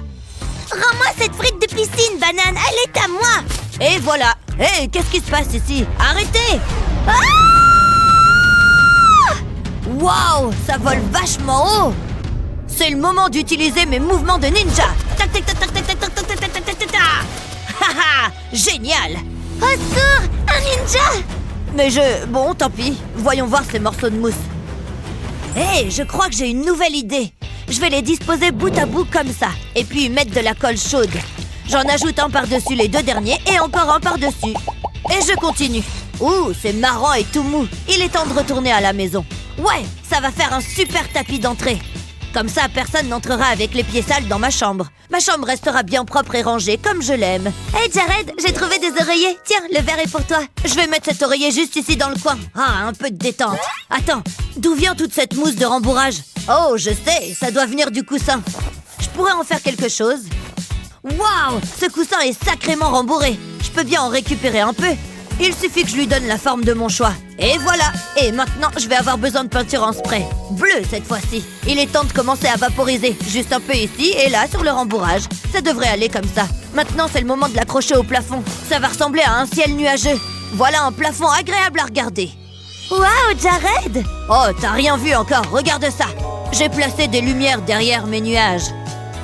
Rends-moi cette frite de piscine, banane. Elle est à moi. Et voilà. Hé, qu'est-ce qui se passe ici? Arrêtez! Ah! Waouh, ça vole vachement haut. C'est le moment d'utiliser mes mouvements de ninja. Tac, tac, tac, tac, tac, tac, tac, tac, tac, tac, tac, tac, tac. Haha, génial. Au secours, un ninja. Mais bon, tant pis. Voyons voir ces morceaux de mousse. Hé, je crois que j'ai une nouvelle idée. Je vais les disposer bout à bout comme ça. Et puis mettre de la colle chaude. J'en ajoute un par-dessus les deux derniers et encore un par-dessus. Et je continue. Ouh, c'est marrant et tout mou. Il est temps de retourner à la maison. Ouais, ça va faire un super tapis d'entrée. Comme ça, personne n'entrera avec les pieds sales dans ma chambre. Ma chambre restera bien propre et rangée, comme je l'aime. Hey Jared, j'ai trouvé des oreillers. Tiens, le verre est pour toi. Je vais mettre cet oreiller juste ici dans le coin. Ah, un peu de détente. Attends, d'où vient toute cette mousse de rembourrage? Oh, je sais, ça doit venir du coussin. Je pourrais en faire quelque chose. Waouh, ce coussin est sacrément rembourré. Je peux bien en récupérer un peu. Il suffit que je lui donne la forme de mon choix. Et voilà. Et maintenant, je vais avoir besoin de peinture en spray. Bleu cette fois-ci. Il est temps de commencer à vaporiser. Juste un peu ici et là sur le rembourrage. Ça devrait aller comme ça. Maintenant, c'est le moment de l'accrocher au plafond. Ça va ressembler à un ciel nuageux. Voilà un plafond agréable à regarder. Waouh, Jared! Oh, t'as rien vu encore, regarde ça. J'ai placé des lumières derrière mes nuages.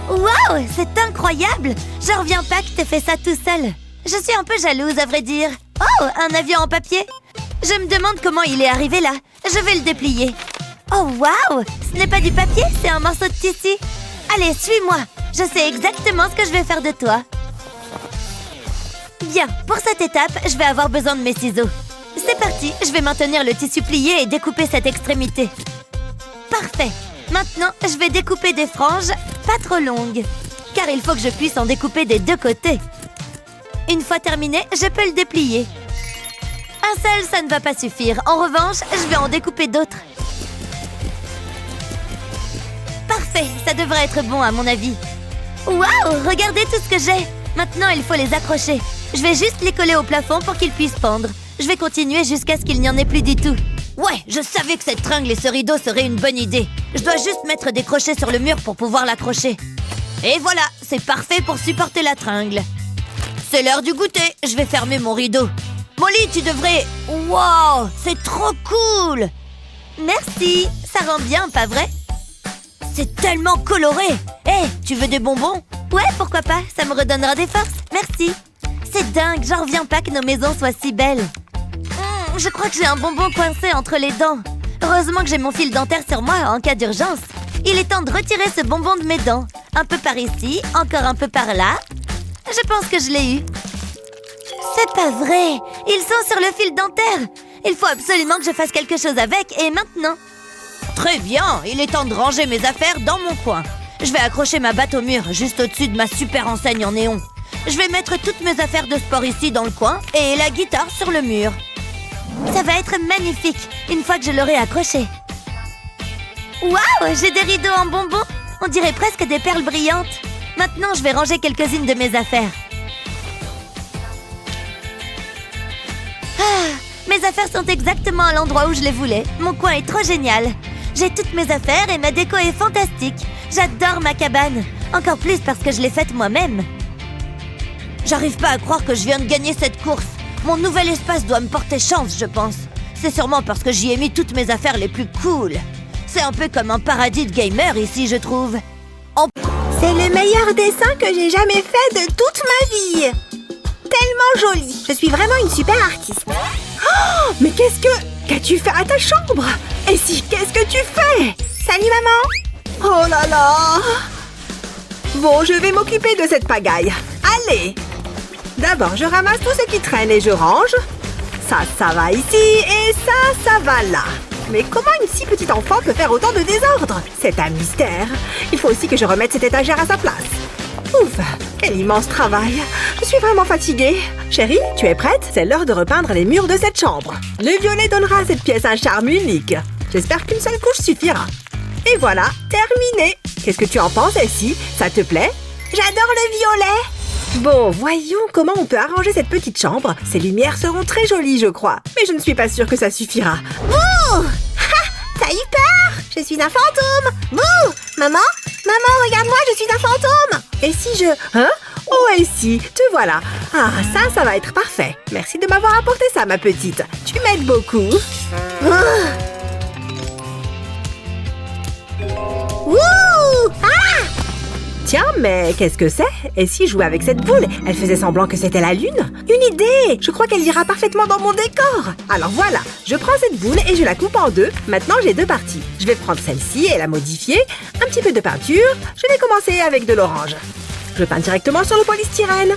Waouh, c'est incroyable! J'en reviens pas que t'aies fait ça tout seul. Je suis un peu jalouse, à vrai dire. Oh, un avion en papier? Je me demande comment il est arrivé là. Je vais le déplier. Oh, waouh! Ce n'est pas du papier, c'est un morceau de tissu. Allez, suis-moi. Je sais exactement ce que je vais faire de toi. Bien, pour cette étape, je vais avoir besoin de mes ciseaux. C'est parti, je vais maintenir le tissu plié et découper cette extrémité. Parfait. Maintenant, je vais découper des franges pas trop longues, car il faut que je puisse en découper des deux côtés. Une fois terminé, je peux le déplier. Un seul, ça ne va pas suffire. En revanche, je vais en découper d'autres. Parfait, ça devrait être bon à mon avis. Waouh, regardez tout ce que j'ai. Maintenant, il faut les accrocher. Je vais juste les coller au plafond pour qu'ils puissent pendre. Je vais continuer jusqu'à ce qu'il n'y en ait plus du tout. Ouais, je savais que cette tringle et ce rideau seraient une bonne idée. Je dois juste mettre des crochets sur le mur pour pouvoir l'accrocher. Et voilà, c'est parfait pour supporter la tringle. C'est l'heure du goûter, je vais fermer mon rideau. Molly, tu devrais... Wow, c'est trop cool! Merci, ça rend bien, pas vrai? C'est tellement coloré. Hé, tu veux des bonbons? Ouais, pourquoi pas, ça me redonnera des forces, merci. C'est dingue, j'en reviens pas que nos maisons soient si belles. Je crois que j'ai un bonbon coincé entre les dents. Heureusement que j'ai mon fil dentaire sur moi en cas d'urgence. Il est temps de retirer ce bonbon de mes dents. Un peu par ici, encore un peu par là. Je pense que je l'ai eu. C'est pas vrai! Ils sont sur le fil dentaire! Il faut absolument que je fasse quelque chose avec, et maintenant! Très bien! Il est temps de ranger mes affaires dans mon coin. Je vais accrocher ma batte au mur, juste au-dessus de ma super enseigne en néon. Je vais mettre toutes mes affaires de sport ici dans le coin, et la guitare sur le mur. Ça va être magnifique, une fois que je l'aurai accroché. Waouh! J'ai des rideaux en bonbons! On dirait presque des perles brillantes. Maintenant, je vais ranger quelques-unes de mes affaires. Ah, mes affaires sont exactement à l'endroit où je les voulais. Mon coin est trop génial. J'ai toutes mes affaires et ma déco est fantastique. J'adore ma cabane. Encore plus parce que je l'ai faite moi-même. J'arrive pas à croire que je viens de gagner cette course. Mon nouvel espace doit me porter chance, je pense. C'est sûrement parce que j'y ai mis toutes mes affaires les plus cool. C'est un peu comme un paradis de gamer ici, je trouve. C'est le meilleur dessin que j'ai jamais fait de toute ma vie. Tellement joli. Je suis vraiment une super artiste. Oh, mais qu'as-tu fait à ta chambre? Et si, qu'est-ce que tu fais? Salut maman. Oh là là. Bon, je vais m'occuper de cette pagaille. Allez. D'abord, je ramasse tout ce qui traîne et je range. Ça va ici et ça va là. Mais comment une si petite enfant peut faire autant de désordre? C'est un mystère. Il faut aussi que je remette cette étagère à sa place. Ouf, quel immense travail. Je suis vraiment fatiguée. Chérie, tu es prête? C'est l'heure de repeindre les murs de cette chambre. Le violet donnera à cette pièce un charme unique. J'espère qu'une seule couche suffira. Et voilà, terminé. Qu'est-ce que tu en penses, Essie? Ça te plaît? J'adore le violet. Bon, voyons comment on peut arranger cette petite chambre. Ces lumières seront très jolies, je crois. Mais je ne suis pas sûre que ça suffira. Bouh! Ha! T'as eu peur? Je suis un fantôme. Bouh! Maman, regarde-moi, je suis un fantôme. Et si je... Hein? Oh, Essie, te voilà. Ah, ça va être parfait. Merci de m'avoir apporté ça, ma petite. Tu m'aides beaucoup. Wouh! Ah! Tiens, mais qu'est-ce que c'est? Essie jouait avec cette boule. Elle faisait semblant que c'était la lune. Une idée! Je crois qu'elle ira parfaitement dans mon décor. Alors voilà, je prends cette boule et je la coupe en deux. Maintenant, j'ai deux parties. Je vais prendre celle-ci et la modifier. Un petit peu de peinture. Je vais commencer avec de l'orange. Je peins directement sur le polystyrène.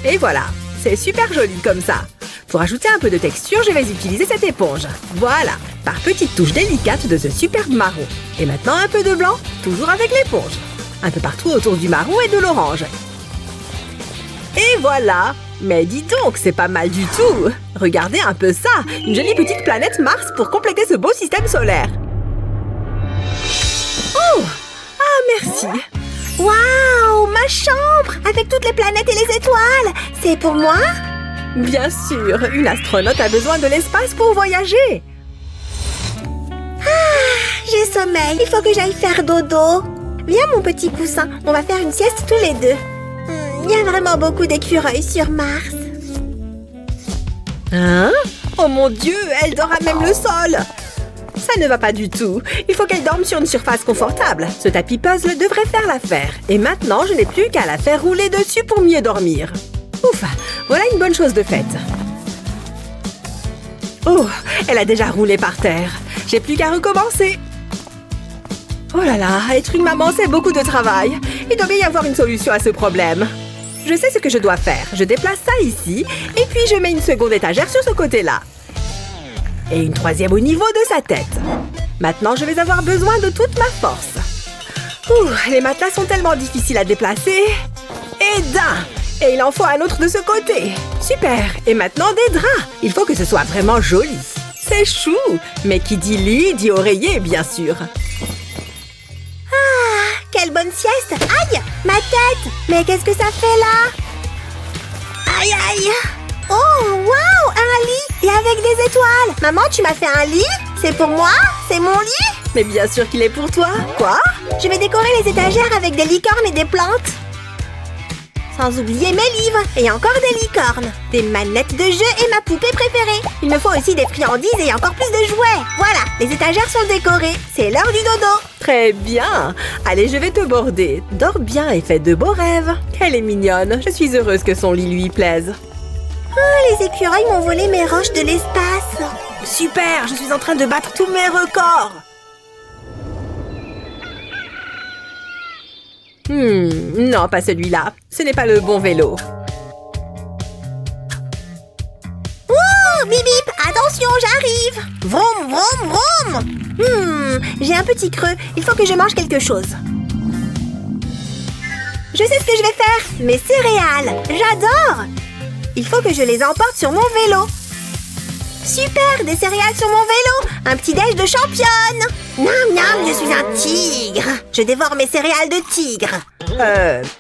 Et voilà, c'est super joli comme ça. Pour ajouter un peu de texture, je vais utiliser cette éponge. Voilà, par petites touches délicates de ce superbe marron. Et maintenant un peu de blanc, toujours avec l'éponge. Un peu partout autour du marron et de l'orange. Et voilà! Mais dis donc, c'est pas mal du tout! Regardez un peu ça! Une jolie petite planète Mars pour compléter ce beau système solaire. Oh! Ah, merci! Waouh! Ma chambre! Avec toutes les planètes et les étoiles! C'est pour moi? Bien sûr! Une astronaute a besoin de l'espace pour voyager! J'ai sommeil, il faut que j'aille faire dodo. Viens mon petit poussin, on va faire une sieste tous les deux. Il y a vraiment beaucoup d'écureuils sur Mars. Hein? Oh mon Dieu, elle dort à même le sol! Ça ne va pas du tout. Il faut qu'elle dorme sur une surface confortable. Ce tapis puzzle devrait faire l'affaire. Et maintenant, je n'ai plus qu'à la faire rouler dessus pour mieux dormir. Ouf, voilà une bonne chose de faite. Oh, elle a déjà roulé par terre. J'ai plus qu'à recommencer. Oh là là, être une maman, c'est beaucoup de travail. Il doit bien y avoir une solution à ce problème. Je sais ce que je dois faire. Je déplace ça ici, et puis je mets une seconde étagère sur ce côté-là. Et une troisième au niveau de sa tête. Maintenant, je vais avoir besoin de toute ma force. Ouh, les matelas sont tellement difficiles à déplacer. Et d'un! Et il en faut un autre de ce côté. Super! Et maintenant, des draps. Il faut que ce soit vraiment joli. C'est chou! Mais qui dit lit, dit oreiller, bien sûr. Quelle bonne sieste! Aïe! Ma tête! Mais qu'est-ce que ça fait là? Aïe aïe! Oh, waouh! Un lit! Et avec des étoiles! Maman, tu m'as fait un lit? C'est pour moi? C'est mon lit? Mais bien sûr qu'il est pour toi! Quoi? Je vais décorer les étagères avec des licornes et des plantes. Sans oublier mes livres et encore des licornes. Des manettes de jeu et ma poupée préférée. Il me faut aussi des friandises et encore plus de jouets. Voilà, les étagères sont décorées. C'est l'heure du dodo. Très bien. Allez, je vais te border. Dors bien et fais de beaux rêves. Elle est mignonne. Je suis heureuse que son lit lui plaise. Oh, les écureuils m'ont volé mes roches de l'espace. Super, je suis en train de battre tous mes records. Non, pas celui-là. Ce n'est pas le bon vélo. Oh, bip bip, attention, j'arrive. Vroom, vroom, vroom. J'ai un petit creux. Il faut que je mange quelque chose. Je sais ce que je vais faire. Mes céréales. J'adore. Il faut que je les emporte sur mon vélo. Super, des céréales sur mon vélo. Un petit déj de championne. Miam, miam, je suis un tigre. Je dévore mes céréales de tigre.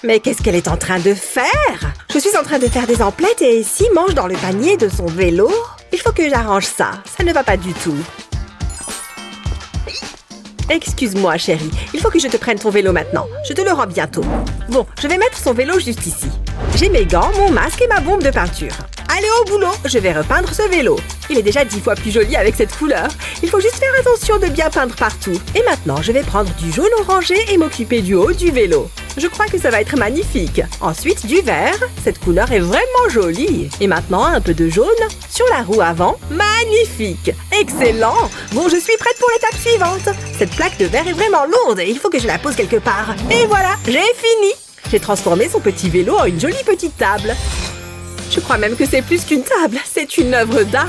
Mais qu'est-ce qu'elle est en train de faire? Je suis en train de faire des emplettes et Essie mange dans le panier de son vélo. Il faut que j'arrange ça. Ça ne va pas du tout. Excuse-moi, chérie. Il faut que je te prenne ton vélo maintenant. Je te le rends bientôt. Bon, je vais mettre son vélo juste ici. J'ai mes gants, mon masque et ma bombe de peinture. Allez au boulot, je vais repeindre ce vélo. Il est déjà 10 fois plus joli avec cette couleur. Il faut juste faire attention de bien peindre partout. Et maintenant, je vais prendre du jaune orangé et m'occuper du haut du vélo. Je crois que ça va être magnifique. Ensuite, du vert. Cette couleur est vraiment jolie. Et maintenant, un peu de jaune sur la roue avant. Magnifique! Excellent! Bon, je suis prête pour l'étape suivante. Cette plaque de verre est vraiment lourde et il faut que je la pose quelque part. Et voilà, j'ai fini! J'ai transformé son petit vélo en une jolie petite table. Je crois même que c'est plus qu'une table, c'est une œuvre d'art.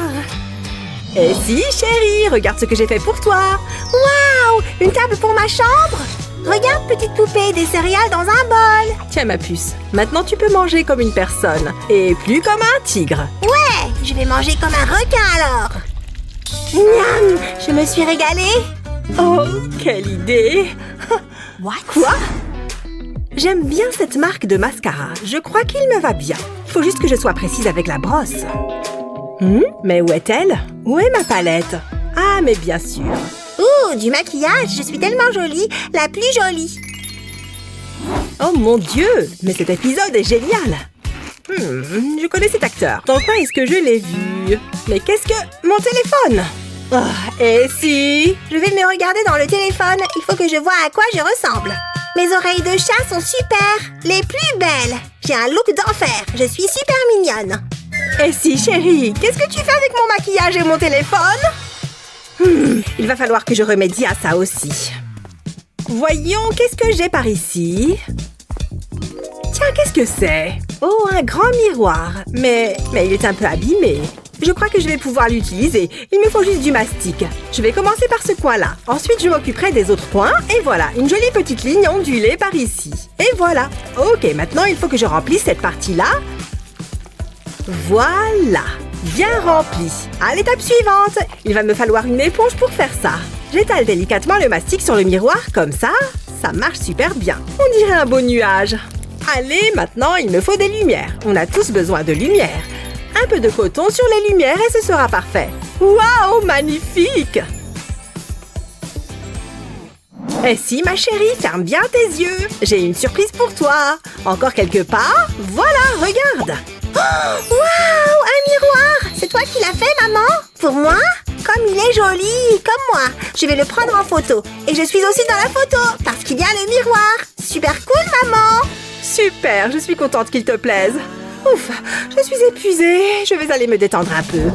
Et si, chérie, regarde ce que j'ai fait pour toi. Waouh! Une table pour ma chambre? Regarde, petite poupée, des céréales dans un bol. Tiens ma puce, maintenant tu peux manger comme une personne et plus comme un tigre. Ouais, je vais manger comme un requin alors. Miam, je me suis régalée. Oh, quelle idée! Quoi? J'aime bien cette marque de mascara. Je crois qu'il me va bien. Il faut juste que je sois précise avec la brosse. Mais où est-elle? Où est ma palette? Ah, mais bien sûr. Ouh, du maquillage, je suis tellement jolie, la plus jolie. Oh mon Dieu! Mais cet épisode est génial! Je connais cet acteur. Dans quoi est-ce que je l'ai vu? Mais qu'est-ce que... Mon téléphone! Oh, et si... Je vais me regarder dans le téléphone, il faut que je voie à quoi je ressemble. Mes oreilles de chat sont super, les plus belles. J'ai un look d'enfer, je suis super mignonne. Et si, chérie, qu'est-ce que tu fais avec mon maquillage et mon téléphone? Il va falloir que je remédie à ça aussi. Voyons, qu'est-ce que j'ai par ici? Tiens, qu'est-ce que c'est? Oh, un grand miroir. Mais il est un peu abîmé. Je crois que je vais pouvoir l'utiliser. Il me faut juste du mastic. Je vais commencer par ce coin-là. Ensuite, je m'occuperai des autres coins. Et voilà, une jolie petite ligne ondulée par ici. Et voilà. Ok, maintenant, il faut que je remplisse cette partie-là. Voilà. Bien rempli. À l'étape suivante, il va me falloir une éponge pour faire ça. J'étale délicatement le mastic sur le miroir, comme ça. Ça marche super bien. On dirait un beau nuage. Allez, maintenant, il me faut des lumières. On a tous besoin de lumière. Un peu de coton sur les lumières et ce sera parfait. Waouh, magnifique! Et si, ma chérie, ferme bien tes yeux. J'ai une surprise pour toi. Encore quelques pas. Voilà, regarde. Oh, waouh, un miroir. C'est toi qui l'as fait, maman? Pour moi? Comme il est joli, comme moi. Je vais le prendre en photo. Et je suis aussi dans la photo, parce qu'il y a le miroir. Super cool, maman. Super, je suis contente qu'il te plaise. Ouf, je suis épuisée. Je vais aller me détendre un peu.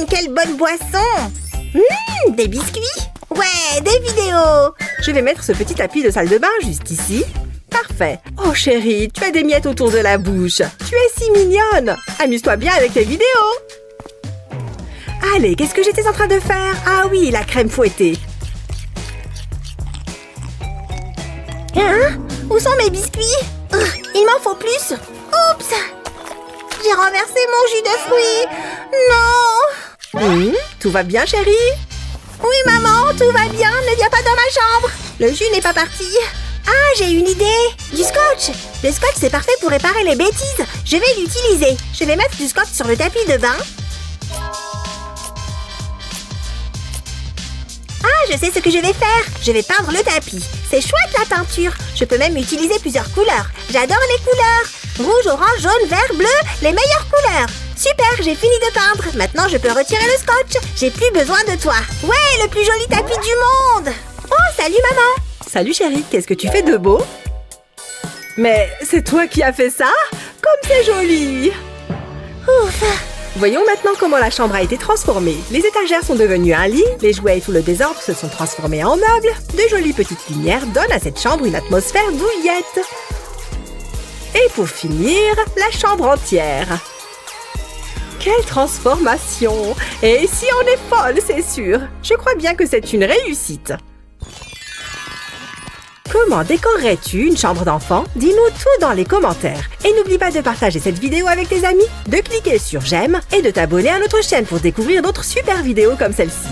Quelle bonne boisson. Des biscuits? Ouais, des vidéos. Je vais mettre ce petit tapis de salle de bain juste ici. Parfait. Oh chérie, tu as des miettes autour de la bouche. Tu es si mignonne. Amuse-toi bien avec tes vidéos. Allez, qu'est-ce que j'étais en train de faire? Ah oui, la crème fouettée. Hein? Où sont mes biscuits? Il m'en faut plus. Oups! J'ai renversé mon jus de fruits. Non! Tout va bien, chérie? Oui, maman, tout va bien. Ne viens pas dans ma chambre. Le jus n'est pas parti. Ah, j'ai une idée. Du scotch. Le scotch, c'est parfait pour réparer les bêtises. Je vais l'utiliser. Je vais mettre du scotch sur le tapis de bain. Ah, je sais ce que je vais faire. Je vais peindre le tapis. C'est chouette la peinture. Je peux même utiliser plusieurs couleurs. J'adore les couleurs. Rouge, orange, jaune, vert, bleu, les meilleures couleurs. Super, j'ai fini de peindre. Maintenant, je peux retirer le scotch. J'ai plus besoin de toi. Ouais, le plus joli tapis du monde. Oh, salut maman. Salut chérie, qu'est-ce que tu fais de beau? Mais c'est toi qui as fait ça? Comme c'est joli! Ouf! Voyons maintenant comment la chambre a été transformée. Les étagères sont devenues un lit, les jouets et tout le désordre se sont transformés en meubles. De jolies petites lumières donnent à cette chambre une atmosphère douillette. Et pour finir, la chambre entière. Quelle transformation! Et si on est folle, c'est sûr! Je crois bien que c'est une réussite. Comment décorerais-tu une chambre d'enfant? Dis-nous tout dans les commentaires. Et n'oublie pas de partager cette vidéo avec tes amis, de cliquer sur j'aime et de t'abonner à notre chaîne pour découvrir d'autres super vidéos comme celle-ci.